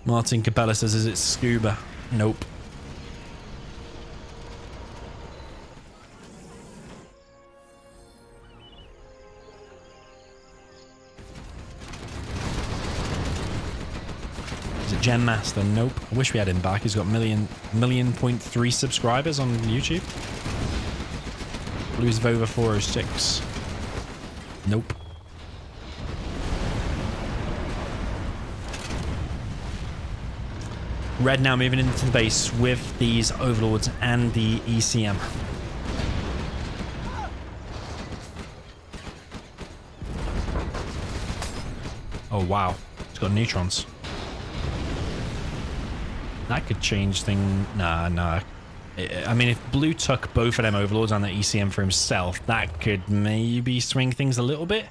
Martin Capella says, is it scuba? Nope. Is it Gem Master? Nope. I wish we had him back. He's got million.3 subscribers on YouTube. Blues Vova 406. Nope. Red now moving into the base with these overlords and the ECM. Oh wow, it's got neutrons. That could change things. Nah. I mean, if Blue took both of them overlords and the ECM for himself, that could maybe swing things a little bit.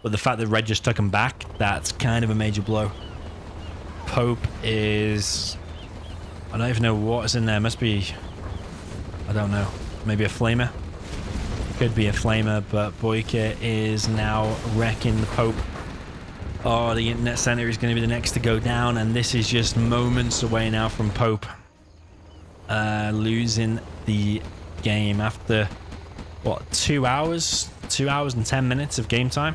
But the fact that Red just took him back, that's kind of a major blow. Pope is, I don't even know what is in there. Must be, I don't know, maybe a flamer. Could be a flamer, but Boyka is now wrecking the Pope. Oh, the internet center is going to be the next to go down, and this is just moments away now from Pope losing the game after what, 2 hours and 10 minutes of game time.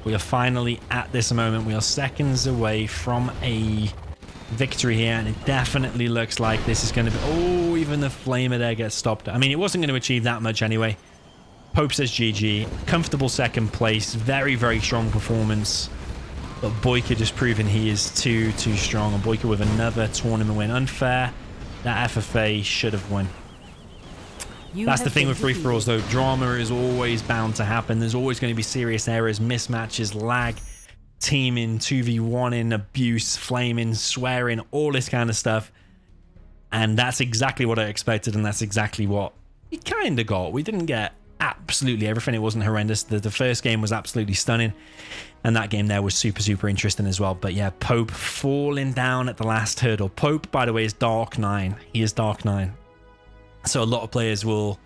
We are finally at this moment. We are seconds away from a victory here, and it definitely looks like this is going to be... Oh, even the flamer there gets stopped. I mean, it wasn't going to achieve that much anyway. Pope says GG. Comfortable second place. Very, very strong performance. But Boyka just proving he is too strong. And Boyka with another tournament win. Unfair. That FFA should have won. That's the thing with free-for-alls, though. Drama is always bound to happen. There's always going to be serious errors, mismatches, lag, teaming, 2v1ing, abuse, flaming, swearing, all this kind of stuff. And that's exactly what I expected, and that's exactly what we kind of got. We didn't get absolutely everything. It wasn't horrendous. The first game was absolutely stunning, and that game there was super interesting as well. But yeah, Pope falling down at the last hurdle. Pope, by the way, is Dark 9. He is Dark 9. So a lot of players will,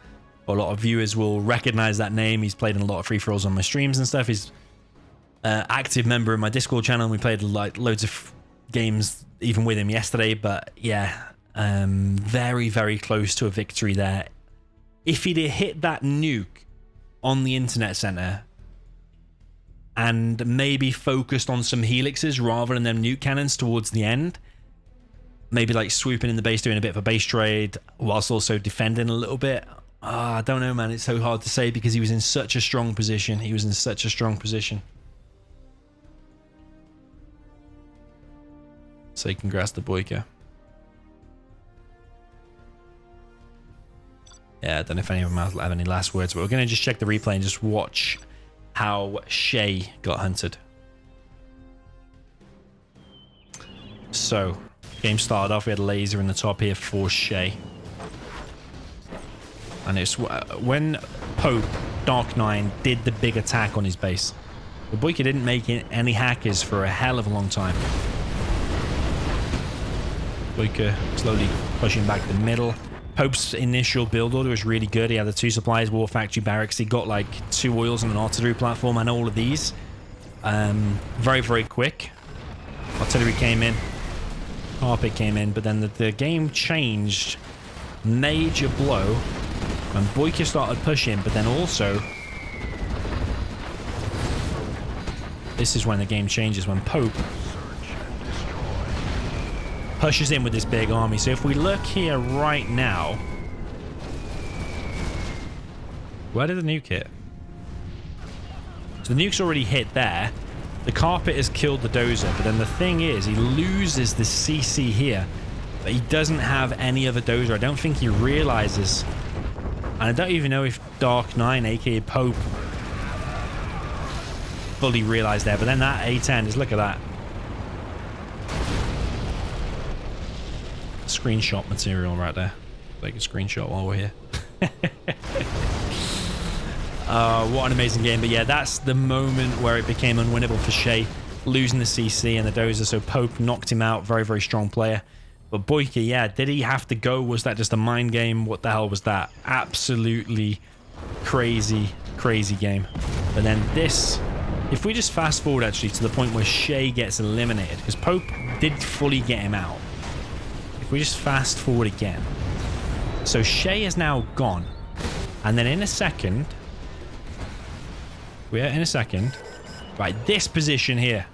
or a lot of viewers will recognize that name. He's played in a lot of free-for-alls on my streams and stuff. He's an active member in my Discord channel. We played like loads of games even with him yesterday. But yeah, very close to a victory there. If he'd hit that nuke on the internet center and maybe focused on some helixes rather than them nuke cannons towards the end, maybe like swooping in the base, doing a bit of a base trade whilst also defending a little bit, I don't know, man. It's so hard to say because he was in such a strong position. He was in such a strong position. So congrats to Boyka. Yeah, I don't know if any of them have any last words, but we're going to just check the replay and just watch how Shay got hunted. So, game started off, we had a laser in the top here for Shay. And it's when Pope Dark 9 did the big attack on his base. But Boyka didn't make any hackers for a hell of a long time. Boyka slowly pushing back the middle. Pope's initial build order was really good. He had the 2 supplies, war factory, barracks. He got like 2 oils and an artillery platform and all of these. Very, very quick. Artillery came in. Carpet came in. But then the game changed. Major blow. When Boyka started pushing, but then also... This is when the game changes. When Pope pushes in with this big army. So if we look here right now, where did the nuke hit? So the nuke's already hit there. The carpet has killed the dozer, but then the thing is, he loses the CC here, but he doesn't have any other dozer. I don't think he realizes, and I don't even know if Dark 9, aka Pope, fully realized there. But then that A10 is, look at that. Screenshot material right there. Take a screenshot while we're here. What an amazing game. But yeah, that's the moment where it became unwinnable for Shay, losing the CC and the dozer. So Pope knocked him out. Very, very strong player. But Boyka, yeah, did he have to go? Was that just a mind game? What the hell was that? Absolutely crazy, crazy game. But then this, if we just fast forward actually to the point where Shay gets eliminated, because Pope did fully get him out. If we just fast forward again. So Shay is now gone. And then in a second... Right, this position here.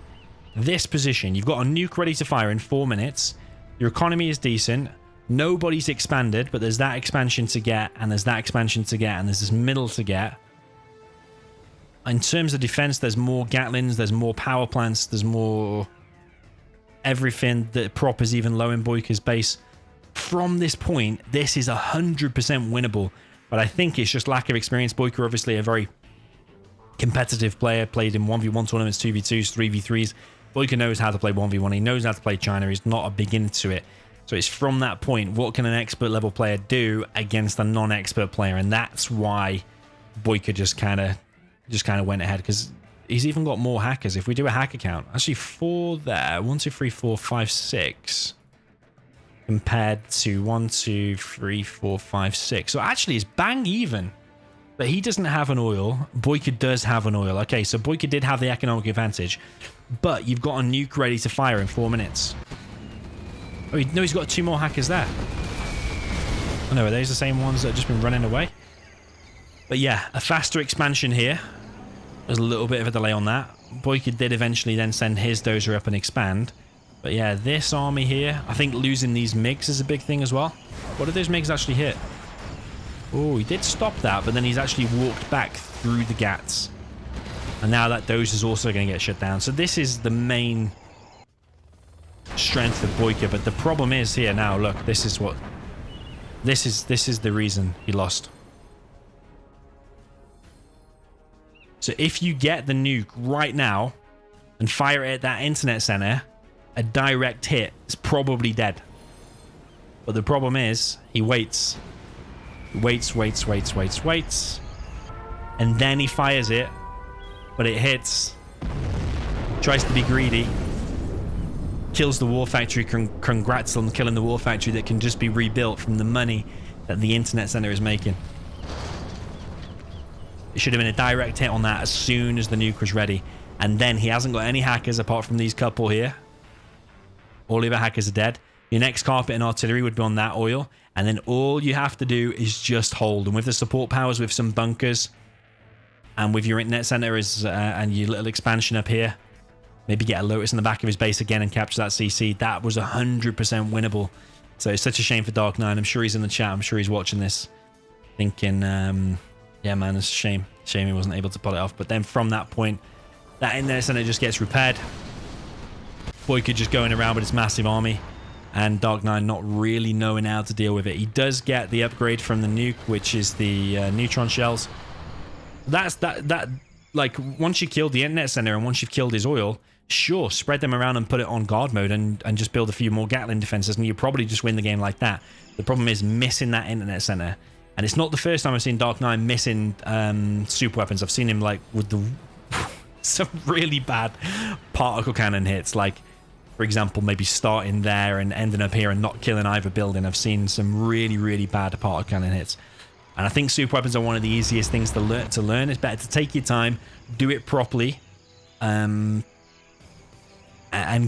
This position. You've got a nuke ready to fire in 4 minutes. Your economy is decent. Nobody's expanded, but there's that expansion to get, and there's that expansion to get, and there's this middle to get. In terms of defense, there's more Gatlins, there's more power plants, there's more... everything. The prop is even low in Boyka's base. From this point, this is 100% winnable, but I think it's just lack of experience. Boyka, obviously a very competitive player, played in 1v1 tournaments, 2v2s, 3v3s. Boyka knows how to play 1v1. He knows how to play China. He's not a beginner to it. So it's from that point, what can an expert level player do against a non-expert player? And that's why Boyka just kind of went ahead, because he's even got more hackers. If we do a hacker count, actually 4 there, 1, 2, 3, 4, 5, 6, compared to 1, 2, 3, 4, 5, 6. So actually it's bang even. But he doesn't have an oil. Boyka does have an oil. Okay, so Boyka did have the economic advantage, but you've got a nuke ready to fire in 4 minutes. Oh, no, he's got 2 more hackers there. Oh no, are those the same ones that have just been running away? But yeah, a faster expansion here. There's a little bit of a delay on that. Boyka did eventually then send his dozer up and expand. But yeah, this army here, I think losing these MiGs is a big thing as well. What did those MiGs actually hit? Oh, he did stop that, but then he's actually walked back through the GATs. And now that dozer is also going to get shut down. So this is the main strength of Boyka. But the problem is here now, look, this is what... This is the reason he lost. So if you get the nuke right now and fire it at that internet center, a direct hit is probably dead. But the problem is, he waits. He waits. And then he fires it, but it hits. Tries to be greedy. Kills the war factory. Congrats on killing the war factory that can just be rebuilt from the money that the internet center is making. It should have been a direct hit on that as soon as the nuke was ready. And then he hasn't got any hackers apart from these couple here. All the other hackers are dead. Your next carpet and artillery would be on that oil. And then all you have to do is just hold. And with the support powers, with some bunkers, and with your internet center and your little expansion up here, maybe get a Lotus in the back of his base again and capture that CC. That was 100% winnable. So it's such a shame for Dark 9. I'm sure he's in the chat. I'm sure he's watching this. thinking, yeah, man, it's a shame. Shame he wasn't able to pull it off. But then from that point, that internet center just gets repaired. Boyka just going around with his massive army, and Dark9 not really knowing how to deal with it. He does get the upgrade from the nuke, which is the neutron shells. That's that like, once you kill the internet center and once you've killed his oil, sure, spread them around and put it on guard mode and just build a few more Gatling defenses, and you probably just win the game like that. The problem is missing that internet center. And it's not the first time I've seen Dark9 missing super weapons. I've seen him like with the some really bad particle cannon hits, like, for example, maybe starting there and ending up here and not killing either building. I've seen some really, really bad particle cannon hits. And I think super weapons are one of the easiest things to learn. It's better to take your time, do it properly, and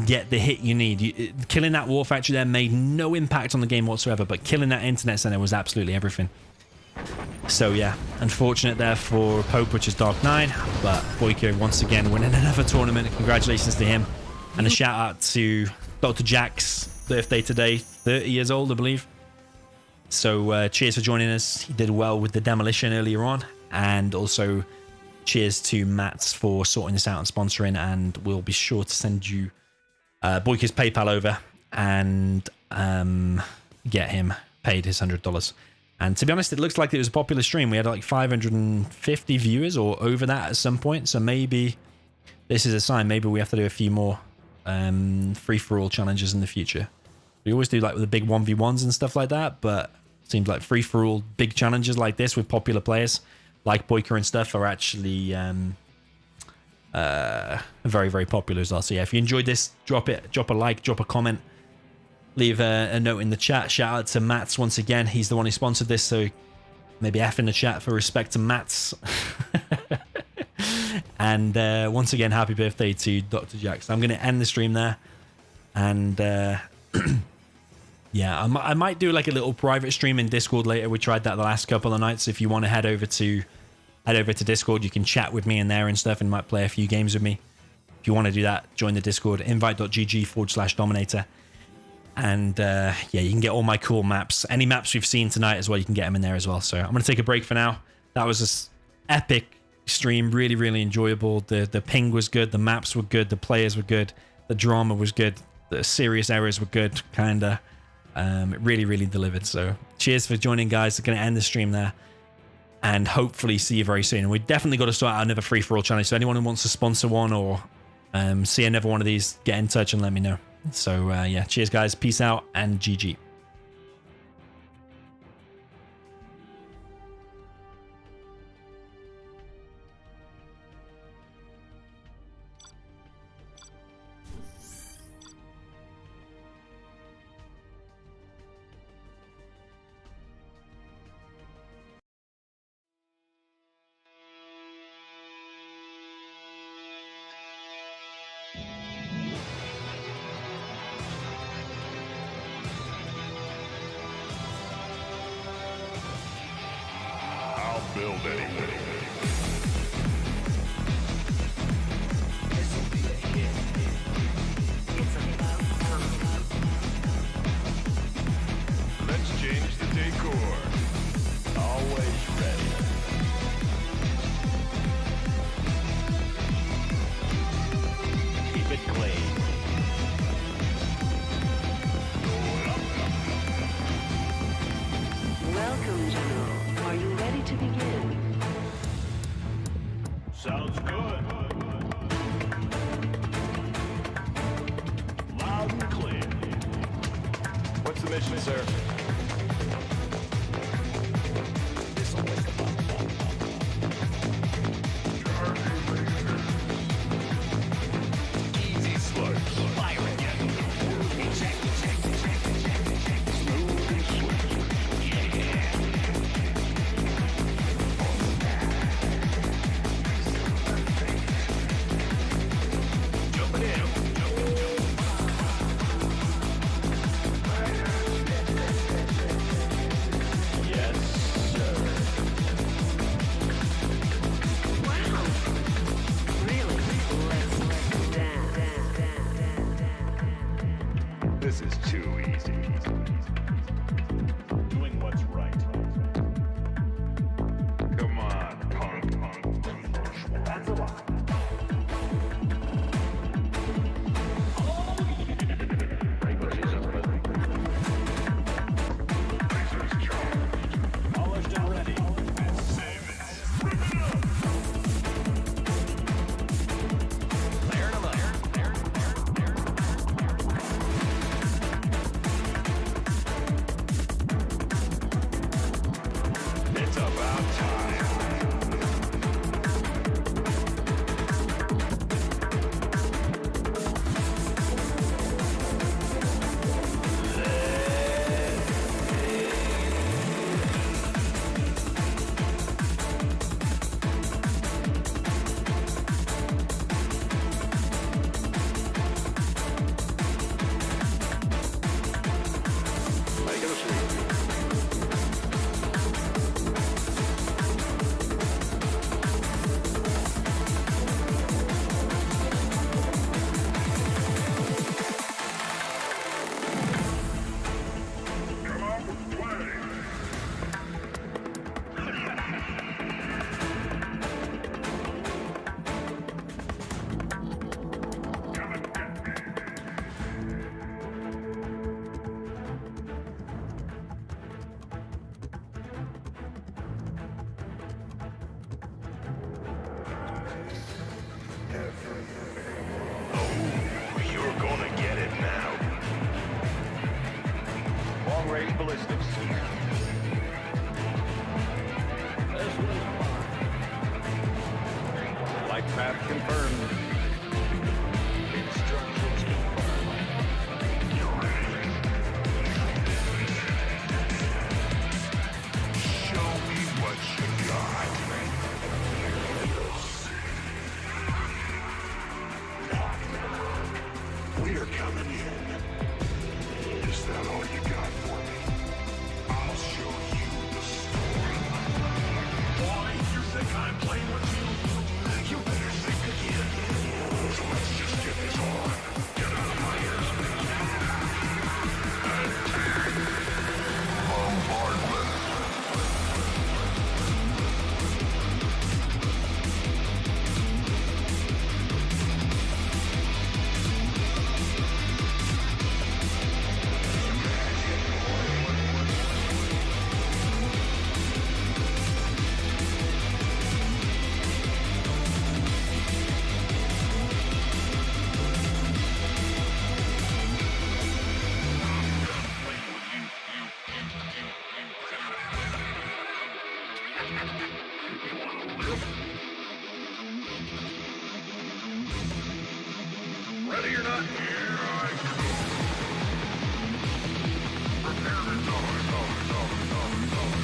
get the hit you need. Killing that war factory there made no impact on the game whatsoever, but killing that internet center was absolutely everything. So yeah, unfortunate there for Pope, which is Dark9, but Boyka once again winning another tournament. Congratulations to him. And a shout out to Dr. Jack's birthday today, 30 years old, I believe. So cheers for joining us. He did well with the demolition earlier on. And also cheers to Mats for sorting this out and sponsoring. And we'll be sure to send you Boyka's PayPal over and get him paid his $100. And to be honest, it looks like it was a popular stream. We had like 550 viewers or over that at some point. So maybe this is a sign. Maybe we have to do a few more free-for-all challenges in the future. We always do like with the big 1v1s and stuff like that. But it seems like free-for-all big challenges like this with popular players like Boyka and stuff are actually very, very popular as well. So yeah, if you enjoyed this, drop a like, drop a comment. Leave a note in the chat. Shout out to Mats once again. He's the one who sponsored this, so maybe F in the chat for respect to Mats. And once again, happy birthday to Dr. Jack. So I'm going to end the stream there. And yeah, I might do like a little private stream in Discord later. We tried that the last couple of nights. If you want to head over to Discord, you can chat with me in there and stuff and might play a few games with me. If you want to do that, join the Discord, invite.gg/DoMiNaToR. And yeah, you can get all my cool maps. Any maps we've seen tonight as well, you can get them in there as well. So I'm going to take a break for now. That was this epic stream. Really, really enjoyable. The ping was good. The maps were good. The players were good. The drama was good. The serious errors were good, kind of. It really, really delivered. So cheers for joining, guys. I'm going to end the stream there. And hopefully see you very soon. And we definitely got to start out another free-for-all challenge. So anyone who wants to sponsor one or see another one of these, get in touch and let me know. So yeah, cheers guys, peace out, and GG. Build anything. Let's change the decor. Always ready. Keep it clean. Welcome, General. Are you ready to begin? Sounds good. Loud and clear. What's the mission, sir? This'll wake 'em up. Easy slopes. Fire again. Check. Smooth and swift. Yeah. Jumping in. Preparing ballistics. Flight path confirmed. Instructions confirmed. You ready? Show me what you got. We're coming in. Is that all you got for me? I'll show you the story. Why? You think I'm playing with you? You better think again. So let's just get this on. Get out of my airspace. Attack. Bombardment. Ready or not, here I come. Prepare to die.